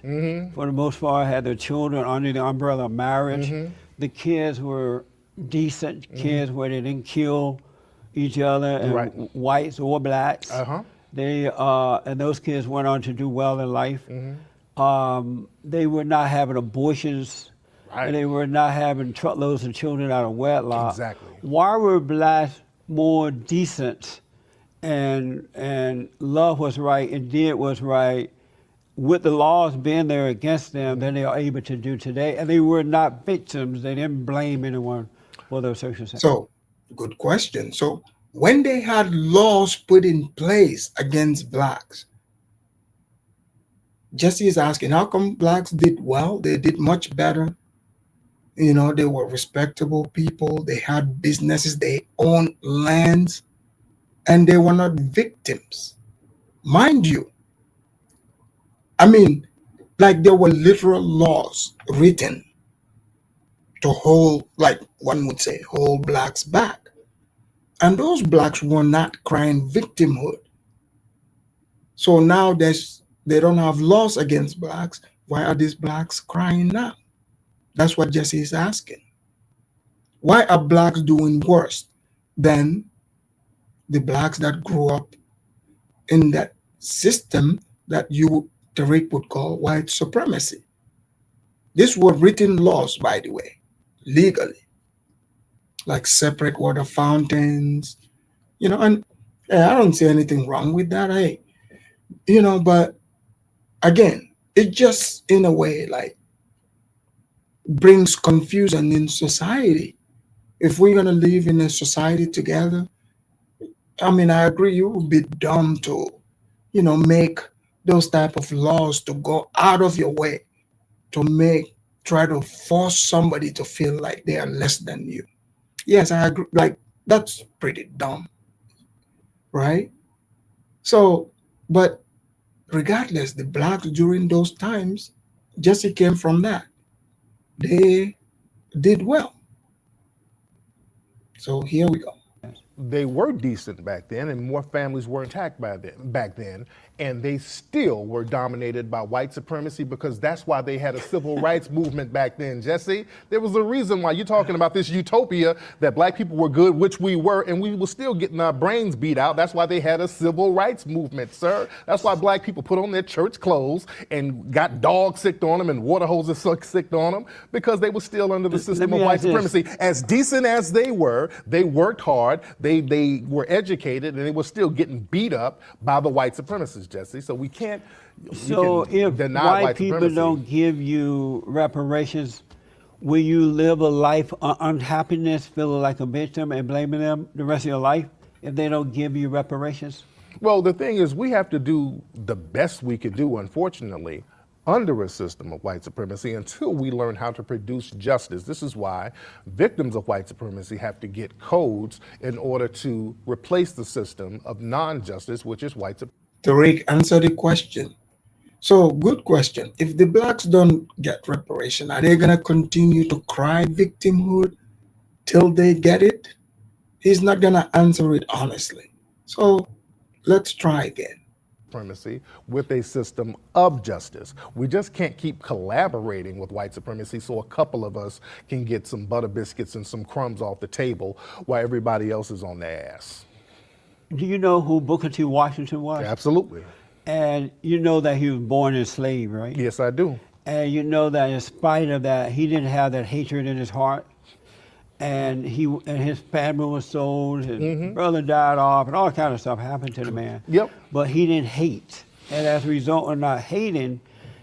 Speaker 2: for the most part, had their children under the umbrella of marriage. The kids were decent kids where they didn't kill each other, and whites or blacks. They and those kids went on to do well in life. They were not having abortions. And they were not having truckloads of children out of wedlock.
Speaker 6: Exactly.
Speaker 2: Why were blacks more decent and love was right and did what's right with the laws being there against them than they are able to do today? And they were not victims. They didn't blame anyone for those circumstances.
Speaker 4: So, good question. So, when they had laws put in place against blacks, Jesse is asking, how come blacks did well? They did much better. You know, they were respectable people. They had businesses. They owned lands. And they were not victims. Mind you, I mean, like there were literal laws written to hold, like one would say, hold blacks back. And those blacks were not crying victimhood. So now they don't have laws against blacks. Why are these blacks crying now? That's what Jesse is asking. Why are blacks doing worse than the blacks that grew up in that system that you, Tariq, would call white supremacy? These were written laws, by the way, legally, like separate water fountains, you know, and I don't see anything wrong with that, hey, you know, but again, it just in a way like brings confusion in society. If we're going to live in a society together, I mean, I agree, you would be dumb to, you know, make those type of laws to go out of your way to try to force somebody to feel like they are less than you. Yes, I agree. Like, that's pretty dumb, right? So, but regardless, the blacks during those times, Jesse came from that. They did well. So here we go.
Speaker 6: They were decent back then, and more families were intact back then, and they still were dominated by white supremacy because that's why they had a civil rights movement back then, Jesse. There was a reason why you're talking about this utopia that black people were good, which we were, and we were still getting our brains beat out. That's why they had a civil rights movement, sir. That's why black people put on their church clothes and got dogs sicked on them and water hoses sicked on them because they were still under the system of white supremacy. As decent as they worked hard, they were educated, and they were still getting beat up by the white supremacists, Jesse. So we can't
Speaker 2: if
Speaker 6: deny
Speaker 2: white people
Speaker 6: supremacy.
Speaker 2: don't give you reparations, will you live a life of unhappiness, feeling like a victim and blaming them the rest of your life if they don't give you reparations?
Speaker 6: Well, the thing is, we have to do the best we can do, unfortunately, under a system of white supremacy until we learn how to produce justice. This is why victims of white supremacy have to get codes in order to replace the system of non-justice, which is white supremacy.
Speaker 4: Tariq, answer the question. So, good question. If the blacks don't get reparation, are they going to continue to cry victimhood till they get it? He's not going to answer it honestly. So, let's try again.
Speaker 6: Supremacy with a system of justice. We just can't keep collaborating with white supremacy so a couple of us can get some butter biscuits and some crumbs off the table while everybody else is on their ass.
Speaker 2: Do you know who Booker T. Washington was?
Speaker 6: Absolutely.
Speaker 2: And you know that he was born enslaved, right?
Speaker 6: Yes, I do.
Speaker 2: And you know that in spite of that, he didn't have that hatred in his heart. and his family was sold, his brother died off, and all kind of stuff happened to the man.
Speaker 6: Yep.
Speaker 2: But he didn't hate, and as a result of not hating,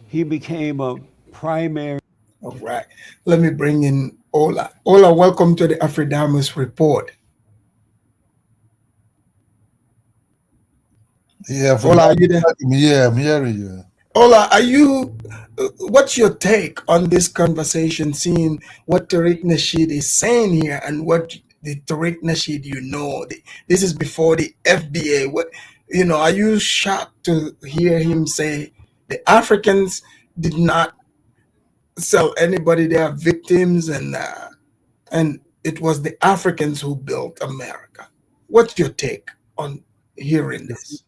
Speaker 2: he became a primary.
Speaker 4: All right. Let me bring in Ola. Ola, welcome to the Afridamus Report.
Speaker 8: Yeah,
Speaker 4: Ola, are you there?
Speaker 8: Yeah, I'm hearing you.
Speaker 4: Ola, what's your take on this conversation, seeing what Tariq Nasheed is saying here and what the Tariq Nasheed, this is before the FBA. Are you shocked to hear him say the Africans did not sell anybody? They are victims, and it was the Africans who built America. What's your take on hearing this?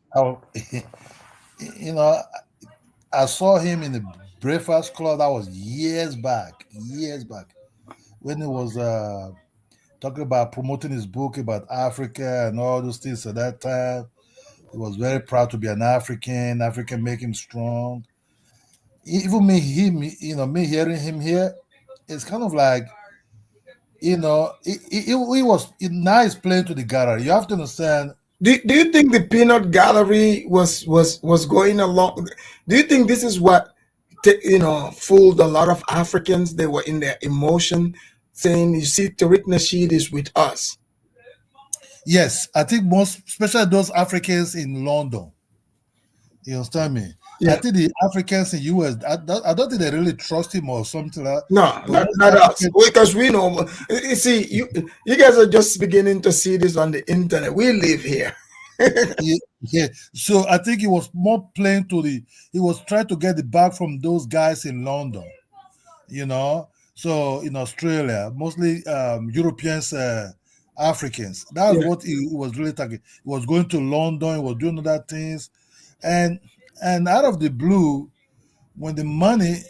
Speaker 8: You know, I saw him in the Breakfast Club. That was years back, when he was talking about promoting his book about Africa and all those things. At that time, he was very proud to be an African. Africa make him strong. Even me hearing him here, it's kind of like, he was now he's playing to the gallery. You have to understand.
Speaker 4: Do you think the peanut gallery was going along? Do you think this is what fooled a lot of Africans? They were in their emotion, saying, "You see, Tariq Nasheed is with us."
Speaker 8: Yes, I think especially those Africans in London. You understand me?
Speaker 4: Yeah.
Speaker 8: I think the Africans in US, I don't think they really trust him or something like that.
Speaker 4: No, not us. Because we know. You see, you guys are just beginning to see this on the internet. We live here.
Speaker 8: Yeah. So I think he was more playing he was trying to get the bag from those guys in London. So in Australia, mostly Europeans, Africans. That's what he was really targeting. He was going to London. He was doing other things, and out of the blue, when the money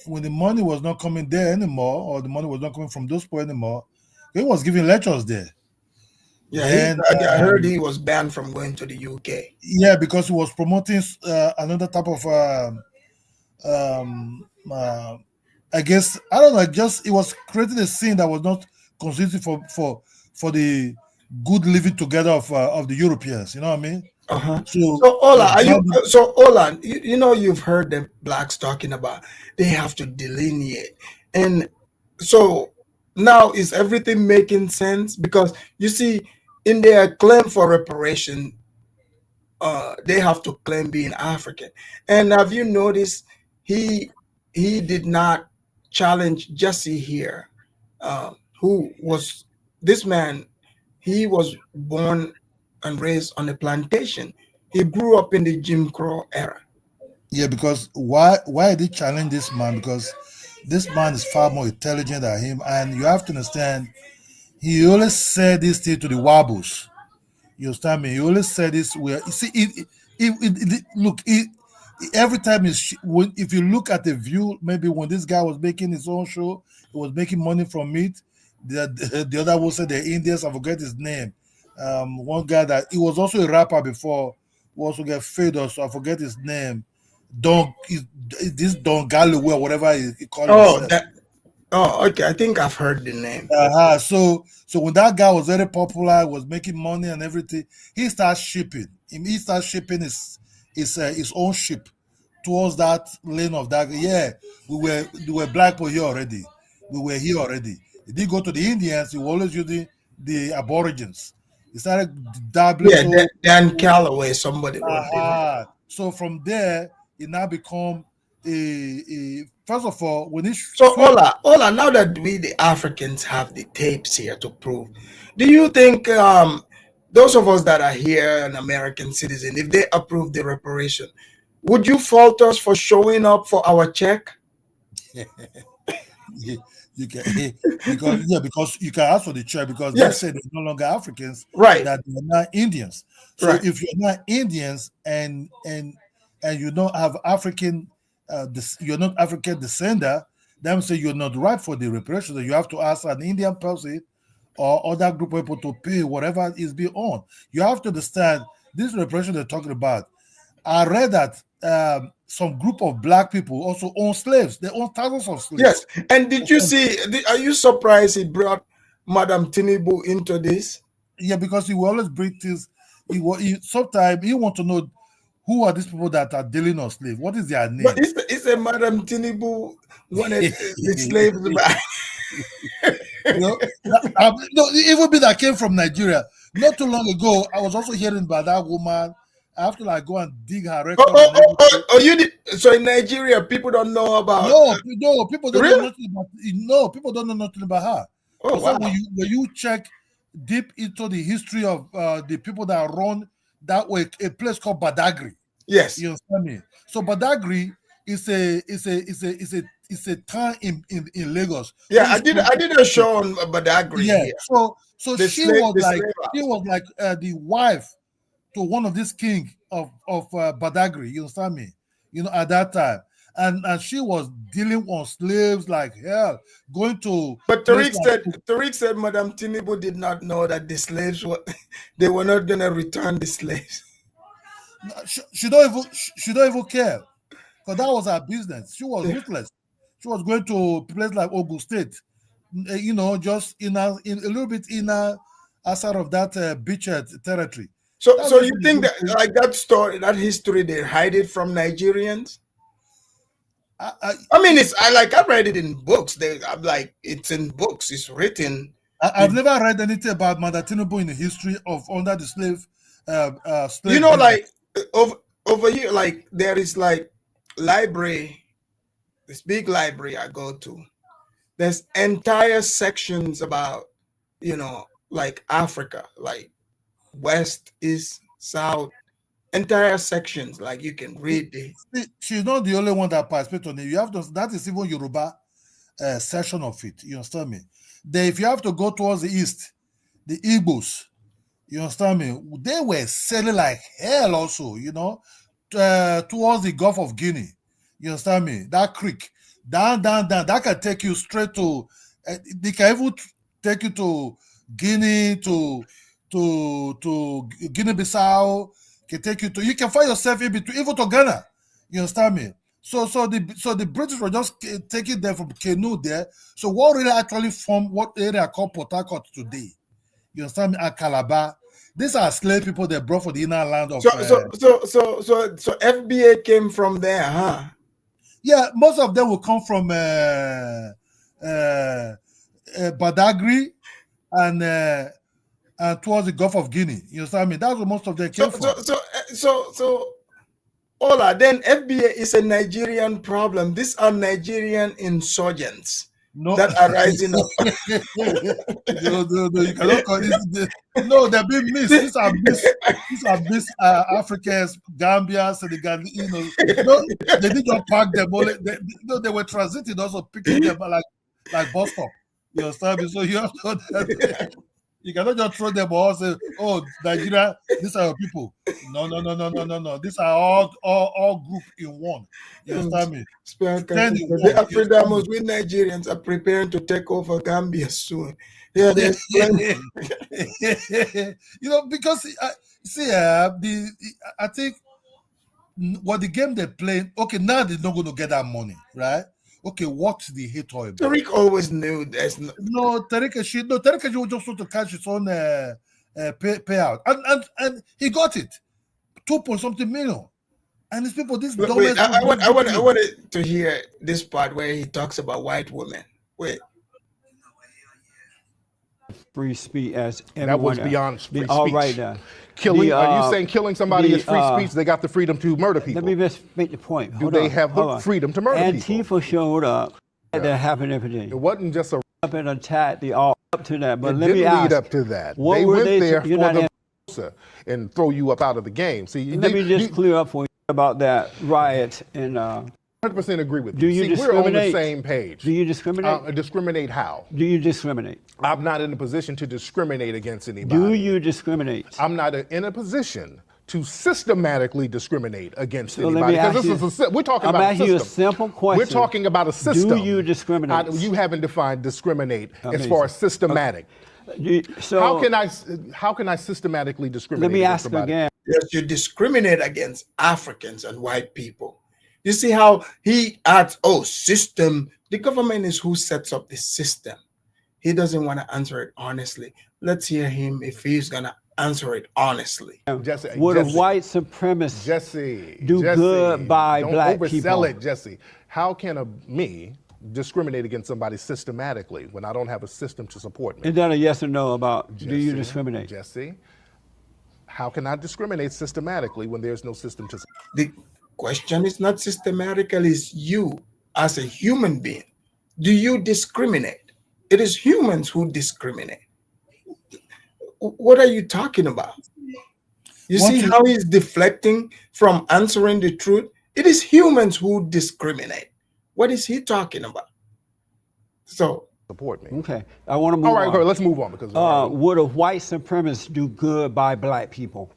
Speaker 8: was not coming there anymore, or the money was not coming from those people anymore, he was giving lectures there.
Speaker 4: Yeah, I heard he was banned from going to the UK.
Speaker 8: Yeah, because he was promoting another type of I guess, I don't know, just it was creating a scene that was not conducive for the good living together of the Europeans. You know what I mean?
Speaker 4: So Ola, you've heard the blacks talking about they have to delineate, and so now is everything making sense? Because you see, in their claim for reparation, they have to claim being African. And have you noticed he did not challenge Jesse here, who was this man? He was born and raised on a plantation. He grew up in the Jim Crow era.
Speaker 8: Yeah, because why did he challenge this man? Because this man is far more intelligent than him, and you have to understand, he always said this thing to the Wabos. You understand me? He always said this where you see look, every time if you look at the view, maybe when this guy was making his own show, he was making money from it. The other one said the Indians, I forget his name. One guy that he was also a rapper before, who also get faded, so I forget his name. This Don Galloway or whatever he called himself.
Speaker 4: Okay. I think I've heard the name.
Speaker 8: So when that guy was very popular, was making money and everything, he started shipping. He started shipping his own ship towards that lane of that. Yeah, we were black people here already. We were here already. He didn't go to the Indians. He was always using the Aborigines. He started dabbling.
Speaker 4: Yeah, Dan Calloway, somebody.
Speaker 8: So from there, he now become first of all, when he
Speaker 4: Ola, now that we the Africans have the tapes here to prove, do you think those of us that are here, an American citizen, if they approve the reparation, would you fault us for showing up for our check?
Speaker 8: You can because you can ask for the check because
Speaker 4: Yes.
Speaker 8: they say they're no longer Africans,
Speaker 4: Right.
Speaker 8: that they're not Indians. So
Speaker 4: Right.
Speaker 8: if you're not Indians and you don't have African, you're not African descender, then say you're not right for the reparation. You have to ask an Indian person or other group of people to pay whatever is being owned. You have to understand this reparation they're talking about. I read that some group of black people also own slaves. They own thousands of slaves.
Speaker 4: Yes. And did you see? Are you surprised he brought Madam Tinubu into this?
Speaker 8: Yeah, because he will always bring things. Sometimes he want to know who are these people that are dealing on slave. What is their name?
Speaker 4: But it's a Madam Tinubu wanted the slaves back.
Speaker 8: No, even me that came from Nigeria not too long ago. I was also hearing about that woman. I have to like go and dig her record and everything.
Speaker 4: You did. So in Nigeria, people don't know about.
Speaker 8: No, people don't know nothing about. No, people don't know nothing about her.
Speaker 4: Oh, wow.
Speaker 8: When you check deep into the history of the people that run that way, a place called Badagry.
Speaker 4: Yes,
Speaker 8: you understand me. So Badagry is a town in Lagos.
Speaker 4: Yeah, I did a show on Badagry.
Speaker 8: Yeah. So she was like the wife to one of these king of Badagry. You understand me? At that time. And she was dealing on slaves like hell, going to.
Speaker 4: But Tariq said Madam Tinubu did not know that the slaves they were not gonna return the slaves.
Speaker 8: She don't even care, because that was her business. She was ruthless. She was going to a place like Ogun State, just in a little bit outside of that beach territory.
Speaker 4: So you think that like that story, that history, they hide it from Nigerians? I mean, I read it in books. I'm like, it's in books. It's written.
Speaker 8: I've never read anything about Madam Tinubu in the history of under the slave.
Speaker 4: Like over here, like there is like library, this big library I go to. There's entire sections about, like Africa, like West, East, South. Entire sections, like you can read it.
Speaker 8: She's not the only one that participates on it. You have to. That is even Yoruba section of it. You understand me? Then if you have to go towards the east, the Igbos, you understand me? They were selling like hell also. Towards the Gulf of Guinea. You understand me? That creek down. That can take you straight to. They can even take you to Guinea, to Guinea-Bissau. Can take you to. You can find yourself in between, even to Ghana. You understand me? So the British were just taking them from canoe there. So what really actually formed what area called Port Harcourt today? You understand me? And Calabar. These are slave people they brought for the inner land of.
Speaker 4: So FBA came from there, huh?
Speaker 8: Yeah, most of them will come from Badagry and towards the Gulf of Guinea. You understand me? That's where most of them came from.
Speaker 4: So Ola, then FBA is a Nigerian problem. These are Nigerian insurgents that are rising up.
Speaker 8: No, you cannot call this. No, they're being missed. These are missed Africans, Gambia, Senegal. They didn't just park them. They were transiting, also picking them like bus stop. You understand me? So you have to. You cannot just throw them all say, "Oh, Nigeria, these are your people." No. These are all group in one. You understand me?
Speaker 4: The Afridamos, we Nigerians are preparing to take over Gambia soon. Yeah,
Speaker 8: because I think what the game they're playing. Okay, now they're not going to get that money, right? Okay, what's the hate all about?
Speaker 4: Tariq always knew there's
Speaker 8: Tariq was just want to catch his own payout, and he got it, 2.something million. And these people, this.
Speaker 4: Wait, I wanted to hear this part where he talks about white women. Wait.
Speaker 2: Free speech as
Speaker 6: that was beyond free speech.
Speaker 2: All right now.
Speaker 6: Killing? Are you saying killing somebody is free speech? They got the freedom to murder people.
Speaker 2: Let me just make the point.
Speaker 6: Do they have the freedom to murder people?
Speaker 2: Antifa showed up. That happened in Virginia.
Speaker 6: It wasn't just
Speaker 2: up and attacked the all up to that. But
Speaker 6: it
Speaker 2: let me
Speaker 6: didn't
Speaker 2: ask.
Speaker 6: lead up to that.
Speaker 2: What
Speaker 6: they
Speaker 2: were
Speaker 6: went
Speaker 2: they
Speaker 6: there for the and throw you up out of the game. See,
Speaker 2: let me just clear up for you about that riot and.
Speaker 6: 100% agree with you.
Speaker 2: Do you discriminate?
Speaker 6: We're on the same page.
Speaker 2: Do you discriminate?
Speaker 6: Discriminate how?
Speaker 2: Do you discriminate?
Speaker 6: I'm not in a position to discriminate against anybody.
Speaker 2: Do you discriminate?
Speaker 6: I'm not in a position to systematically discriminate against anybody. Because we're talking about a system.
Speaker 2: I'm asking you a simple question.
Speaker 6: We're talking about a system.
Speaker 2: Do you discriminate?
Speaker 6: You haven't defined discriminate as far as systematic.
Speaker 2: So
Speaker 6: how can I systematically discriminate?
Speaker 2: Let me ask again.
Speaker 4: Yes, you discriminate against Africans and white people. You see how he adds, system. The government is who sets up the system. he doesn't want to answer it honestly. Let's hear him if he's gonna answer it honestly.
Speaker 6: Jesse,
Speaker 2: Would a
Speaker 6: Jesse,
Speaker 2: white supremacist
Speaker 6: Jesse,
Speaker 2: do good by
Speaker 6: don't
Speaker 2: black
Speaker 6: oversell
Speaker 2: people?
Speaker 6: it, Jesse. How can me discriminate against somebody systematically when I don't have a system to support me?
Speaker 2: Is that a yes or no about do you
Speaker 6: Jesse,
Speaker 2: discriminate?
Speaker 6: Jesse, how can I discriminate systematically when there's no system to?
Speaker 4: The question is not systematically, it's you as a human being. Do you discriminate? It is humans who discriminate. What are you talking about? You see how he's deflecting from answering the truth? It is humans who discriminate. What is he talking about? So
Speaker 6: Support me.
Speaker 2: Okay, I want to move
Speaker 6: All right,
Speaker 2: on.
Speaker 6: Corey, let's move on because
Speaker 2: Would a white supremacist do good by black people?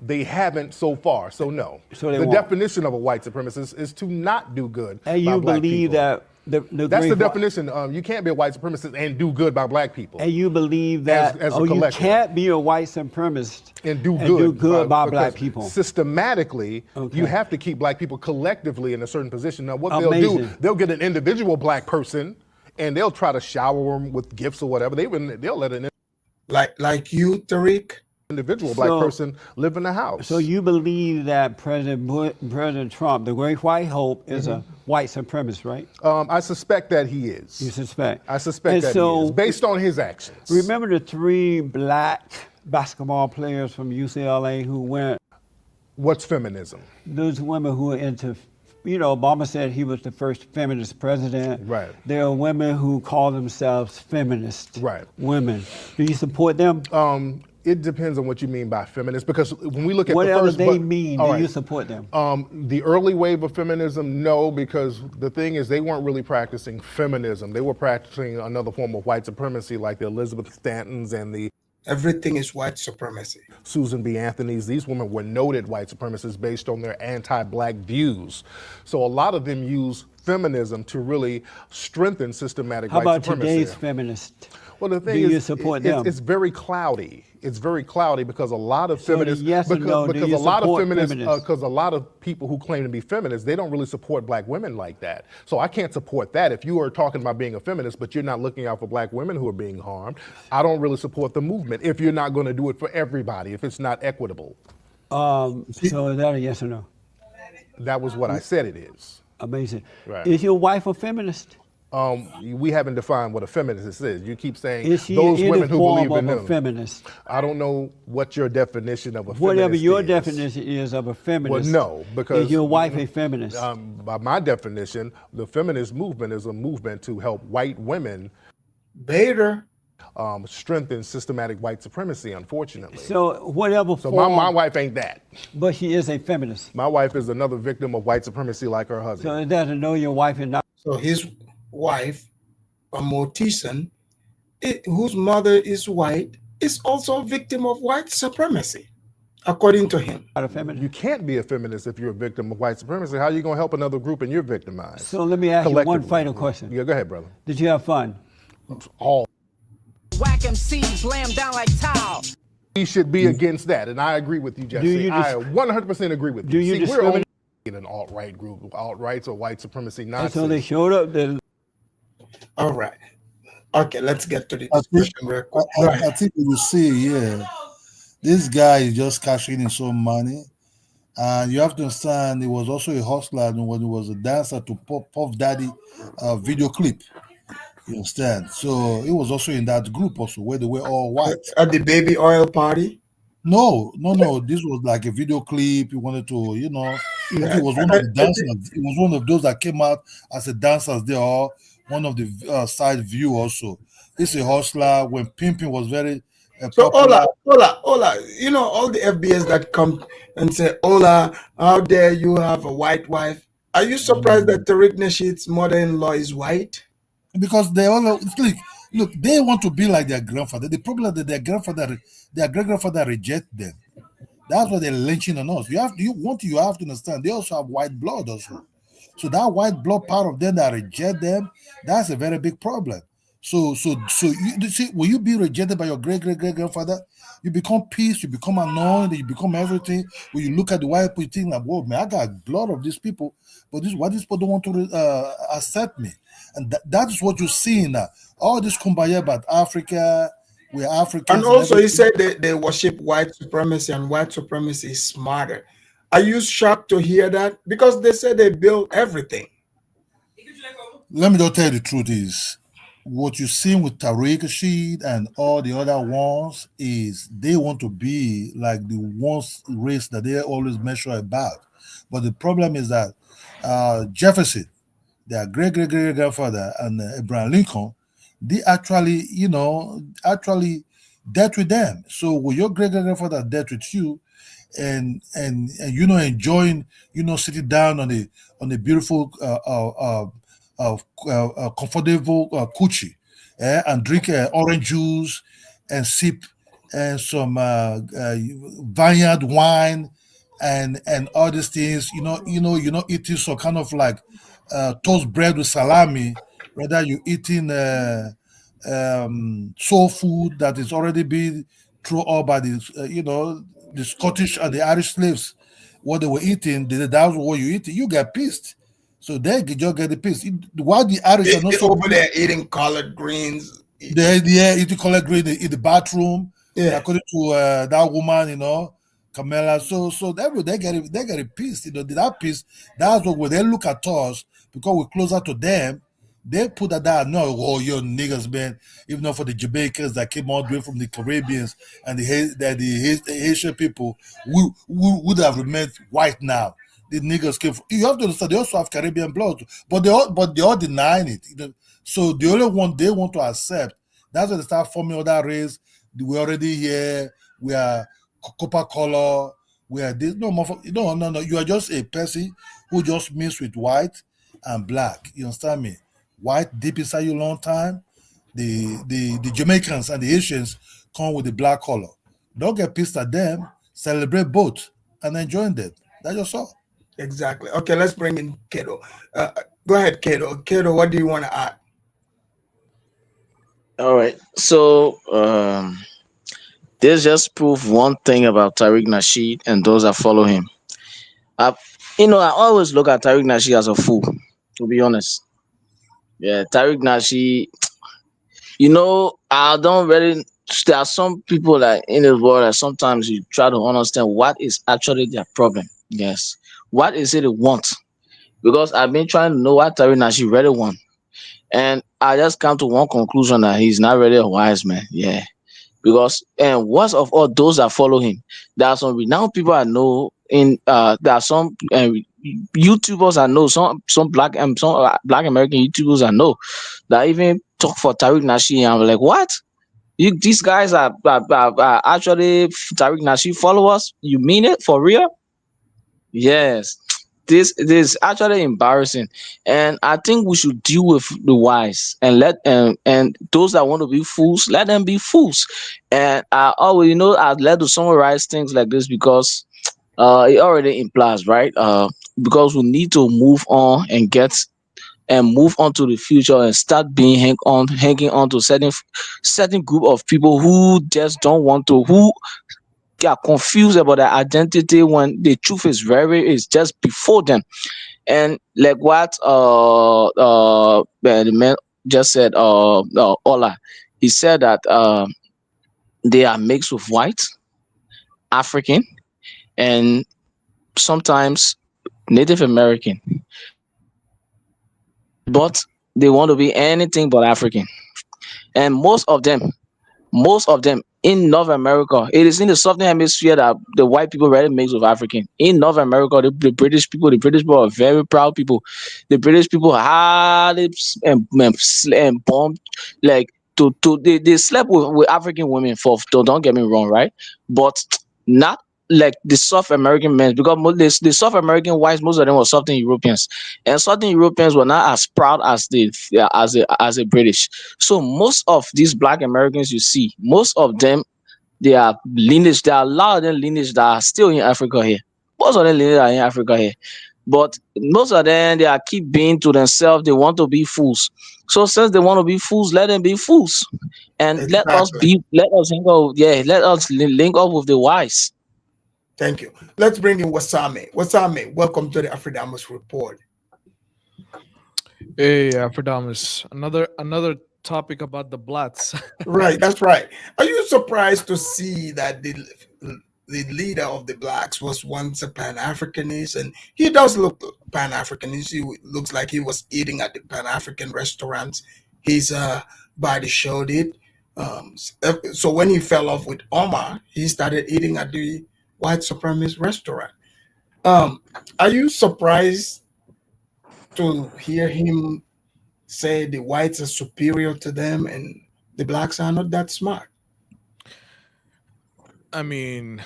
Speaker 6: they haven't so far, so no.
Speaker 2: So they
Speaker 6: the
Speaker 2: won't.
Speaker 6: definition of a white supremacist is to not do good
Speaker 2: And you
Speaker 6: by black
Speaker 2: believe
Speaker 6: people.
Speaker 2: that
Speaker 6: That's the definition. You can't be a white supremacist and do good by black people.
Speaker 2: And you believe that
Speaker 6: as a
Speaker 2: you
Speaker 6: collective.
Speaker 2: can't be a white supremacist
Speaker 6: and do good
Speaker 2: by black
Speaker 6: because
Speaker 2: people.
Speaker 6: Systematically,
Speaker 2: Okay.
Speaker 6: you have to keep black people collectively in a certain position. Now, what
Speaker 2: Amazing.
Speaker 6: they'll do, they'll get an individual black person, and they'll try to shower them with gifts or whatever. They'll let an
Speaker 4: like you, Tariq,
Speaker 6: individual black person live in the house.
Speaker 2: So you believe that President Trump, the great white hope, is a white supremacist, right?
Speaker 6: I suspect that he is.
Speaker 2: You suspect?
Speaker 6: I suspect
Speaker 2: And
Speaker 6: that
Speaker 2: so,
Speaker 6: he is, based on his actions.
Speaker 2: Remember the 3 black basketball players from UCLA who went?
Speaker 6: What's feminism?
Speaker 2: Those women who are into, Obama said he was the first feminist president.
Speaker 6: Right.
Speaker 2: There are women who call themselves feminist.
Speaker 6: Right.
Speaker 2: Women. Do you support them?
Speaker 6: It depends on what you mean by feminist, because when we look at
Speaker 2: Whatever
Speaker 6: the first,
Speaker 2: they mean,
Speaker 6: all
Speaker 2: do
Speaker 6: right.
Speaker 2: you support them?
Speaker 6: The early wave of feminism, no, because the thing is they weren't really practicing feminism. They were practicing another form of white supremacy, like the Elizabeth Stantons and the
Speaker 4: everything is white supremacy.
Speaker 6: Susan B. Anthony's. These women were noted white supremacists based on their anti-black views. So a lot of them use feminism to really strengthen systematic
Speaker 2: How
Speaker 6: white
Speaker 2: about
Speaker 6: supremacy.
Speaker 2: today's feminists?
Speaker 6: Well, the thing
Speaker 2: Do
Speaker 6: is,
Speaker 2: you support them?
Speaker 6: It's very cloudy. It's very cloudy because a lot of feminists,
Speaker 2: yes or no, do
Speaker 6: because
Speaker 2: you
Speaker 6: a lot of
Speaker 2: support
Speaker 6: feminists,
Speaker 2: feminists?
Speaker 6: because a lot of people who claim to be feminists, they don't really support black women like that. So I can't support that. If you are talking about being a feminist, but you're not looking out for black women who are being harmed, I don't really support the movement. If you're not going to do it for everybody, if it's not equitable,
Speaker 2: So is that a yes or no?
Speaker 6: that was what I said it is.
Speaker 2: Amazing.
Speaker 6: Right.
Speaker 2: Is your wife a feminist?
Speaker 6: We haven't defined what a feminist is. You keep saying
Speaker 2: Is she
Speaker 6: those
Speaker 2: any
Speaker 6: women who
Speaker 2: form
Speaker 6: believe in
Speaker 2: of a
Speaker 6: them.
Speaker 2: feminist?
Speaker 6: I don't know what your definition of a
Speaker 2: Whatever
Speaker 6: feminist
Speaker 2: your
Speaker 6: is.
Speaker 2: definition is of a feminist.
Speaker 6: Well, no, because
Speaker 2: is your wife a feminist?
Speaker 6: By my definition, the feminist movement is a movement to help white women
Speaker 4: Bader.
Speaker 6: strengthen systematic white supremacy, unfortunately.
Speaker 2: So whatever
Speaker 6: So
Speaker 2: form.
Speaker 6: my wife ain't that.
Speaker 2: But she is a feminist.
Speaker 6: My wife is another victim of white supremacy like her husband.
Speaker 2: So it doesn't know your wife is not.
Speaker 4: So his wife, a Mortison, whose mother is white, is also a victim of white supremacy, according to him.
Speaker 2: A feminist.
Speaker 6: You can't be a feminist if you're a victim of white supremacy. How are you going to help another group and you're victimized?
Speaker 2: So let me ask you one
Speaker 6: Collectively.
Speaker 2: final question.
Speaker 6: Yeah, go ahead, brother.
Speaker 2: Did you have fun?
Speaker 6: All.
Speaker 9: Whack MCs, lay 'em down like towel.
Speaker 6: We should be against that, and I agree with you, Jesse.
Speaker 2: you
Speaker 6: I 100% agree with you.
Speaker 2: do you
Speaker 6: See, we're only
Speaker 2: discriminate?
Speaker 6: in an alt-right group, alt-rights or white supremacy
Speaker 2: And
Speaker 6: Nazis.
Speaker 2: so they showed up.
Speaker 4: All right. Okay, let's get to the
Speaker 8: I think,
Speaker 4: discussion real quick. Go
Speaker 8: I
Speaker 4: ahead.
Speaker 8: think you see, this guy is just cashing in some money. And you have to understand, he was also a hustler when he was a dancer to Puff Daddy video clip. You understand? So he was also in that group also, where they were all white.
Speaker 4: At the baby oil party?
Speaker 8: No. This was like a video clip. He wanted to, I think he was one of the dancers. He was one of those that came out as a dancer. They are one of the side view also. He's a hustler. When pimping was very
Speaker 4: So
Speaker 8: popular.
Speaker 4: Ola, all the FBS that come and say, Ola, how dare you have a white wife? Are you surprised that Tariq Nasheed's mother-in-law is white?
Speaker 8: Because they all look, they want to be like their grandfather. The problem is that their great grandfather reject them. That's why they're lynching on us. You have to understand. They also have white blood also. So that white blood part of them that reject them, that's a very big problem. So you see, when you be rejected by your great grandfather, you become pissed, you become annoyed, you become everything. When you look at the white people, you think like, whoa, man, I got blood of these people, but why these people don't want to accept me? And that's what you're seeing now. All this kumbaya about Africa, we're Africans
Speaker 4: And
Speaker 8: and
Speaker 4: also, he
Speaker 8: everything.
Speaker 4: said they worship white supremacy, and white supremacy is smarter. Are you shocked to hear that? Because they said they built everything.
Speaker 8: Let me just tell you the truth is what you're seeing with Tariq Rashid and all the other ones is they want to be like the ones race that they always measure about. But the problem is that Jefferson, their great grandfather, and Abraham Lincoln, they actually, actually dealt with them. So when your great grandfather dealt with you, and enjoying sitting down on the beautiful comfortable coochie, and drink orange juice and sip and some vineyard wine and all these things, eating some kind of like toast bread with salami, rather you eating soul food that is already been thrown out by the Scottish and the Irish slaves. What they were eating, that was what you eating. You get pissed. So they just get the piss. Why the Irish are not
Speaker 4: They
Speaker 8: so
Speaker 4: over
Speaker 8: pissed?
Speaker 4: there eating collard greens.
Speaker 8: They eating collect green in the bathroom,
Speaker 4: Yeah,
Speaker 8: according to that woman, Camilla. So they get it pissed. That piece. That's what when they look at us because we're closer to them. They put that down. No, oh, you niggas, man. Even though for the Jamaicans that came all the way from the Caribbeans and the Haitian people, we would have remained white now. The niggas came. You have to understand. They also have Caribbean blood, but they all denying it. So the only one they want to accept. That's when they start forming other race. We're already here. We are copper color. We are this. No, no. You are just a person who just mixed with white and black. You understand me? White deep inside you long time. The Jamaicans and the Asians come with the black color. Don't get pissed at them. Celebrate both and enjoy them. That's just all.
Speaker 4: exactly. Okay, let's bring in Kato. Go ahead, Kato. Kato, what do you want to add?
Speaker 7: All right. So this just prove one thing about Tariq Nasheed and those that follow him. I, I always look at Tariq Nasheed as a fool, to be honest. Yeah, Tariq Nasheed. I don't really. There are some people that in this world that sometimes you try to understand what is actually their problem. Yes, what is it they want? Because I've been trying to know what Tariq Nasheed really want, and I just come to one conclusion that he's not really a wise man. Yeah, because and worst of all, those that follow him, there are some renowned people I know. There are some YouTubers I know, some black American YouTubers I know that even talk for Tariq Nasheed. And I'm like, what? These guys are actually Tariq Nasheed followers? You mean it for real? Yes. This is actually embarrassing, and I think we should deal with the wise and let and those that want to be fools, let them be fools. And I always, I'd like to summarize things like this because it already implies, right? Because we need to move on and move on to the future and start being hanging on to certain group of people who just don't want to, who are confused about their identity when the truth is just before them. And like what the man just said, Ola, he said that they are mixed with white, African, and sometimes Native American, but they want to be anything but African. And most of them in North America, it is in the southern hemisphere that the white people really mix with African. In North America, the British people are very proud people. The British people had it and bombed like they slept with African women for don't get me wrong, right? But not like the South American men because the South American whites, most of them were Southern Europeans, and Southern Europeans were not as proud as the British. So most of these black Americans you see, most of them they are lineage. There are a lot of them lineage that are still in Africa here. Most of them lineage are in Africa here. But most of them they are keep being to themselves. They want to be fools. So since they want to be fools, let them be fools. And
Speaker 4: Exactly.
Speaker 7: let us link up, yeah, let us link up with the wise.
Speaker 4: Thank you. Let's bring in Wasame. Wasame, welcome to the Afridamos Report.
Speaker 10: Hey, Afrodamus. Another topic about the Blatts.
Speaker 4: Right, that's right. Are you surprised to see that the leader of the blacks was once a Pan Africanist, and he does look Pan Africanist. He looks like he was eating at the Pan African restaurants. His body showed it. So when he fell off with Omar, he started eating at the white supremacist restaurant. Um, are you surprised to hear him say the whites are superior to them and the blacks are not that smart?
Speaker 10: I mean,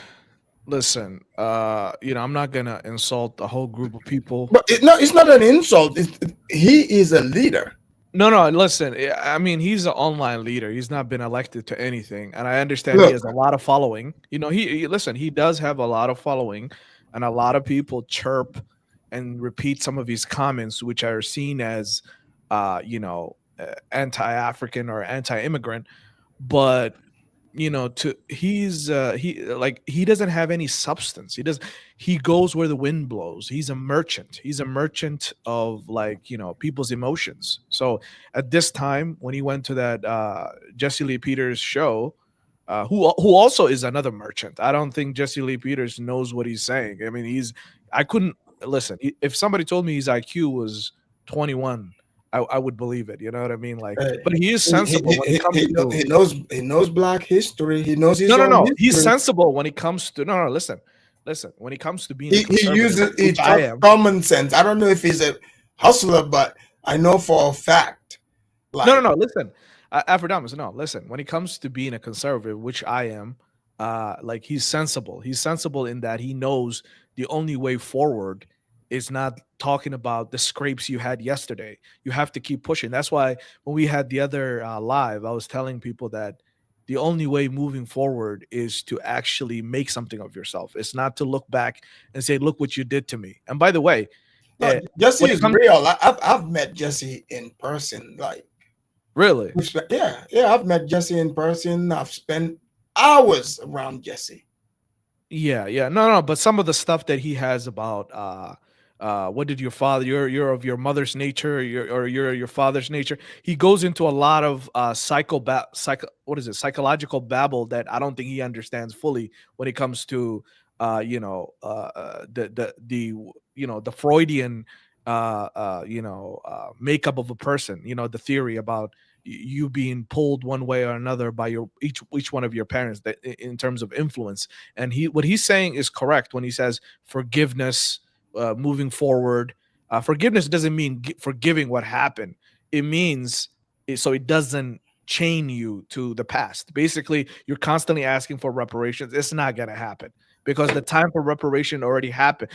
Speaker 10: listen, I'm not gonna insult the whole group of people.
Speaker 4: But no, it's not an insult. He is a leader.
Speaker 10: No, no, listen. I mean, he's an online leader. He's not been elected to anything, and I understand he has a
Speaker 4: Look,
Speaker 10: lot of following. Listen. He does have a lot of following, and a lot of people chirp and repeat some of his comments, which are seen as, anti-African or anti-immigrant. But to he doesn't have any substance. He goes where the wind blows. He's a merchant of, people's emotions. So at this time, when he went to that Jesse Lee Peters show, who also is another merchant. I don't think Jesse Lee Peters knows what he's saying. I mean, I couldn't listen. If somebody told me his IQ was 21, I would believe it. You know what I mean? Like,
Speaker 4: uh,
Speaker 10: but he is sensible when it comes to.
Speaker 4: he knows black history. He knows his
Speaker 10: No, no,
Speaker 4: own
Speaker 10: no. He's
Speaker 4: history.
Speaker 10: sensible when it comes to. No, no. Listen. When it comes to being a
Speaker 4: He
Speaker 10: conservative,
Speaker 4: uses
Speaker 10: which
Speaker 4: it's
Speaker 10: I
Speaker 4: just
Speaker 10: am.
Speaker 4: common sense. I don't know if he's a hustler, but I know for a fact.
Speaker 10: No, no,
Speaker 4: Like
Speaker 10: no. Listen, Afrodamus. No, listen. When it comes to being a conservative, which I am, he's sensible. He's sensible in that he knows the only way forward is not talking about the scrapes you had yesterday. You have to keep pushing. That's why when we had the other live, I was telling people that the only way moving forward is to actually make something of yourself. It's not to look back and say, "Look what you did to me." And by the way,
Speaker 4: no,
Speaker 10: eh,
Speaker 4: Jesse
Speaker 10: when it
Speaker 4: is
Speaker 10: comes,
Speaker 4: real. I've met Jesse in person. Like
Speaker 10: really.
Speaker 4: yeah, I've met Jesse in person. I've spent hours around Jesse.
Speaker 10: Yeah, yeah. No, no, but some of the stuff that he has about what did your father you're of your mother's nature, you're your father's nature. He goes into a lot of what is it? Psychological babble that I don't think he understands fully when it comes to the Freudian makeup of a person, the theory about you being pulled one way or another by your each one of your parents that in terms of influence. And what he's saying is correct when he says forgiveness, moving forward. Forgiveness doesn't mean forgiving what happened. It means so it doesn't chain you to the past. Basically, you're constantly asking for reparations. It's not gonna happen because the time for reparation already happened,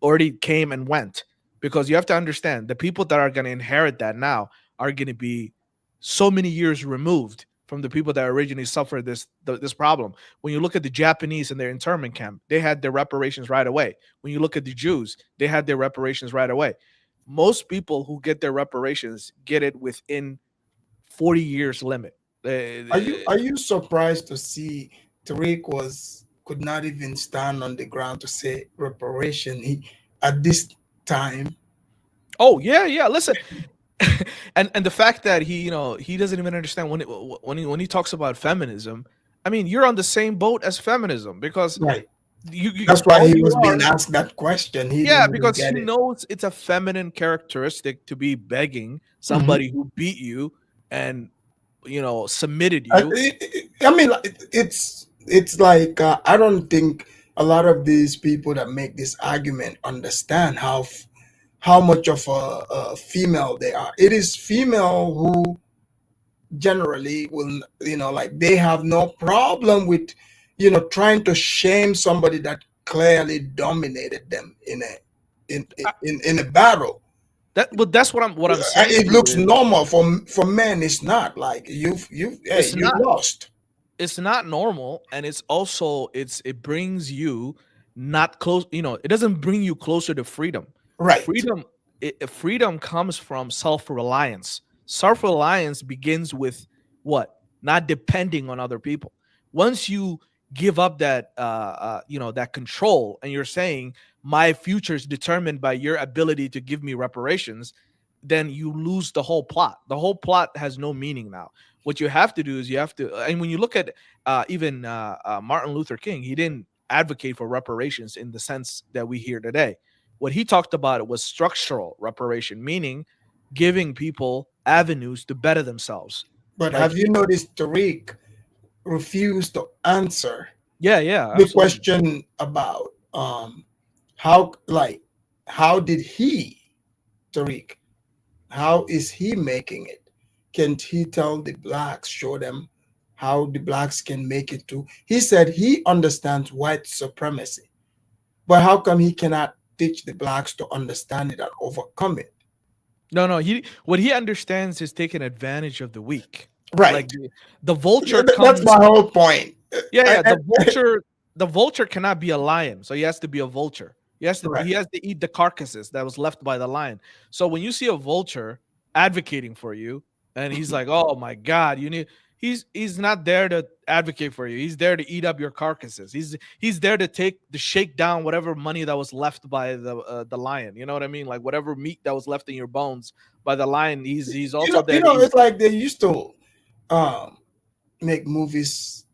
Speaker 10: already came and went. Because you have to understand the people that are going to inherit that now are going to be so many years removed from the people that originally suffered this problem. When you look at the Japanese in their internment camp, they had their reparations right away. When you look at the Jews, they had their reparations right away. Most people who get their reparations get it within 40 years limit.
Speaker 4: Are you surprised to see Tariq could not even stand on the ground to say reparation? He at this time.
Speaker 10: Oh yeah, yeah. Listen, and the fact that he doesn't even understand when he talks about feminism. I mean, you're on the same boat as feminism because
Speaker 4: Right.
Speaker 10: you
Speaker 4: That's why
Speaker 10: all
Speaker 4: he
Speaker 10: you
Speaker 4: was being
Speaker 10: are.
Speaker 4: asked that question. He
Speaker 10: Yeah,
Speaker 4: didn't even
Speaker 10: because
Speaker 4: get
Speaker 10: he
Speaker 4: it.
Speaker 10: knows it's a feminine characteristic to be begging
Speaker 4: Mhm.
Speaker 10: somebody who beat you and submitted
Speaker 4: I,
Speaker 10: you.
Speaker 4: I mean, it's like I don't think a lot of these people that make this argument understand how much of a female they are. It is female who generally will, like they have no problem with, trying to shame somebody that clearly dominated them in a battle.
Speaker 10: But that's what I'm saying
Speaker 4: It
Speaker 10: to you
Speaker 4: looks
Speaker 10: is
Speaker 4: normal for men. It's not like
Speaker 10: it's
Speaker 4: you
Speaker 10: not
Speaker 4: lost.
Speaker 10: it's not normal, and it's also it brings you not close. It doesn't bring you closer to freedom.
Speaker 4: Right.
Speaker 10: Freedom comes from self-reliance. Self-reliance begins with what? Not depending on other people. Once you give up that control, and you're saying my future is determined by your ability to give me reparations, then you lose the whole plot. The whole plot has no meaning now. What you have to do is you have to, and when you look at even Martin Luther King, he didn't advocate for reparations in the sense that we hear today. What he talked about was structural reparation, meaning giving people avenues to better themselves.
Speaker 4: But
Speaker 10: Like
Speaker 4: have you noticed Tariq refused to answer
Speaker 10: yeah,
Speaker 4: the
Speaker 10: absolutely.
Speaker 4: question about how did he, Tariq, how is he making it? Can't he tell the blacks, show them how the blacks can make it too? He said he understands white supremacy, but how come he cannot teach the blacks to understand it and overcome it?
Speaker 10: No, what he understands is taking advantage of the weak.
Speaker 4: Right.
Speaker 10: Like the vulture
Speaker 4: That's
Speaker 10: comes.
Speaker 4: my whole point.
Speaker 10: Yeah. The vulture cannot be a lion, so he has to be a vulture. He has
Speaker 4: Right.
Speaker 10: to eat the carcasses that was left by the lion. So when you see a vulture advocating for you, and he's like, "Oh my God, you need." He's not there to advocate for you. He's there to eat up your carcasses. He's there to shake down whatever money that was left by the lion. You know what I mean? Like whatever meat that was left in your bones by the lion. He's also there.
Speaker 4: It's like they used to make movies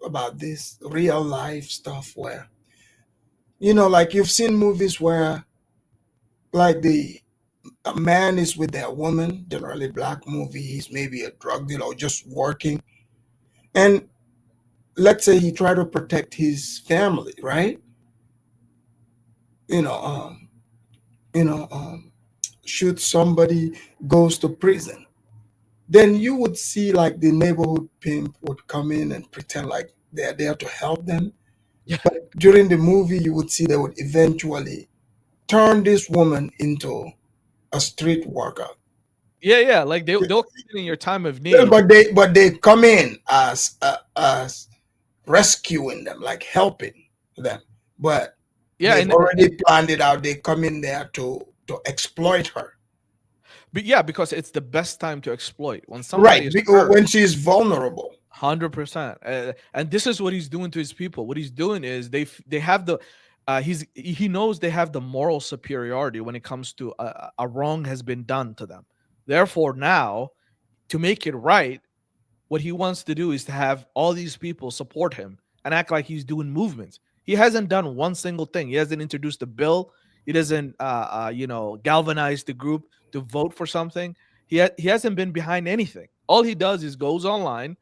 Speaker 4: about this real life stuff where, like you've seen movies where like a man is with their woman, generally black movie, he's maybe a drug dealer or just working. And let's say he tried to protect his family, right? Shoot somebody, goes to prison. Then you would see like the neighborhood pimp would come in and pretend like they're there to help them.
Speaker 10: Yeah.
Speaker 4: But during the movie, you would see they would eventually turn this woman into a street worker.
Speaker 10: Yeah. Like they'll come in your time of need.
Speaker 4: But they come in as rescuing them, like helping them. But they've already planned it out. They come in there to exploit her.
Speaker 10: But yeah, because it's the best time to exploit when somebody is hurt,
Speaker 4: when she's vulnerable.
Speaker 10: 100%. And this is what he's doing to his people. What he's doing is they have the he knows they have the moral superiority when it comes to a wrong has been done to them. Therefore, now to make it right, what he wants to do is to have all these people support him and act like he's doing movements. He hasn't done one single thing. He hasn't introduced a bill. He doesn't galvanize the group to vote for something. He hasn't been behind anything. All he does is goes online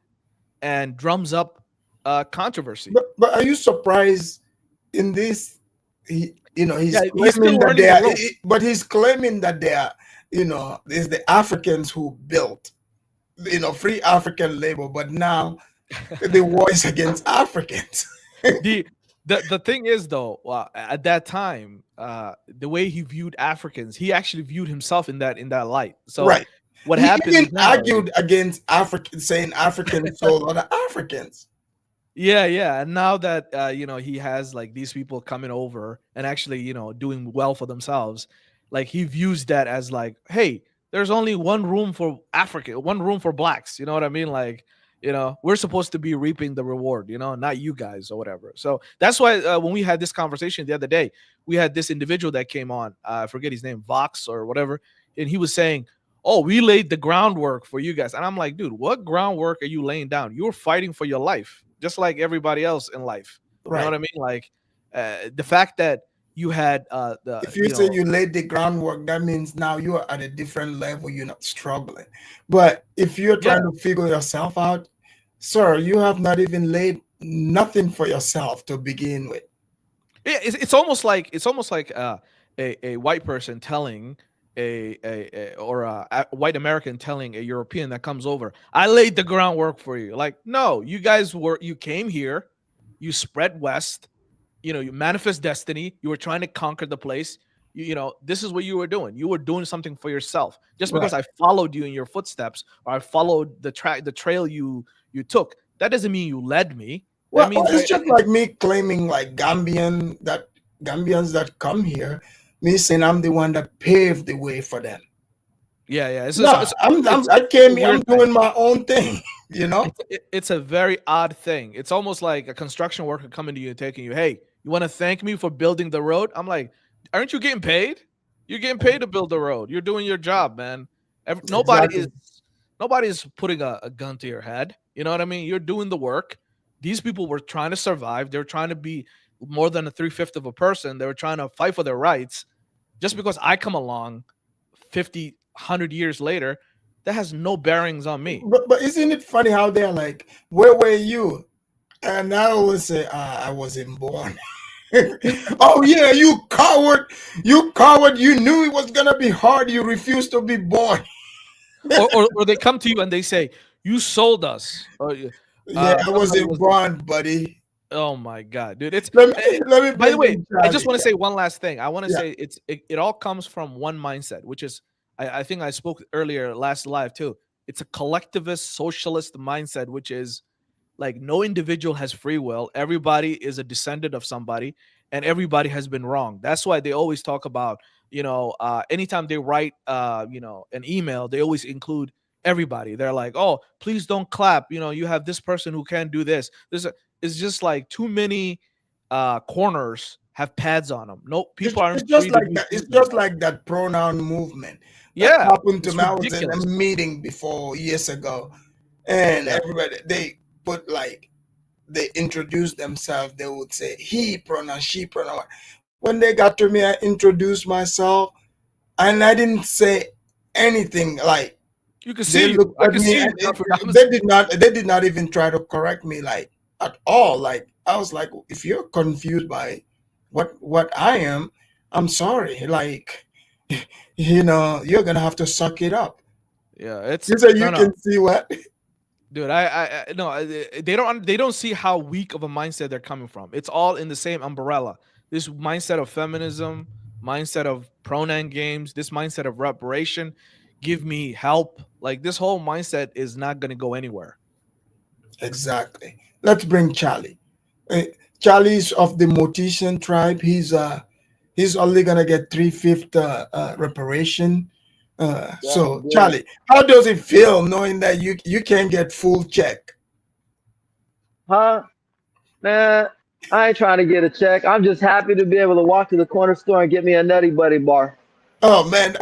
Speaker 10: and drums up controversy.
Speaker 4: But are you surprised in this? He's claiming that they are, it's the Africans who built, free African labor, but now the war is against Africans.
Speaker 10: The thing is, though, at that time, the way he viewed Africans, he actually viewed himself in that light. So
Speaker 4: right.
Speaker 10: What
Speaker 4: he
Speaker 10: happened?
Speaker 4: He argued against Africans, saying Africans sold other Africans.
Speaker 10: Yeah. And now that he has like these people coming over and actually doing well for themselves, like he views that as like, hey, there's only one room for Africa, one room for blacks. You know what I mean? Like, we're supposed to be reaping the reward, not you guys or whatever. So that's why when we had this conversation the other day, we had this individual that came on, I forget his name, Vox or whatever, and he was saying, oh, we laid the groundwork for you guys. And I'm like, dude, what groundwork are you laying down? You're fighting for your life, just like everybody else in life. Right. You know what I mean? Like the fact that you had
Speaker 4: if you say you laid the groundwork, that means now you are at a different level. You're not struggling. But if you're trying to figure yourself out, sir, you have not even laid nothing for yourself to begin with.
Speaker 10: It's almost like a white person telling a white American telling a European that comes over, I laid the groundwork for you. Like, no, you came here, you spread west, you manifest destiny, you were trying to conquer the place. This is what you were doing. You were doing something for yourself. Just because I followed you in your footsteps or I followed the trail you took, that doesn't mean you led me.
Speaker 4: Well, it's just like me claiming like Gambians that come here, me saying I'm the one that paved the way for them.
Speaker 10: Yeah.
Speaker 4: I came here, I'm doing my own thing,
Speaker 10: It's a very odd thing. It's almost like a construction worker coming to you and taking you, hey, you want to thank me for building the road? I'm like, aren't you getting paid? You're getting paid to build the road. You're doing your job, man.
Speaker 4: Exactly.
Speaker 10: Nobody is putting a gun to your head. You know what I mean? You're doing the work. These people were trying to survive. They're trying to be more than a 3/5 of a person. They were trying to fight for their rights. Just because I come along 50, 100 years later, that has no bearings on me.
Speaker 4: But isn't it funny how they're like, where were you? And I always say, I wasn't born. Oh yeah, you coward, you knew it was gonna be hard, you refused to be born.
Speaker 10: or they come to you and they say, you sold us.
Speaker 4: Yeah, I wasn't born, buddy.
Speaker 10: Oh my God, dude!
Speaker 4: Let me
Speaker 10: By the way, I just
Speaker 4: Charlie.
Speaker 10: want to say one last thing. I want to
Speaker 4: Yeah.
Speaker 10: say it all comes from one mindset, which is I think I spoke earlier last live too. It's a collectivist socialist mindset, which is like no individual has free will. Everybody is a descendant of somebody, and everybody has been wrong. That's why they always talk about, anytime they write, an email, they always include everybody. They're like, oh, please don't clap. You have this person who can't do this. It's just like too many corners have pads on them. No, people aren't.
Speaker 4: It's just
Speaker 10: free to
Speaker 4: like
Speaker 10: be
Speaker 4: that. It's
Speaker 10: free.
Speaker 4: just like that pronoun movement. That
Speaker 10: Yeah,
Speaker 4: happened to
Speaker 10: it's
Speaker 4: me. I was in
Speaker 10: ridiculous.
Speaker 4: a meeting before years ago, and
Speaker 10: Yeah.
Speaker 4: everybody they put like they introduce themselves. They would say he pronoun, she pronoun. When they got to me, I introduced myself, and I didn't say anything. Like
Speaker 10: You can
Speaker 4: they
Speaker 10: see you.
Speaker 4: looked
Speaker 10: I
Speaker 4: at
Speaker 10: can
Speaker 4: me,
Speaker 10: see you.
Speaker 4: and
Speaker 10: That was-
Speaker 4: they did not even try to correct me like at all. Like I was like, if you're confused by what I am, I'm sorry. Like you're gonna have to suck it up.
Speaker 10: Yeah, it's
Speaker 4: You say you
Speaker 10: no.
Speaker 4: can see what?
Speaker 10: Dude, I no, they don't see how weak of a mindset they're coming from. It's all in the same umbrella. This mindset of feminism, mindset of pronoun games, this mindset of reparation, give me help. Like this whole mindset is not going to go anywhere.
Speaker 4: Exactly. Let's bring Charlie. Uh, Charlie's of the Mortician tribe. He's only gonna get 3/5 reparation. So Charlie, how does it feel knowing that you can't get full check?
Speaker 11: Huh? Man, I ain't trying to get a check. I'm just happy to be able to walk to the corner store and get me a Nutty Buddy bar.
Speaker 4: Oh man.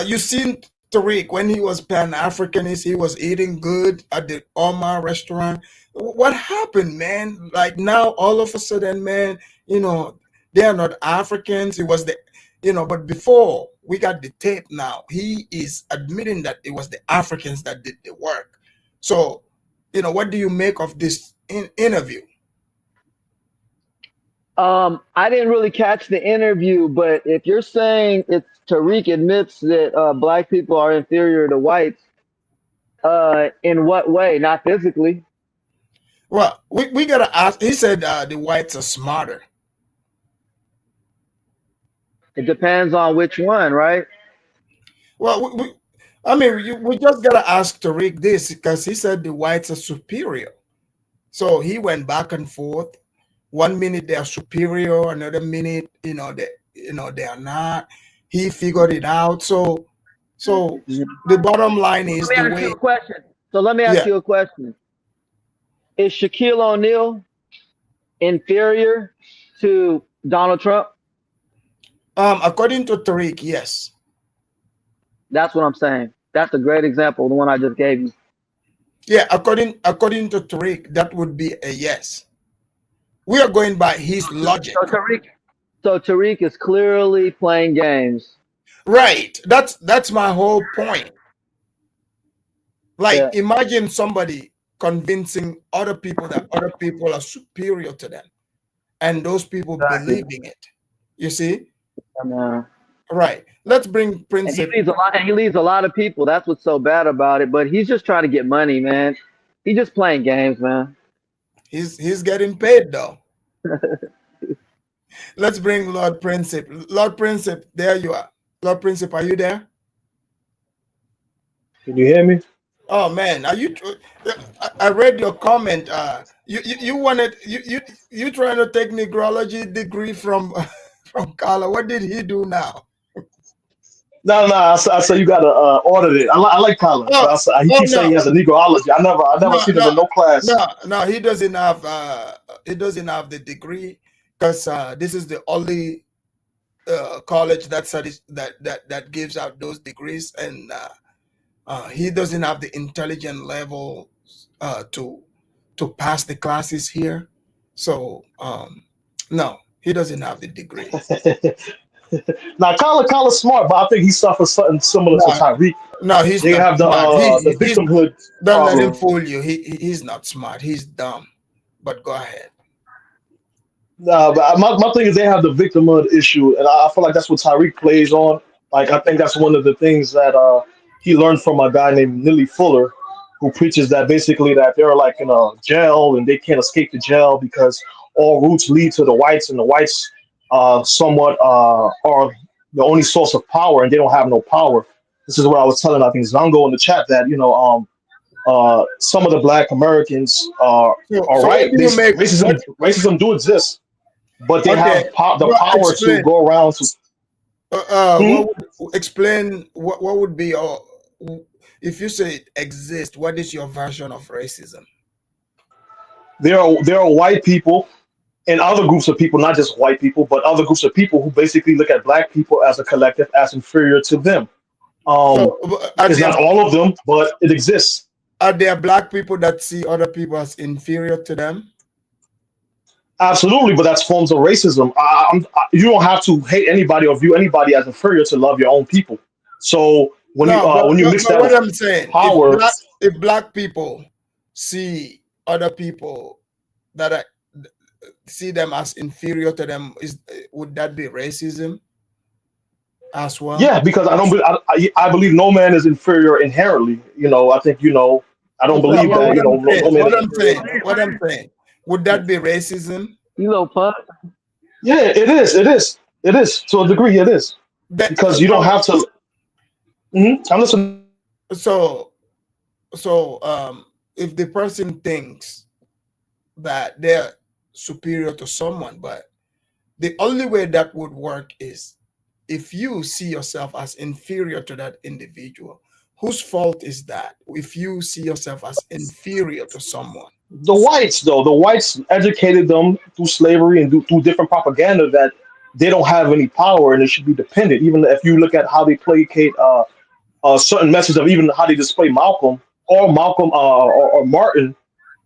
Speaker 4: You seen Tariq when he was Pan-Africanist, he was eating good at the Omar restaurant. What happened, man? Like now all of a sudden, man, they are not Africans. It was but before we got the tape now, he is admitting that it was the Africans that did the work. So, what do you make of this interview?
Speaker 11: I didn't really catch the interview, but if you're saying it's Tariq admits that black people are inferior to whites, in what way? Not physically.
Speaker 4: Well, we gotta ask. He said the whites are smarter.
Speaker 11: It depends on which one, right?
Speaker 4: Well, we just gotta ask Tariq this because he said the whites are superior. So he went back and forth. 1 minute they are superior, another minute, they are not. He figured it out. So the bottom line is
Speaker 11: Let me
Speaker 4: the
Speaker 11: ask
Speaker 4: way.
Speaker 11: you a question. So let me ask
Speaker 4: Yeah.
Speaker 11: you a question. Is Shaquille O'Neal inferior to Donald Trump?
Speaker 4: According to Tariq, yes.
Speaker 11: That's what I'm saying. That's a great example, the one I just gave you.
Speaker 4: Yeah, according to Tariq, that would be a yes. We are going by his logic.
Speaker 11: So Tariq is clearly playing games.
Speaker 4: Right. That's my whole point. Like,
Speaker 11: Yeah.
Speaker 4: imagine somebody convincing other people that other people are superior to them, and those people believing it. You see? Right. Let's bring
Speaker 11: And
Speaker 4: Prince.
Speaker 11: he leads a lot of people. That's what's so bad about it. But he's just trying to get money, man. He's just playing games, man.
Speaker 4: He's getting paid though. Let's bring Lord Princip. Lord Princip, there you are. Lord Princip, are you there?
Speaker 12: Can you hear me?
Speaker 4: Oh man, are you? I read your comment. You wanted you trying to take negrology degree from from Carla. What did he do now?
Speaker 12: No. I said you gotta audit it. I like Colin.
Speaker 4: Oh,
Speaker 12: He keeps saying he has a negroology. I never seen him in no class.
Speaker 4: No. He doesn't have the degree because this is the only college that studies that gives out those degrees, and he doesn't have the intelligent level to pass the classes here. So no, he doesn't have the degree.
Speaker 12: Now, Kyler smart, but I think he suffers something similar to
Speaker 4: No,
Speaker 12: Tyreek.
Speaker 4: no, he's
Speaker 12: They
Speaker 4: not
Speaker 12: have
Speaker 4: smart.
Speaker 12: the
Speaker 4: He's
Speaker 12: victimhood
Speaker 4: don't let him
Speaker 12: problem.
Speaker 4: fool you. He's not smart. He's dumb. But go ahead.
Speaker 12: But my thing is they have the victimhood issue, and I feel like that's what Tyreek plays on. Like I think that's one of the things that he learned from a guy named Nilly Fuller, who preaches that basically that they're like in a jail and they can't escape the jail because all routes lead to the whites, and the whites somewhat are the only source of power, and they don't have no power. This is what I was telling I think Zongo in the chat that some of the Black Americans are
Speaker 4: So what
Speaker 12: right.
Speaker 4: do you make? What?
Speaker 12: Racism do exist, but they
Speaker 4: Okay.
Speaker 12: have the
Speaker 4: Well,
Speaker 12: power to
Speaker 4: explain.
Speaker 12: go around to. Hmm?
Speaker 4: What would explain? What would be your if you say it exists? What is your version of racism?
Speaker 12: There are white people and other groups of people, not just white people, but other groups of people who basically look at Black people as a collective as inferior to them.
Speaker 4: So
Speaker 12: It's not all of them, but it exists.
Speaker 4: are there black people that see other people as inferior to them?
Speaker 12: Absolutely, but that's forms of racism. You don't have to hate anybody or view anybody as inferior to love your own people. So
Speaker 4: No,
Speaker 12: when you mix
Speaker 4: but
Speaker 12: that
Speaker 4: what
Speaker 12: with
Speaker 4: I'm saying,
Speaker 12: power,
Speaker 4: if black people see other people that are, see them as inferior to them, is would that be racism as well?
Speaker 12: yeah, because I don't. I believe no man is inferior inherently. I think I don't
Speaker 4: No,
Speaker 12: believe that. No man is inferior.
Speaker 4: what I'm saying, would that be racism?
Speaker 11: You know, punk.
Speaker 12: Yeah, it is. It is. It is to a degree. It is
Speaker 4: That,
Speaker 12: because you don't have to. I'm listening.
Speaker 4: so if the person thinks that they're superior to someone, but the only way that would work is if you see yourself as inferior to that individual. Whose fault is that if you see yourself as inferior to someone?
Speaker 12: The whites, though, the whites educated them through slavery and through different propaganda that they don't have any power and they should be dependent. Even if you look at how they placate a certain message of even how they display Malcolm or Martin,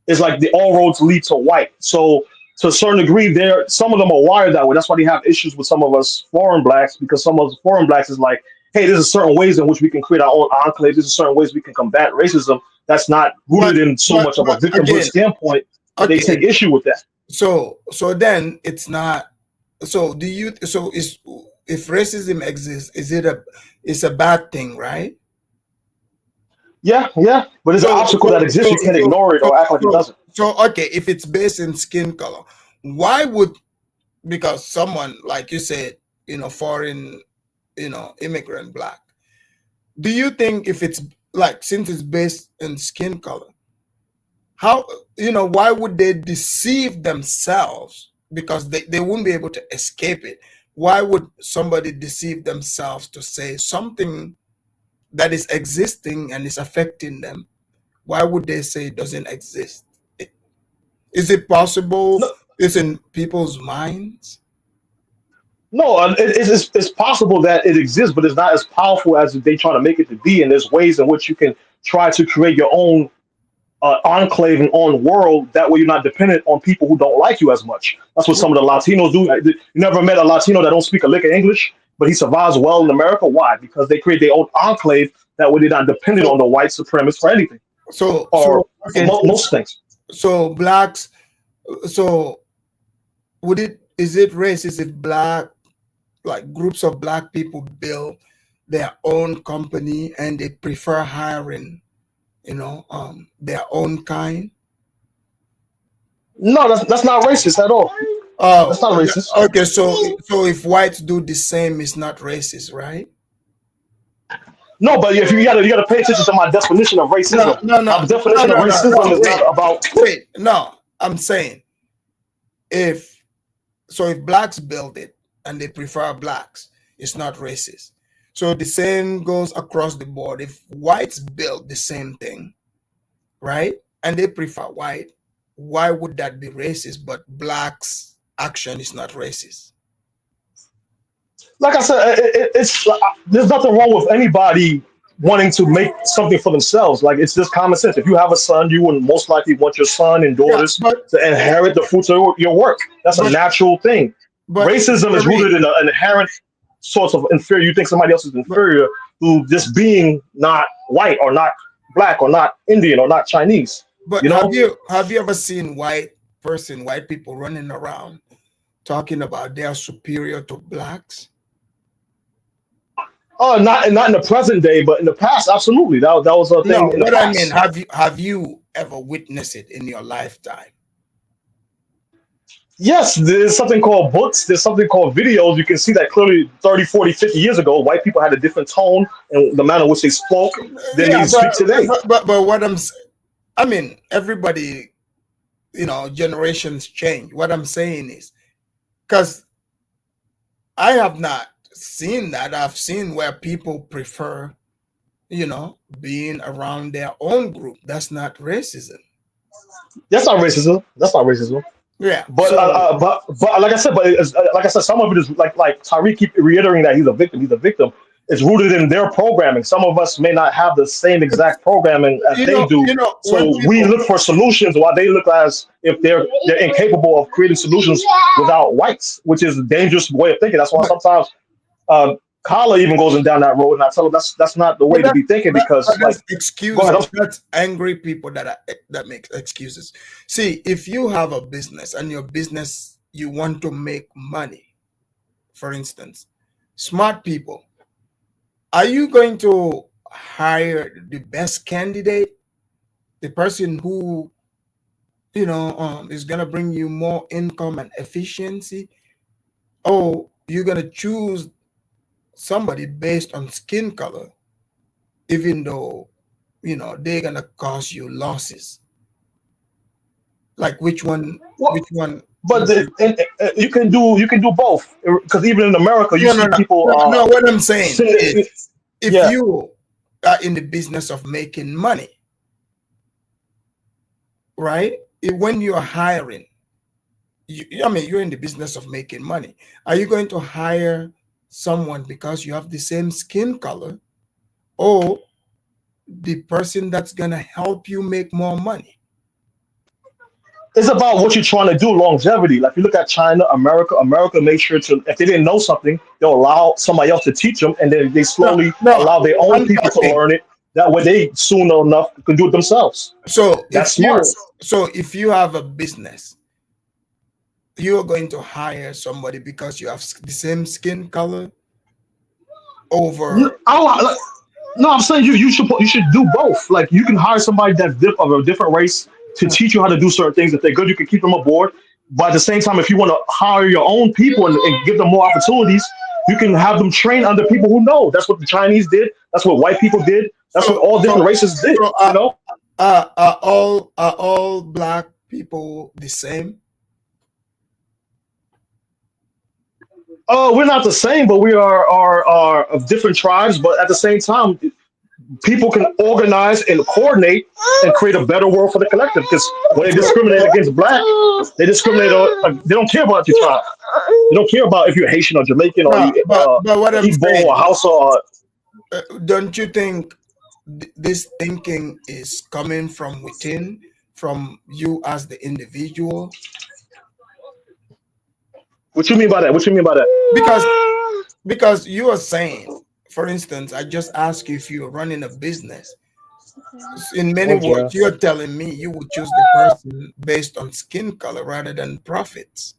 Speaker 12: is like the all roads lead to white. So to a certain degree, there some of them are wired that way. That's why they have issues with some of us foreign blacks because some of us foreign blacks is like, hey, there's a certain ways in which we can create our own enclave. There's a certain ways we can combat racism. That's not rooted
Speaker 4: But
Speaker 12: in so much of a victimhood
Speaker 4: again,
Speaker 12: standpoint that they
Speaker 4: okay.
Speaker 12: take issue with that.
Speaker 4: So then it's not. So do you? So is if racism exists, it's a bad thing, right?
Speaker 12: Yeah, yeah, but it's an
Speaker 4: So
Speaker 12: obstacle that exists. You can't ignore it or act like it doesn't.
Speaker 4: okay, if it's based in skin color, why would, because someone like you said, foreign, immigrant black. Do you think if it's like since it's based in skin color, how why would they deceive themselves? Because they won't be able to escape it. Why would somebody deceive themselves to say something that is existing and is affecting them? Why would they say it doesn't exist? Is it possible
Speaker 12: No,
Speaker 4: it's in people's minds?
Speaker 12: no, it's possible that it exists, but it's not as powerful as they try to make it to be. And there's ways in which you can try to create your own enclave and own world. That way, you're not dependent on people who don't like you as much. That's what some of the Latinos do. You never met a Latino that don't speak a lick of English, but he survives well in America. Why? Because they create their own enclave. That way, they're not dependent on
Speaker 4: So
Speaker 12: the white supremacists for anything
Speaker 4: so
Speaker 12: or
Speaker 4: so
Speaker 12: for
Speaker 4: okay,
Speaker 12: most things.
Speaker 4: so blacks, so would it is it racist if black, like groups of black people build their own company and they prefer hiring their own kind?
Speaker 12: No, that's not racist at all. That's not
Speaker 4: Oh,
Speaker 12: racist.
Speaker 4: okay. So if whites do the same, it's not racist, right?
Speaker 12: No, but if you gotta pay attention to my definition of
Speaker 4: No,
Speaker 12: racism.
Speaker 4: no,
Speaker 12: My
Speaker 4: no, no,
Speaker 12: definition of
Speaker 4: no, no,
Speaker 12: racism
Speaker 4: no.
Speaker 12: is not about.
Speaker 4: Wait. No, I'm saying if if blacks build it and they prefer blacks, it's not racist. So the same goes across the board. If whites build the same thing, right, and they prefer white, why would that be racist? But blacks' action is not racist.
Speaker 12: like I said, it's there's nothing wrong with anybody wanting to make something for themselves. Like it's just common sense. If you have a son, you would most likely want your son and
Speaker 4: Yeah,
Speaker 12: daughters to inherit the fruits of your work. That's a
Speaker 4: but
Speaker 12: natural thing.
Speaker 4: but
Speaker 12: Racism is
Speaker 4: Tariq,
Speaker 12: rooted in an inherent source of inferior. You think somebody else is
Speaker 4: but
Speaker 12: inferior through just being not white or not black or not Indian or not Chinese.
Speaker 4: but
Speaker 12: You know?
Speaker 4: have you ever seen white people running around talking about they are superior to blacks?
Speaker 12: Oh, not in the present day, but in the past, absolutely. That was a
Speaker 4: No,
Speaker 12: thing in the
Speaker 4: what I mean,
Speaker 12: past.
Speaker 4: have you ever witnessed it in your lifetime?
Speaker 12: Yes, there's something called books, there's something called videos. You can see that clearly 30, 40, 50 years ago, white people had a different tone and the manner in which they spoke than
Speaker 4: Yeah,
Speaker 12: they speak today.
Speaker 4: but what I mean, everybody, generations change. What I'm saying is, because I have not seen that. I've seen where people prefer, being around their own group. That's not racism.
Speaker 12: That's not racism. That's not racism.
Speaker 4: Yeah.
Speaker 12: But
Speaker 4: So,
Speaker 12: like I said, like I said, some of it is like Tariq keep reiterating that he's a victim. He's a victim. It's rooted in their programming. Some of us may not have the same exact programming as they do,
Speaker 4: when
Speaker 12: so we
Speaker 4: people,
Speaker 12: look for solutions while they look as if they're incapable of creating solutions without whites, which is a dangerous way of thinking. That's why
Speaker 4: but
Speaker 12: sometimes uh, Kala even goes down that road, and I tell him that's not the
Speaker 4: but
Speaker 12: way to be thinking because
Speaker 4: that's
Speaker 12: like, go
Speaker 4: excuses.
Speaker 12: ahead.
Speaker 4: That's angry people that make excuses. See, if you have a business and your business you want to make money, for instance, smart people, are you going to hire the best candidate, the person who is gonna bring you more income and efficiency, or you're gonna choose somebody based on skin color, even though they're gonna cause you losses? Like which one?
Speaker 12: Well,
Speaker 4: Which one
Speaker 12: but
Speaker 4: would you?
Speaker 12: you can do both because even in America you
Speaker 4: No, no,
Speaker 12: see
Speaker 4: no,
Speaker 12: people
Speaker 4: no, no. What I'm saying
Speaker 12: send-
Speaker 4: is, if
Speaker 12: yeah.
Speaker 4: you are in the business of making money, right? When you're hiring, I mean, you're in the business of making money. Are you going to hire someone because you have the same skin color, or the person that's gonna help you make more money?
Speaker 12: It's about what you're trying to do, longevity. Like you look at China, America made sure to, if they didn't know something, they'll allow somebody else to teach them, and then they
Speaker 4: No,
Speaker 12: slowly
Speaker 4: no.
Speaker 12: allow their own
Speaker 4: I'm
Speaker 12: people to
Speaker 4: talking.
Speaker 12: learn it. That way they soon enough can do it themselves.
Speaker 4: So
Speaker 12: That's smart.
Speaker 4: if you have a business, you're going to hire somebody because you have the same skin color
Speaker 12: N-
Speaker 4: over.
Speaker 12: I don't, like, no, I'm saying you should do both. Like you can hire somebody of a different race to teach you how to do certain things. If they're good, you can keep them aboard. But at the same time, if you want to hire your own people and give them more opportunities, you can have them train under people who know. That's what the Chinese did. That's what white people did. That's what
Speaker 4: So
Speaker 12: all different races did.
Speaker 4: so
Speaker 12: You know.
Speaker 4: are all black people the same?
Speaker 12: We're not the same, but we are of different tribes. But at the same time, people can organize and coordinate and create a better world for the collective. Because when they
Speaker 4: So
Speaker 12: discriminate against black, they discriminate. They don't care about your tribe. They don't care about if you're Haitian or Jamaican or
Speaker 4: no,
Speaker 12: you
Speaker 4: but what I'm
Speaker 12: Igbo
Speaker 4: saying,
Speaker 12: or Hausa. Or,
Speaker 4: don't you think this thinking is coming from within, from you as the individual?
Speaker 12: what you mean by that? What you mean by that?
Speaker 4: Because you are saying, for instance, I just asked you if you're running a business. In many
Speaker 12: Okay.
Speaker 4: words, you're telling me you would choose the person based on skin color rather than profits.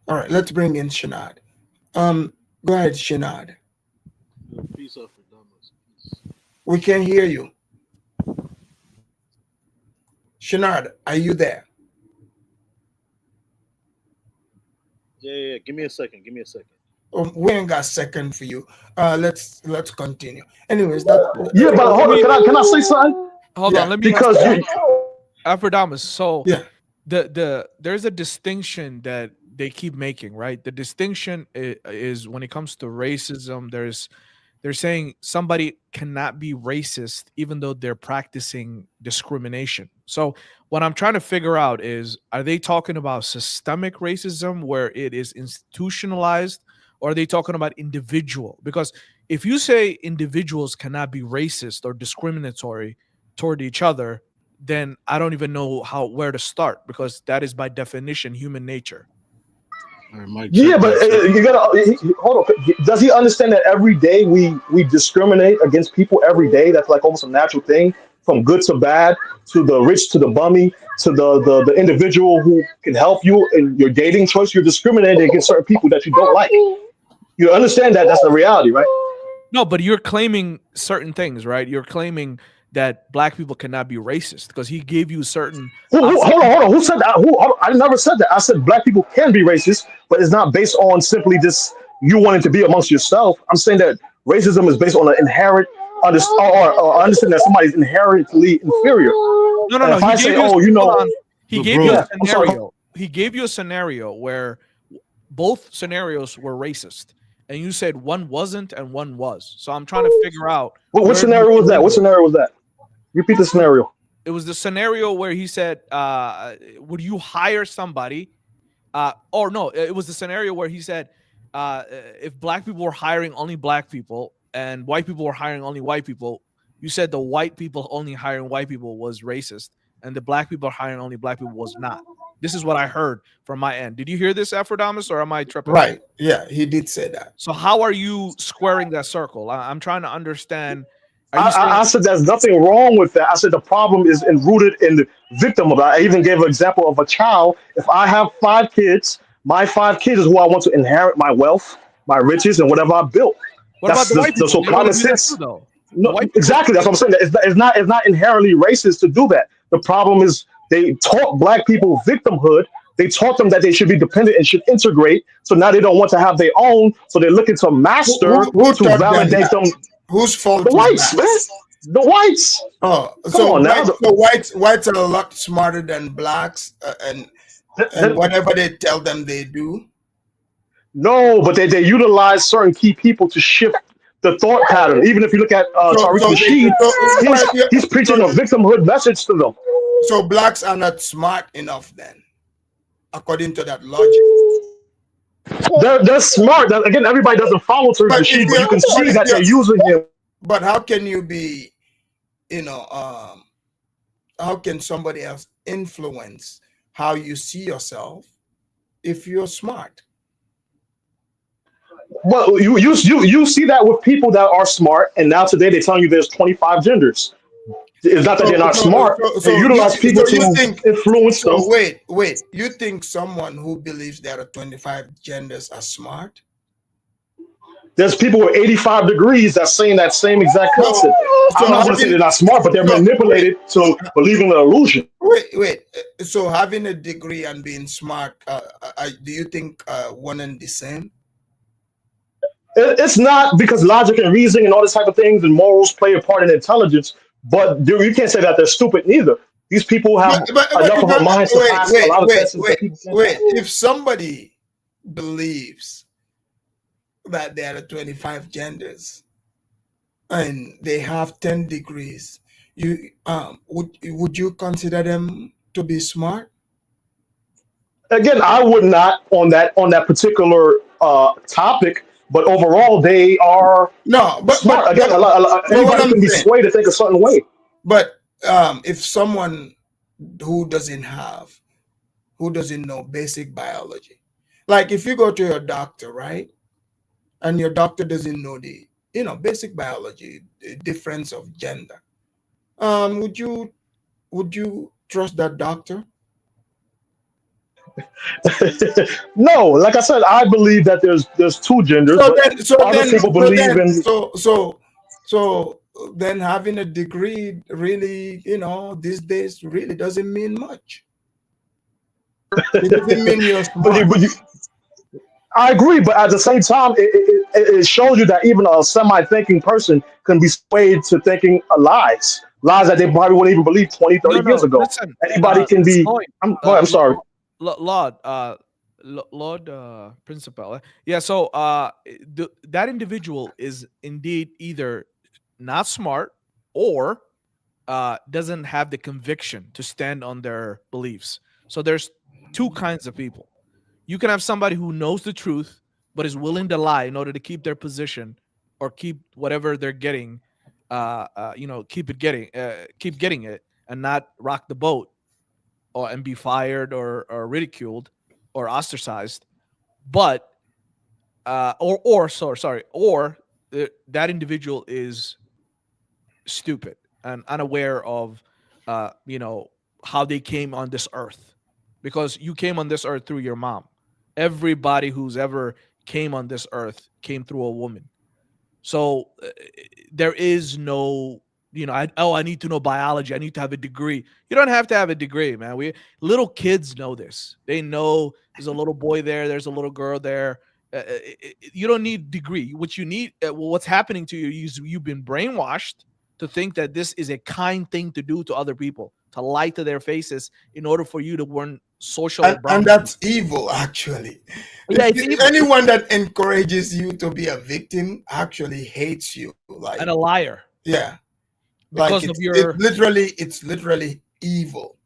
Speaker 4: All right, let's bring in Shanad. Go ahead, Shanad.
Speaker 13: Peace up for Damas.
Speaker 4: We can hear you. Shanad, are you there?
Speaker 13: Yeah. Give me a second. Give me a second.
Speaker 4: We ain't got a second for you. Let's continue. Anyways, that
Speaker 12: Yeah, but
Speaker 10: Let
Speaker 12: hold on.
Speaker 10: me
Speaker 12: Can I say something?
Speaker 10: hold on.
Speaker 4: yeah,
Speaker 10: Let me
Speaker 12: Because you,
Speaker 10: Afrodamus. So
Speaker 4: yeah.
Speaker 10: there's a distinction that they keep making, right? The distinction is when it comes to racism. they're saying somebody cannot be racist even though they're practicing discrimination. So what I'm trying to figure out is, are they talking about systemic racism where it is institutionalized, or are they talking about individual? Because if you say individuals cannot be racist or discriminatory toward each other, then I don't even know where to start, because that is by definition human nature.
Speaker 14: All right, Mike,
Speaker 12: Yeah,
Speaker 14: check,
Speaker 12: but
Speaker 14: Mike, check.
Speaker 12: you gotta hold on. Does he understand that every day we discriminate against people every day? That's like almost a natural thing, from good to bad, to the rich to the bummy, to the individual who can help you in your dating choice. You're discriminating against certain people that you don't like. You understand that that's the reality, right?
Speaker 10: No, but you're claiming certain things, right? You're claiming that black people cannot be racist because he gave you certain
Speaker 12: Hold on. Who said that? I never said that. I said black people can be racist, but it's not based on simply just you wanting to be amongst yourself. I'm saying that racism is based on an inherent or understanding that somebody's inherently inferior.
Speaker 10: No, no,
Speaker 12: And
Speaker 10: no.
Speaker 12: if I
Speaker 10: He
Speaker 12: say,
Speaker 10: gave you
Speaker 12: oh, you
Speaker 10: hold
Speaker 12: know,
Speaker 10: on. He
Speaker 14: But
Speaker 10: gave you
Speaker 14: bro,
Speaker 10: a
Speaker 12: yeah, I'm sorry.
Speaker 10: scenario. He gave you a scenario where both scenarios were racist, and you said one wasn't and one was. So I'm trying to figure out
Speaker 12: What
Speaker 10: where do you
Speaker 12: scenario was
Speaker 10: fall
Speaker 12: that? What
Speaker 10: into it.
Speaker 12: scenario was that? Repeat the scenario.
Speaker 10: It was the scenario where he said, "Would you hire somebody?" Or no, it was the scenario where he said, "If black people were hiring only black people and white people were hiring only white people," you said the white people only hiring white people was racist, and the black people hiring only black people was not. This is what I heard from my end. Did you hear this, Aphrodamus, or am I tripping?
Speaker 4: Right. Yeah, he did say that.
Speaker 10: So how are you squaring that circle? I'm trying to understand. Are
Speaker 12: I,
Speaker 10: you saying
Speaker 12: I said there's nothing wrong with that. I said the problem is rooted in the victim of that. I even gave an example of a child. If I have 5 kids, my 5 kids is who I want to inherit my wealth, my riches, and whatever I built.
Speaker 10: what about
Speaker 12: That's
Speaker 10: the white
Speaker 12: the
Speaker 10: people?
Speaker 12: so
Speaker 10: They want
Speaker 12: common
Speaker 10: to do that too,
Speaker 12: sense.
Speaker 10: though. The
Speaker 12: No,
Speaker 10: white people.
Speaker 12: exactly. That's what I'm saying. It's not inherently racist to do that. The problem is they taught black people victimhood. They taught them that they should be dependent and should integrate. So now they don't want to have their own. So they're looking to master
Speaker 4: Who
Speaker 12: to
Speaker 4: taught them
Speaker 12: validate
Speaker 4: that?
Speaker 12: them.
Speaker 4: Whose
Speaker 12: The
Speaker 4: fault is
Speaker 12: whites,
Speaker 4: that?
Speaker 12: man. The whites.
Speaker 4: Oh,
Speaker 12: Come on now.
Speaker 4: whites are a lot smarter than blacks, and whatever they tell them they do.
Speaker 12: No, but they utilize certain key people to shift the thought pattern. Even if you look at
Speaker 4: So
Speaker 12: Tariq
Speaker 4: so they,
Speaker 12: Nasheed,
Speaker 4: so,
Speaker 12: he's preaching a victimhood message to them.
Speaker 4: so blacks are not smart enough then, according to that logic.
Speaker 12: They're smart. Again, everybody doesn't follow Tariq
Speaker 4: But
Speaker 12: Nasheed, but you can see
Speaker 4: if
Speaker 12: that
Speaker 4: you're
Speaker 12: they're using him.
Speaker 4: but how can you be, how can somebody else influence how you see yourself if you're smart?
Speaker 12: Well, you see that with people that are smart, and now today they're telling you there's 25 genders. It's not that they're not smart. They utilize people
Speaker 4: You
Speaker 12: to
Speaker 4: think
Speaker 12: influence them.
Speaker 4: wait, you think someone who believes there are 25 genders are smart?
Speaker 12: There's people with 85 degrees that's saying that same exact concept. I'm not going to say they're not smart, but they're manipulated to believe in the illusion.
Speaker 4: Wait. So having a degree and being smart, do you think one and the same?
Speaker 12: It's not, because logic and reasoning and all this type of things and morals play a part in intelligence, but you can't say that they're stupid neither. These people have enough of a mind to pass a lot of tests that people can't pass.
Speaker 4: If somebody believes that there are 25 genders and they have 10 degrees, you would you consider them to be smart?
Speaker 12: Again, I would not on that particular topic, but overall they are smart. Again, anybody can be swayed to think a certain way.
Speaker 4: But if someone who doesn't know basic biology, like if you go to your doctor, right, and your doctor doesn't know the basic biology, the difference of gender, would you trust that doctor?
Speaker 12: No, like I said, I believe that there's two genders,
Speaker 4: So then having a degree really, these days really doesn't mean much. It doesn't mean you're smart.
Speaker 12: I agree, but at the same time, it shows you that even a semi-thinking person can be swayed to thinking lies that they probably wouldn't even believe 20, 30 years ago.
Speaker 10: Listen,
Speaker 12: Anybody can be.
Speaker 10: Lloyd,
Speaker 12: I'm sorry.
Speaker 10: Lord, Lord Principal. Yeah, so that individual is indeed either not smart or doesn't have the conviction to stand on their beliefs. So there's two kinds of people. You can have somebody who knows the truth but is willing to lie in order to keep their position or keep whatever they're getting, keep getting it and not rock the boat or and be fired or ridiculed or ostracized. But that individual is stupid and unaware of how they came on this earth, because you came on this earth through your mom. Everybody who's ever came on this earth came through a woman. So there is no, I need to know biology. I need to have a degree. You don't have to have a degree, man. Little kids know this. They know there's a little boy there. There's a little girl there. You don't need degree. What you need, what's happening to you is you've been brainwashed to think that this is a kind thing to do to other people, to lie to their faces in order for you to learn social
Speaker 4: and that's evil, actually.
Speaker 10: Yeah, it's evil.
Speaker 4: Anyone that encourages you to be a victim actually hates you, like,
Speaker 10: and a liar.
Speaker 4: Yeah,
Speaker 10: because
Speaker 4: like
Speaker 10: of your
Speaker 4: it's literally evil.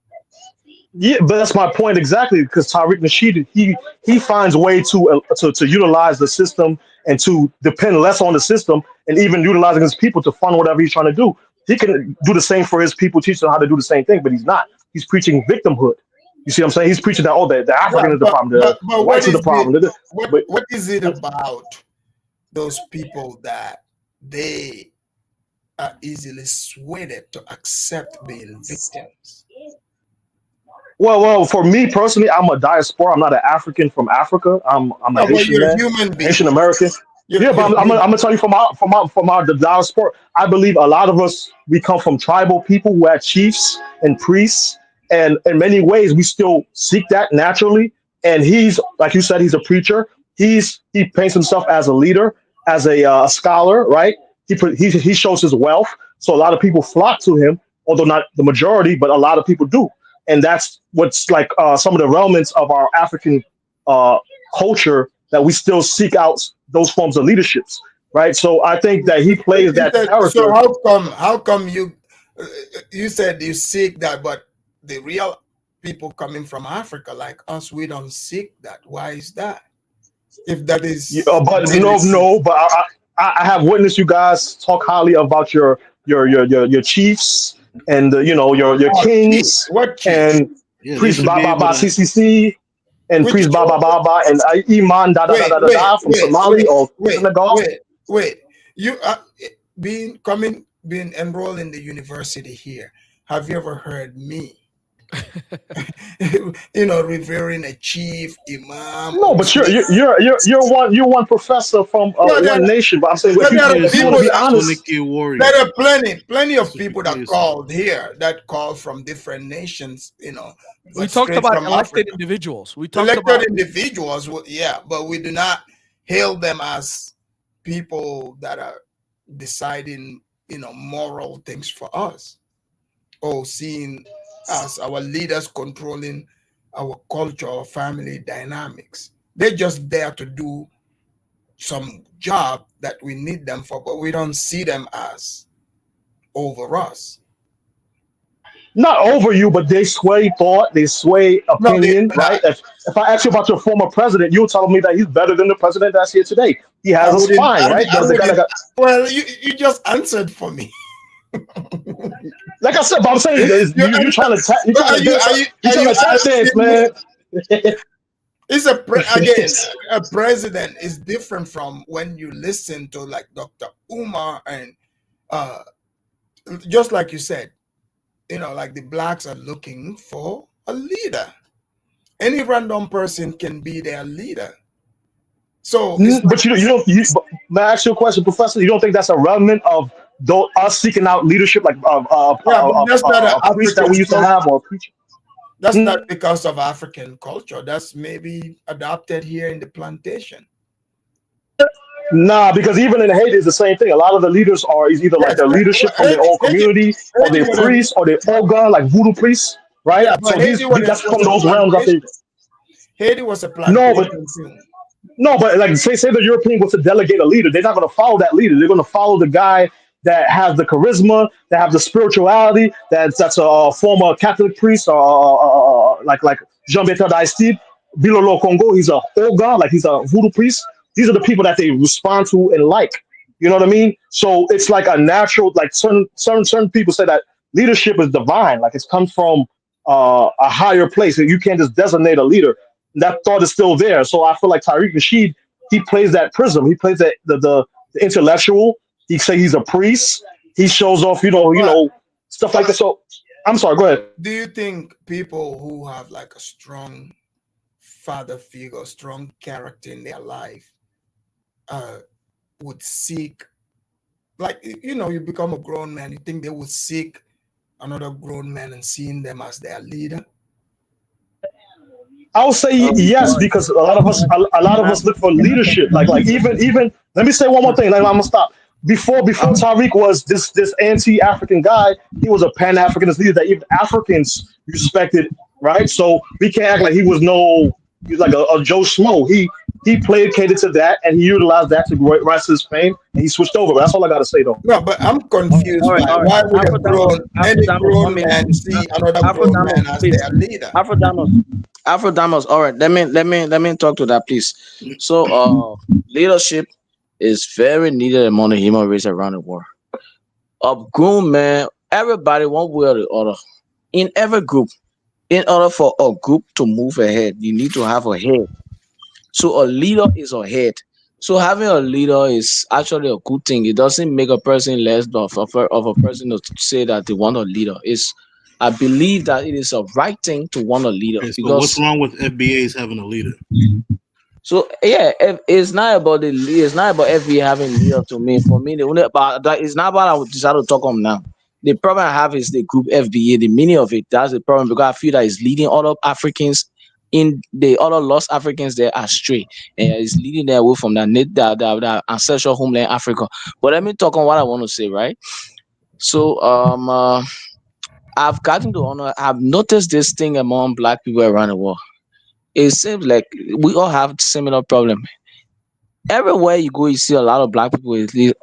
Speaker 12: Yeah, but that's my point exactly. Because Tariq Nasheed, he finds a way to utilize the system and to depend less on the system, and even utilizing his people to fund whatever he's trying to do. He can do the same for his people, teach them how to do the same thing, but he's not. He's preaching victimhood. You see what I'm saying? He's preaching that the African
Speaker 4: Yeah,
Speaker 12: is the problem, the
Speaker 4: but
Speaker 12: whites is the problem.
Speaker 4: what is it about those people that they are easily swayed to accept being victims?
Speaker 12: Well, for me personally, I'm a diaspora. I'm not an African from Africa. I'm a
Speaker 4: No, but
Speaker 12: Haitian
Speaker 4: you're a
Speaker 12: man,
Speaker 4: human being.
Speaker 12: Haitian American.
Speaker 4: You're,
Speaker 12: Yeah, but
Speaker 4: you're
Speaker 12: I'm
Speaker 4: human.
Speaker 12: gonna tell you from our the diaspora. I believe a lot of us we come from tribal people who had chiefs and priests, and in many ways we still seek that naturally. And he's like you said, he's a preacher. He paints himself as a leader, as a scholar, right? He shows his wealth, so a lot of people flock to him, although not the majority, but a lot of people do, and that's what's like some of the elements of our African uh, culture that we still seek out those forms of leaderships, right? So I think that he plays that
Speaker 4: So
Speaker 12: character.
Speaker 4: how come you said you seek that, but the real people coming from Africa like us, we don't seek that? Why is that? If that is
Speaker 12: But
Speaker 4: really
Speaker 12: no, but I have witnessed you guys talk highly about your chiefs and your
Speaker 4: what chief?
Speaker 12: kings
Speaker 4: What chief?
Speaker 12: and
Speaker 14: Yeah, they
Speaker 12: priest
Speaker 14: should be
Speaker 12: Baba
Speaker 14: able
Speaker 12: Ba
Speaker 14: to.
Speaker 12: CCC and
Speaker 4: Which
Speaker 12: priest Baba Baba and Iman
Speaker 4: wait,
Speaker 12: from Somali or Senegal.
Speaker 4: wait. You being enrolled in the university here. Have you ever heard me, revering a chief, imam,
Speaker 12: No,
Speaker 4: or
Speaker 12: but you're
Speaker 4: priest?
Speaker 12: you're you're you're one professor from
Speaker 4: No,
Speaker 12: one nation. But I'm saying
Speaker 4: but there are
Speaker 12: if you want
Speaker 4: people
Speaker 12: to be
Speaker 4: that
Speaker 12: honest,
Speaker 14: Sonicke warrior.
Speaker 4: there are plenty of
Speaker 14: That's what you
Speaker 4: people
Speaker 14: call
Speaker 4: that
Speaker 14: yourself.
Speaker 4: called here that call from different nations,
Speaker 10: we
Speaker 4: but
Speaker 10: talked
Speaker 4: straight
Speaker 10: about
Speaker 4: from
Speaker 10: elected
Speaker 4: Africa.
Speaker 10: individuals. We talked
Speaker 4: Elected
Speaker 10: about
Speaker 4: individuals, yeah, but we do not hail them as people that are deciding, moral things for us, or seeing as our leaders controlling our culture or family dynamics. They're just there to do some job that we need them for, but we don't see them as over us.
Speaker 12: not over you, but they sway thought, they sway
Speaker 4: No, they
Speaker 12: opinion,
Speaker 4: do not.
Speaker 12: right? If I ask you about your former president, you'll tell me that he's better than the president that's here today. He
Speaker 4: I
Speaker 12: has a
Speaker 4: wouldn't.
Speaker 12: spine, right?
Speaker 4: I
Speaker 12: The guy that
Speaker 4: wouldn't.
Speaker 12: got,
Speaker 4: Well, you just answered for me.
Speaker 12: like I said, but I'm saying
Speaker 4: You
Speaker 12: you're trying to
Speaker 4: but
Speaker 12: you're trying to dance, you're
Speaker 4: are
Speaker 12: trying
Speaker 4: you
Speaker 12: to tap dance,
Speaker 4: asking me?
Speaker 12: man.
Speaker 4: It's again, a president is different from when you listen to like Dr. Umar and uh just like you said, like the blacks are looking for a leader. Any random person can be their leader. So it's
Speaker 12: But you don't. But may I ask you a question, Professor? You don't think that's a remnant of us seeking out leadership, like
Speaker 4: yeah, but that's not an
Speaker 12: a priest that
Speaker 4: African
Speaker 12: we used to
Speaker 4: culture.
Speaker 12: have, or a preacher?
Speaker 4: That's not because of African culture. That's maybe adopted here in the plantation.
Speaker 12: Nah, because even in Haiti, it's the same thing. A lot of the leaders are is either like
Speaker 4: Yes,
Speaker 12: their leadership from their own community, or
Speaker 4: Haiti
Speaker 12: their
Speaker 4: was
Speaker 12: priests, or their Oga, like voodoo priests, right?
Speaker 4: yeah, but
Speaker 12: So
Speaker 4: Haiti
Speaker 12: that's
Speaker 4: was
Speaker 12: from
Speaker 4: a
Speaker 12: those realms. I
Speaker 4: plantation.
Speaker 12: think.
Speaker 4: Haiti was a
Speaker 12: No, but
Speaker 4: plantation too.
Speaker 12: no, but like say the European was to delegate a leader, they're not going to follow that leader. They're going to follow the guy that has the charisma, that have the spirituality, that's a former Catholic priest, or like Jean Bertrand Aristide, Bilolo Congo. He's a Oga, like he's a voodoo priest. These are the people that they respond to and like. You know what I mean? So it's like a natural, like certain people say that leadership is divine, like it comes from a higher place, and you can't just designate a leader. That thought is still there. So I feel like Tariq Nasheed, he plays that prism. He plays that the intellectual. He say he's a priest. He shows off,
Speaker 4: But
Speaker 12: stuff like that. So I'm sorry. Go ahead.
Speaker 4: do you think people who have like a strong father figure, strong character in their life, would seek, like, you become a grown man, you think they would seek another grown man and seeing them as their leader?
Speaker 12: I'll say yes, because a lot of us look for leadership. Like even let me say one more thing. Like, I'm gonna stop. Before Tariq was this anti-African guy, he was a Pan-Africanist leader that even Africans respected, right? So we can't act like he's like a Joe Schmo. He placated to that, and he utilized that to rise to his fame, and he switched over. That's all I gotta say, though.
Speaker 4: No, but I'm confused by
Speaker 7: all right.
Speaker 4: why would any
Speaker 7: Afro-Damus,
Speaker 4: grown man see another grown man as
Speaker 7: please.
Speaker 4: their leader?
Speaker 7: Afro-Damus, all right. Let me talk to that, please. So, leadership is very needed among the human race around the world. A grown man, everybody, one way or the other, in every group, in order for a group to move ahead, you need to have a head. So a leader is a head. So having a leader is actually a good thing. It doesn't make a person less of a person to say that they want a leader. I believe that it is a right thing to want a leader,
Speaker 14: Okay, so
Speaker 7: because
Speaker 14: what's wrong with FBAs having a leader?
Speaker 7: so yeah, it's not about it's not about FBA having leader. To me, for me, the only about that is not about I would decide to talk on now. The problem I have is the group FBA, the meaning of it. That's the problem, because I feel that it's leading other Africans in the other lost Africans there astray, and it's leading them away from that ancestral homeland Africa. But let me talk on what I want to say, right? So I've gotten to honor. I've noticed this thing among black people around the world. It seems like we all have similar problem. Everywhere you go, you see a lot of black people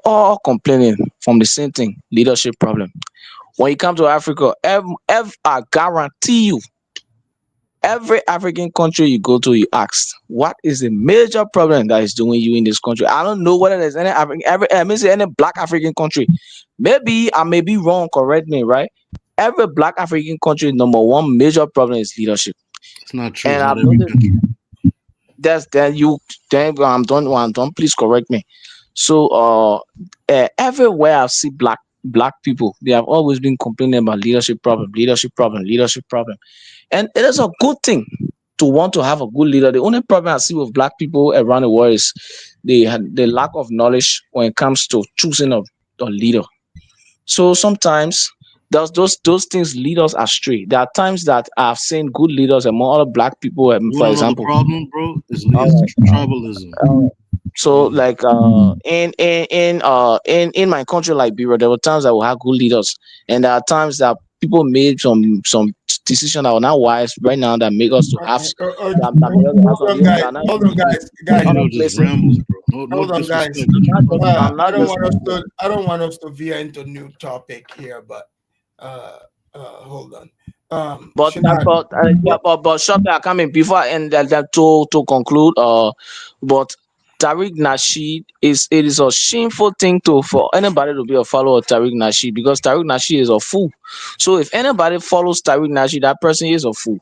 Speaker 7: all complaining from the same thing: leadership problem. When you come to Africa, I guarantee you, every African country you go to, you ask, what is the major problem that is doing you in this country? I don't know whether there's any any black African country. Maybe I may be wrong. Correct me, right? Every black African country, number one major problem is leadership.
Speaker 14: It's not true.
Speaker 7: And
Speaker 14: It's
Speaker 7: I've
Speaker 14: not every
Speaker 7: noticed
Speaker 14: country.
Speaker 7: then I'm done. When I'm done, please correct me. So everywhere I see black people, they have always been complaining about leadership problem, leadership problem, leadership problem. And it is a good thing to want to have a good leader. The only problem I see with black people around the world is the lack of knowledge when it comes to choosing a leader. So sometimes those things lead us astray. There are times that I've seen good leaders among other black people,
Speaker 14: You
Speaker 7: for
Speaker 14: want to know the
Speaker 7: example.
Speaker 14: problem, bro?
Speaker 7: All
Speaker 14: Is tribalism.
Speaker 7: right. So
Speaker 14: Tribalism.
Speaker 7: like in my country, Liberia, there were times that we had good leaders, and there are times that people made some decisions that were not wise right now, that make us to have that make us to have
Speaker 4: Hold
Speaker 7: some
Speaker 4: on,
Speaker 7: leaders
Speaker 4: guys.
Speaker 7: that are not
Speaker 4: Hold on,
Speaker 7: in
Speaker 4: guys.
Speaker 7: other
Speaker 14: Daniel just
Speaker 7: places.
Speaker 14: rambles, bro. No
Speaker 4: Hold on, guys.
Speaker 14: disrespect.
Speaker 7: I'm
Speaker 4: I
Speaker 7: not
Speaker 4: don't want us
Speaker 7: disrespecting.
Speaker 4: to. I don't want us to veer into new topic here, but hold on.
Speaker 7: But that,
Speaker 4: Shinan,
Speaker 7: but shortly I come in before and to conclude. But Tariq Nasheed it is a shameful thing for anybody to be a follower of Tariq Nasheed, because Tariq Nasheed is a fool. So if anybody follows Tariq Nasheed, that person is a fool.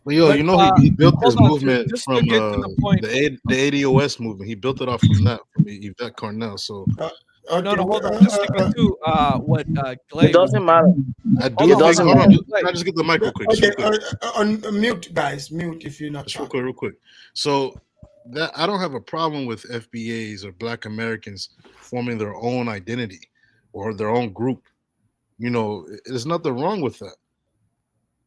Speaker 14: But yo,
Speaker 10: Let's
Speaker 14: you know he built
Speaker 10: hold
Speaker 14: his
Speaker 10: on
Speaker 14: movement
Speaker 10: just
Speaker 14: from
Speaker 10: to get to the point.
Speaker 14: the ADOS movement. He built it off from that, from Yvette Carnell. So
Speaker 10: No,
Speaker 4: okay.
Speaker 10: hold on. Just to get to what
Speaker 7: It
Speaker 10: Clay was
Speaker 7: doesn't matter.
Speaker 14: I
Speaker 10: hold
Speaker 14: do
Speaker 10: on,
Speaker 14: think.
Speaker 10: wait,
Speaker 14: Hold on,
Speaker 10: Clay.
Speaker 14: can I just get the mic real quick? Just
Speaker 4: Okay.
Speaker 14: real quick.
Speaker 4: On mute, guys. Mute if you're not
Speaker 14: Just real
Speaker 4: talking.
Speaker 14: quick, real quick. So that I don't have a problem with FBAs or Black Americans forming their own identity or their own group. You know, there's nothing wrong with that.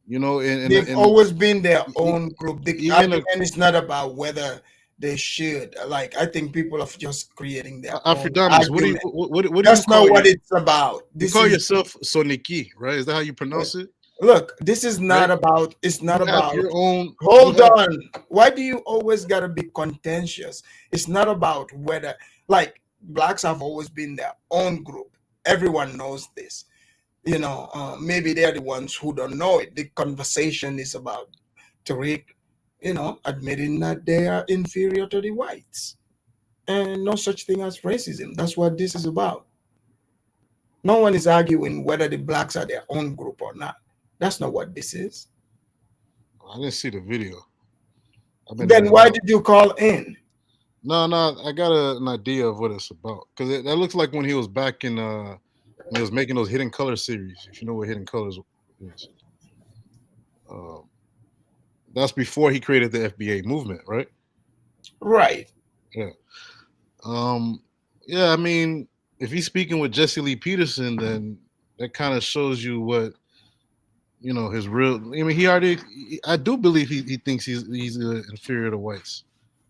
Speaker 14: You know,
Speaker 4: They've always been their own group.
Speaker 14: even
Speaker 4: And it's not about whether they should. Like, I think people are just creating their own
Speaker 14: Afrodamus, what do
Speaker 4: argument.
Speaker 14: you what do you
Speaker 4: That's
Speaker 14: call
Speaker 4: not what
Speaker 14: your
Speaker 4: it's about.
Speaker 14: you
Speaker 4: This
Speaker 14: call
Speaker 4: is
Speaker 14: yourself Soniki, right? Is that how you pronounce it?
Speaker 4: Look, this is not
Speaker 14: right?
Speaker 4: about, it's not
Speaker 14: You have
Speaker 4: about,
Speaker 14: your own. You
Speaker 4: hold
Speaker 14: have
Speaker 4: on. Why do you always got to be contentious? It's not about whether, like, blacks have always been their own group. Everyone knows this. Maybe they're the ones who don't know it. The conversation is about Tariq, admitting that they are inferior to the whites. And no such thing as racism. That's what this is about. No one is arguing whether the blacks are their own group or not. That's not what this is.
Speaker 14: I didn't see the video. I've been in
Speaker 4: Then
Speaker 14: and
Speaker 4: why
Speaker 14: out.
Speaker 4: did you call in?
Speaker 14: No, I got an idea of what it's about because that looks like when he was back in when he was making those Hidden Color series. If you know what Hidden Colors is, um, that's before he created the FBA movement, right?
Speaker 4: Right.
Speaker 14: Yeah. Yeah. I mean, if he's speaking with Jesse Lee Peterson, then that kind of shows you what his real. I mean, he already. I do believe he thinks he's inferior to whites.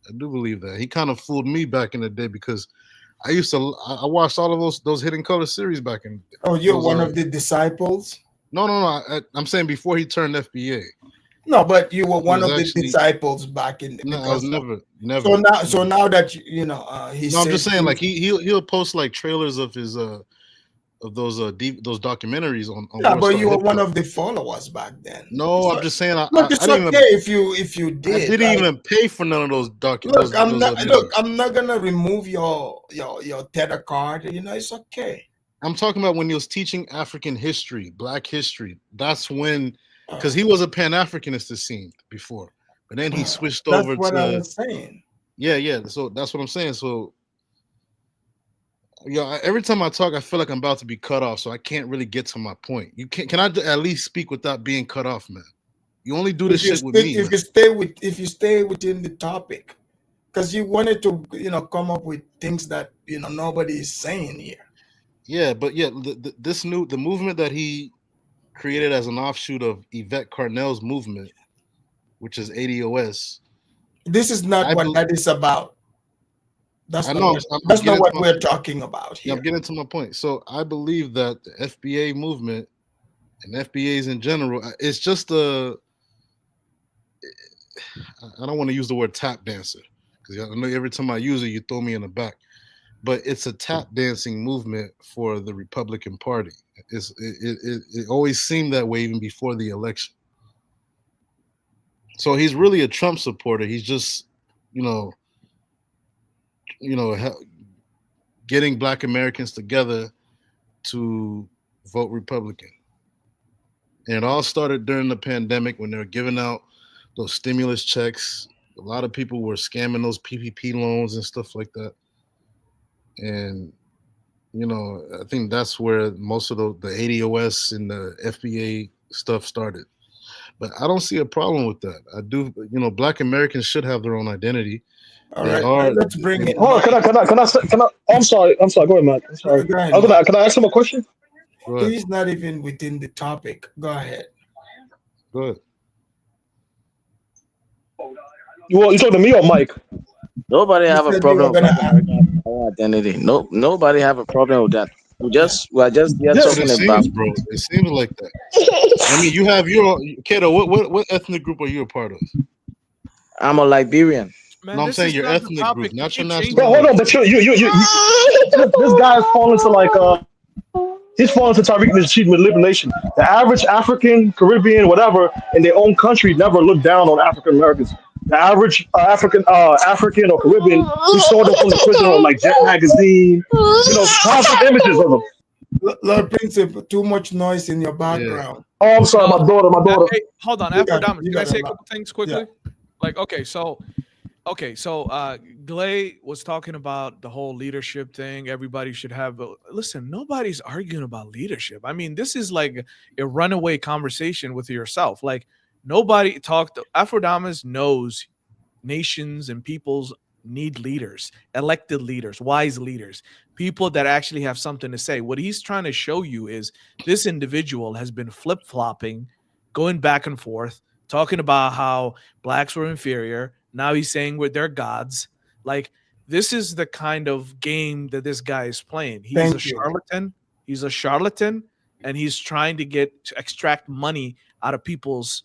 Speaker 14: I do believe that. He kind of fooled me back in the day because I watched all of those Hidden Color series back in
Speaker 4: Oh, you're
Speaker 14: those
Speaker 4: one of the disciples?
Speaker 14: no. I'm saying before he turned FBA.
Speaker 4: No, but you were
Speaker 14: He
Speaker 4: one
Speaker 14: was
Speaker 4: of the
Speaker 14: actually
Speaker 4: disciples back in
Speaker 14: no, I was
Speaker 4: because
Speaker 14: never.
Speaker 4: so now that he
Speaker 14: No, I'm
Speaker 4: said
Speaker 14: just saying like he'll post like trailers of his of those those documentaries on
Speaker 4: yeah,
Speaker 14: World
Speaker 4: but
Speaker 14: Star
Speaker 4: you were
Speaker 14: Hip
Speaker 4: one
Speaker 14: Hop.
Speaker 4: of the followers back then.
Speaker 14: No, I'm just saying
Speaker 4: Look, it's
Speaker 14: I didn't
Speaker 4: okay
Speaker 14: even
Speaker 4: if you
Speaker 14: I
Speaker 4: did.
Speaker 14: didn't even pay for none of those
Speaker 4: Look,
Speaker 14: videos.
Speaker 4: I'm not gonna remove your tether card. It's okay.
Speaker 14: I'm talking about when he was teaching African history, Black history. That's when, because
Speaker 4: Uh,
Speaker 14: he was a Pan Africanist, it seemed before, but then he switched
Speaker 4: that's
Speaker 14: over
Speaker 4: what I
Speaker 14: to
Speaker 4: was saying.
Speaker 14: yeah. So that's what I'm saying. So every time I talk, I feel like I'm about to be cut off, so I can't really get to my point. You can I at least speak without being cut off, man? You only do this shit with me, man.
Speaker 4: If you stay within the topic, because you wanted to come up with things that nobody is saying here.
Speaker 14: Yeah, but yeah, the movement that he created as an offshoot of Yvette Carnell's movement, which is ADOS.
Speaker 4: This is not what that is about.
Speaker 14: I know.
Speaker 4: That's not what we're talking about
Speaker 14: Yeah,
Speaker 4: here.
Speaker 14: I'm getting to my point. So I believe that the FBA movement and FBAs in general, it's just I don't want to use the word tap dancer because I know every time I use it, you throw me in the back. But it's a tap dancing movement for the Republican Party. It always seemed that way even before the election. So he's really a Trump supporter. He's just, you know, getting Black Americans together to vote Republican. And it all started during the pandemic when they were giving out those stimulus checks. A lot of people were scamming those PPP loans and stuff like that. And, I think that's where most of the ADOS and the FBA stuff started. But I don't see a problem with that. I do, Black Americans should have their own identity.
Speaker 4: All
Speaker 14: They
Speaker 4: right,
Speaker 14: are.
Speaker 4: let's bring it.
Speaker 12: Hold on, can I? I'm sorry. Go ahead, man. I'm sorry.
Speaker 4: Go ahead, Mike.
Speaker 12: Can I ask him a question?
Speaker 14: Go ahead.
Speaker 4: He's not even within the topic. Go ahead.
Speaker 14: Go ahead.
Speaker 12: You talking to me or Mike?
Speaker 7: Nobody
Speaker 4: You
Speaker 7: have a
Speaker 4: said you were
Speaker 7: problem with
Speaker 4: gonna
Speaker 7: Black American identity. No, nobody have a problem with that. We are just here
Speaker 12: Yeah.
Speaker 7: talking
Speaker 14: It
Speaker 7: about.
Speaker 14: seems, bro. It seems like that. I mean, you have your Kato. What ethnic group are you a part of?
Speaker 7: I'm a Liberian.
Speaker 10: Man,
Speaker 14: No, I'm
Speaker 10: this
Speaker 14: saying
Speaker 10: is
Speaker 14: your
Speaker 10: not the
Speaker 14: ethnic group,
Speaker 10: topic. You
Speaker 14: not your
Speaker 10: keep
Speaker 14: national.
Speaker 12: But
Speaker 10: changing
Speaker 12: hold
Speaker 10: it.
Speaker 12: on, but this guy's falling to like he's falling to Tariq Nasheed manipulation. The average African, Caribbean, whatever, in their own country never look down on African Americans. The average African or Caribbean, we saw them from the prison on like Jet Magazine, constant images of them.
Speaker 4: Lord Principal, too much noise in your
Speaker 14: Yeah.
Speaker 4: background.
Speaker 12: Oh, I'm sorry, my daughter.
Speaker 10: Hey, hold on,
Speaker 4: You got-
Speaker 10: Afrodamus.
Speaker 4: you
Speaker 10: Can I
Speaker 4: got a
Speaker 10: say a
Speaker 4: lot.
Speaker 10: couple things quickly? Like, okay, so Glay was talking about the whole leadership thing. Everybody should have listen, nobody's arguing about leadership. I mean, this is like a runaway conversation with yourself. Like, nobody talked. Afrodamus knows nations and peoples need leaders, elected leaders, wise leaders, people that actually have something to say. What he's trying to show you is this individual has been flip-flopping, going back and forth, talking about how blacks were inferior. Now he's saying they're gods. Like, this is the kind of game that this guy is playing. He's
Speaker 4: Thank
Speaker 10: a
Speaker 4: you.
Speaker 10: charlatan. He's a charlatan. and he's trying to extract money out of people's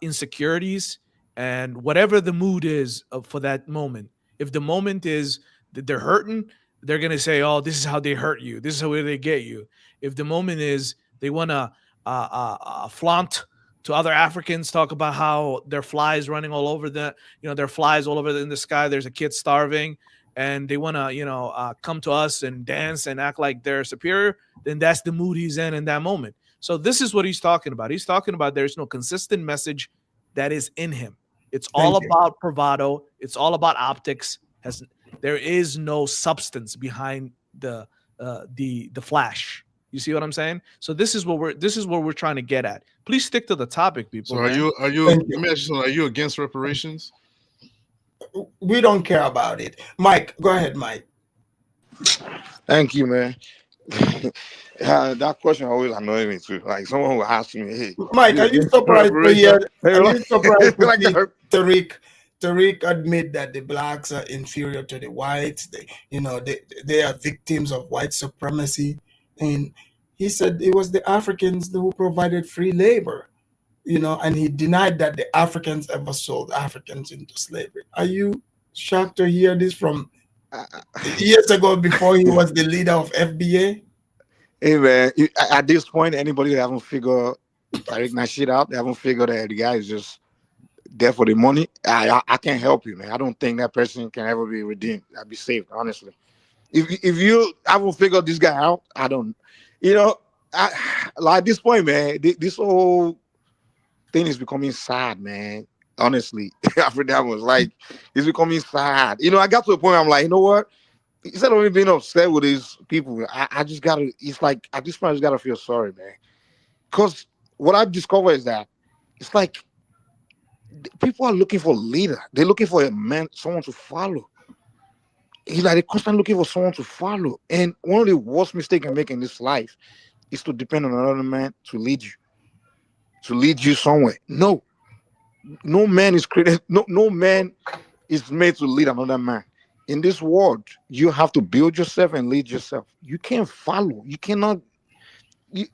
Speaker 10: insecurities and whatever the mood is for that moment. If the moment is that they're hurting, they're gonna say, "Oh, this is how they hurt you. This is how they get you." If the moment is they want to flaunt to other Africans, talk about how their flies running all over their flies all over in the sky. There's a kid starving, and they want to, come to us and dance and act like they're superior. Then that's the mood he's in that moment. So this is what he's talking about. He's talking about there's no consistent message that is in him. It's all about bravado. It's all about optics. There is no substance behind the flash. You see what I'm saying? So this is what we're trying to get at. Please stick to the topic, people.
Speaker 14: So
Speaker 10: man.
Speaker 14: are you let me ask you something. Are you against reparations?
Speaker 4: We don't care about it. Mike, go ahead, Mike.
Speaker 15: Thank you, man. That question always annoys me too. Like someone will ask me, "Hey,
Speaker 4: Mike, are you surprised to hear? Are you surprised to
Speaker 15: Like,
Speaker 4: see Tariq admit that the blacks are inferior to the whites? They are victims of white supremacy, and he said it was the Africans who provided free labor. And he denied that the Africans ever sold Africans into slavery. Are you shocked to hear this from years ago before he was the leader of FBA?
Speaker 15: Hey man, at this point, anybody that haven't figured Tariq Nasheed out, they haven't figured that the guy is just there for the money. I can't help you, man. I don't think that person can ever be redeemed. I'd be saved, honestly. If you haven't figured this guy out, I don't. Like at this point, man, this whole thing is becoming sad, man. Honestly, after that was like, it's becoming sad. I got to a point I'm like, you know what? Instead of me being upset with these people, I just gotta. It's like at this point, I just gotta feel sorry, man. Because what I've discovered is that it's like people are looking for a leader. They're looking for a man, someone to follow. It's like they're constantly looking for someone to follow. And one of the worst mistakes you can make in this life is to depend on another man to lead you somewhere. No man is created. No man is made to lead another man. In this world, you have to build yourself and lead yourself. You can't follow. You cannot.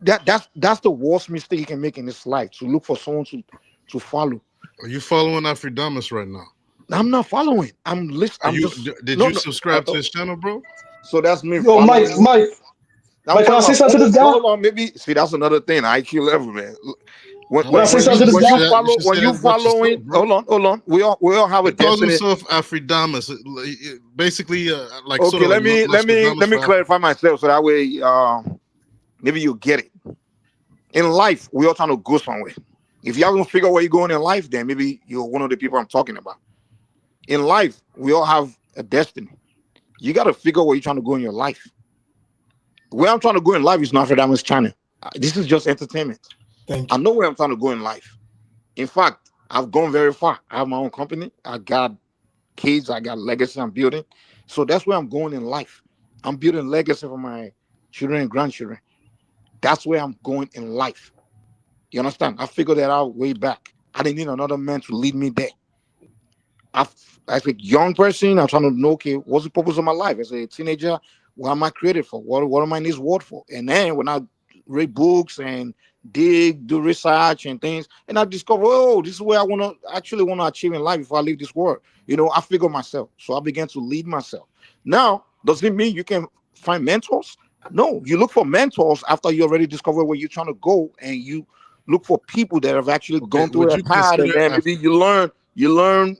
Speaker 15: That's the worst mistake you can make in this life, to look for someone to follow.
Speaker 14: Are you following Afridamus right now?
Speaker 15: I'm not following. I'm listening.
Speaker 14: Did you subscribe to his channel, bro?
Speaker 15: So that's me.
Speaker 12: Yo, Mike, can I say something to this guy?
Speaker 15: Hold on, maybe. See, that's another thing. IQ level, man. When you following, hold on. We all have a destiny. He
Speaker 14: calls himself Afridamus, basically, like.
Speaker 15: Okay, let me clarify myself so that way, maybe you get it. In life, we all trying to go somewhere. If you haven't figured where you're going in life, then maybe you're one of the people I'm talking about. In life, we all have a destiny. You got to figure where you're trying to go in your life. Where I'm trying to go in life is not Afridamus' channel. This is just entertainment. I know where I'm trying to go in life. In fact, I've gone very far. I have my own company. I got kids. I got legacy I'm building. So that's where I'm going in life. I'm building legacy for my children and grandchildren. That's where I'm going in life. You understand? I figured that out way back. I didn't need another man to lead me there. As a young person, I'm trying to know, okay, what's the purpose of my life? As a teenager, what am I created for? What am I in this world for? And then when I read books and do research and things, and I discover, this is where I want to achieve in life before I leave this world. I figure myself. So I began to lead myself. Now, does it mean you can find mentors? No, you look for mentors after you already discover where you're trying to go, and you look for people that have actually gone through a path, and then maybe you learn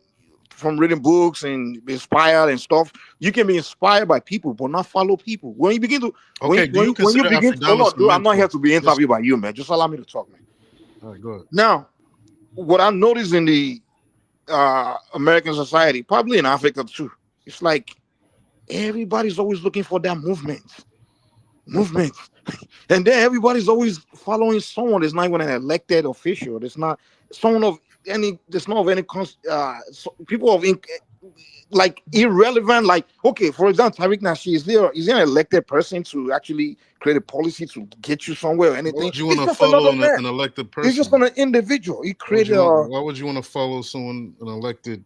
Speaker 15: from reading books and be inspired and stuff. You can be inspired by people, but not follow people. When you begin to, I'm not here to be interviewed by you, man. Just allow me to talk, man.
Speaker 14: All right, go ahead.
Speaker 15: Now, what I noticed in the American society, probably in Africa too, it's like everybody's always looking for that movement. And then everybody's always following someone that's not even an elected official. There's not someone of any. There's not of any people of like irrelevant. Like, okay, for example, Tariq Nasheed, is there an elected person to actually create a policy to get you somewhere or anything?
Speaker 14: Why would you want to follow an elected person?
Speaker 15: He's just an individual. He created.
Speaker 14: Why would you want to follow an elected?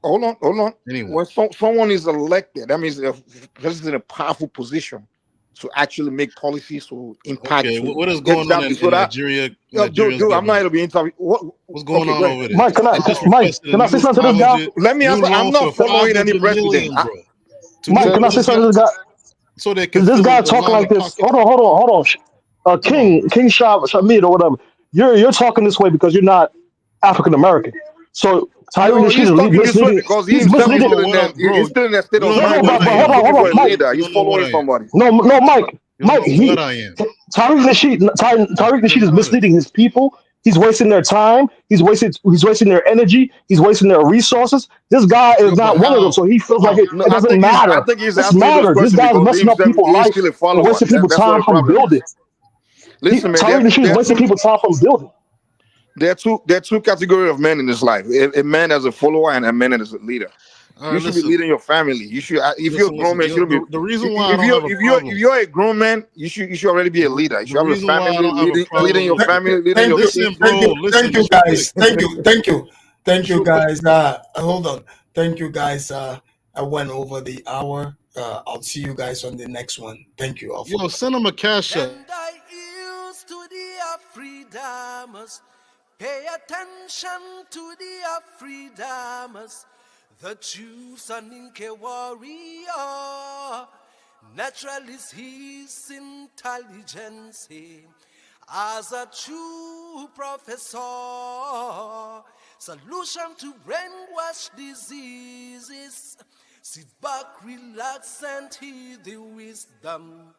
Speaker 15: Hold on.
Speaker 14: Anyway,
Speaker 15: when someone is elected, that means the person is in a powerful position to actually make policies to impact
Speaker 14: Okay,
Speaker 15: to
Speaker 14: what is going on
Speaker 15: exactly so
Speaker 14: in
Speaker 15: that
Speaker 14: Nigeria?
Speaker 15: dude,
Speaker 14: Nigeria's
Speaker 15: I'm not
Speaker 14: government.
Speaker 15: here to be interviewed.
Speaker 14: What's going
Speaker 15: Okay,
Speaker 14: on
Speaker 15: go ahead.
Speaker 14: over there?
Speaker 12: Mike,
Speaker 14: They just requested a
Speaker 12: can I say
Speaker 14: new
Speaker 12: something to this guy?
Speaker 14: 500.
Speaker 15: Let me
Speaker 14: You
Speaker 15: answer. I'm
Speaker 14: lost
Speaker 15: not
Speaker 14: your
Speaker 15: following any
Speaker 14: 500
Speaker 15: president.
Speaker 14: million, bro. To
Speaker 12: Mike,
Speaker 14: go
Speaker 12: can I
Speaker 14: over
Speaker 12: say something to this guy?
Speaker 14: so they can
Speaker 12: This
Speaker 14: fill
Speaker 12: guy
Speaker 14: the
Speaker 12: talking
Speaker 14: line
Speaker 12: like
Speaker 14: of
Speaker 12: this.
Speaker 14: pocket.
Speaker 12: Hold on.
Speaker 14: Come on, bro.
Speaker 12: King Shamid or whatever. You're talking this way because you're not African American. So Tyree
Speaker 15: No,
Speaker 12: Nasheed
Speaker 15: he's
Speaker 12: is
Speaker 15: talking this way
Speaker 12: misleading.
Speaker 15: because he
Speaker 12: He's
Speaker 15: himself is
Speaker 12: misleading.
Speaker 15: still
Speaker 14: No,
Speaker 15: in
Speaker 14: what
Speaker 15: that.
Speaker 14: up, bro?
Speaker 15: He's still in that state
Speaker 14: You
Speaker 15: of
Speaker 14: don't
Speaker 15: mind
Speaker 14: know
Speaker 15: where
Speaker 14: what
Speaker 12: No,
Speaker 15: he's
Speaker 14: I
Speaker 12: but
Speaker 14: am.
Speaker 15: looking
Speaker 12: hold
Speaker 15: for
Speaker 12: on,
Speaker 15: a
Speaker 12: Mike.
Speaker 15: leader.
Speaker 14: You
Speaker 15: He's
Speaker 14: don't know what
Speaker 15: following
Speaker 14: I am.
Speaker 15: somebody.
Speaker 12: No, Mike.
Speaker 14: You don't know
Speaker 12: He
Speaker 14: what I am.
Speaker 12: Tariq
Speaker 14: My
Speaker 12: Nasheed is
Speaker 14: brother.
Speaker 12: misleading his people. He's wasting their time. He's wasting their energy. He's wasting their resources. This guy is
Speaker 14: Yo, but
Speaker 12: not one of them.
Speaker 14: how?
Speaker 12: So he feels like
Speaker 14: How?
Speaker 15: No,
Speaker 12: it doesn't
Speaker 15: I
Speaker 12: matter.
Speaker 15: think he's
Speaker 12: This
Speaker 15: asking you those
Speaker 12: matters. This
Speaker 15: questions
Speaker 12: guy is
Speaker 15: because he
Speaker 12: messing up
Speaker 15: himself
Speaker 12: people's
Speaker 15: he's
Speaker 12: life
Speaker 15: still a
Speaker 12: and
Speaker 15: follower.
Speaker 12: wasting people's
Speaker 15: That's what
Speaker 12: time
Speaker 15: the
Speaker 12: from
Speaker 15: problem is.
Speaker 12: building.
Speaker 15: Listen, man,
Speaker 12: Tariq Nasheed is wasting people's time from building.
Speaker 15: there are two categories of men in this life: a man as a follower and a man as a leader.
Speaker 14: All
Speaker 15: You
Speaker 14: right,
Speaker 15: should be
Speaker 14: listen.
Speaker 15: leading your family. You should, if you're a grown
Speaker 14: Listen.
Speaker 15: man, you shouldn't be.
Speaker 14: The reason why I don't have a
Speaker 15: If
Speaker 14: problem.
Speaker 15: you're a grown man, you should already be a leader. You
Speaker 14: The
Speaker 15: should have a
Speaker 14: reason why I
Speaker 15: family,
Speaker 14: don't have a
Speaker 15: leading
Speaker 14: problem
Speaker 15: your
Speaker 14: with it.
Speaker 15: family, leading
Speaker 4: Thank
Speaker 15: your
Speaker 4: you,
Speaker 14: Listen,
Speaker 15: kids.
Speaker 14: bro. Listen, just real quick.
Speaker 4: Thank
Speaker 14: Just
Speaker 4: you,
Speaker 14: real quick.
Speaker 4: guys. Hold on, thank you, guys. I went over the hour. I'll see you guys on the next one. Thank you all for.
Speaker 14: Yo, send him a cash app.
Speaker 9: And I yields to the Afridamers. Pay attention to the Afridamers. The Jews and Inca warrior. Naturalist his intelligence. As a true professor. Solution to brainwash diseases. Sit back, relax, and hear the wisdom.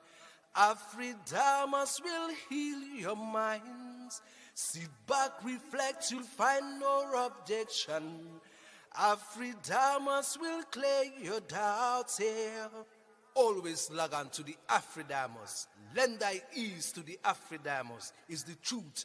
Speaker 9: Afridamas will heal your minds. Sit back, reflect, you'll find no objection. Afridamas will clear your doubts here. Always log on to the Afridamas. Lend thy ears to the Afridamas is the truth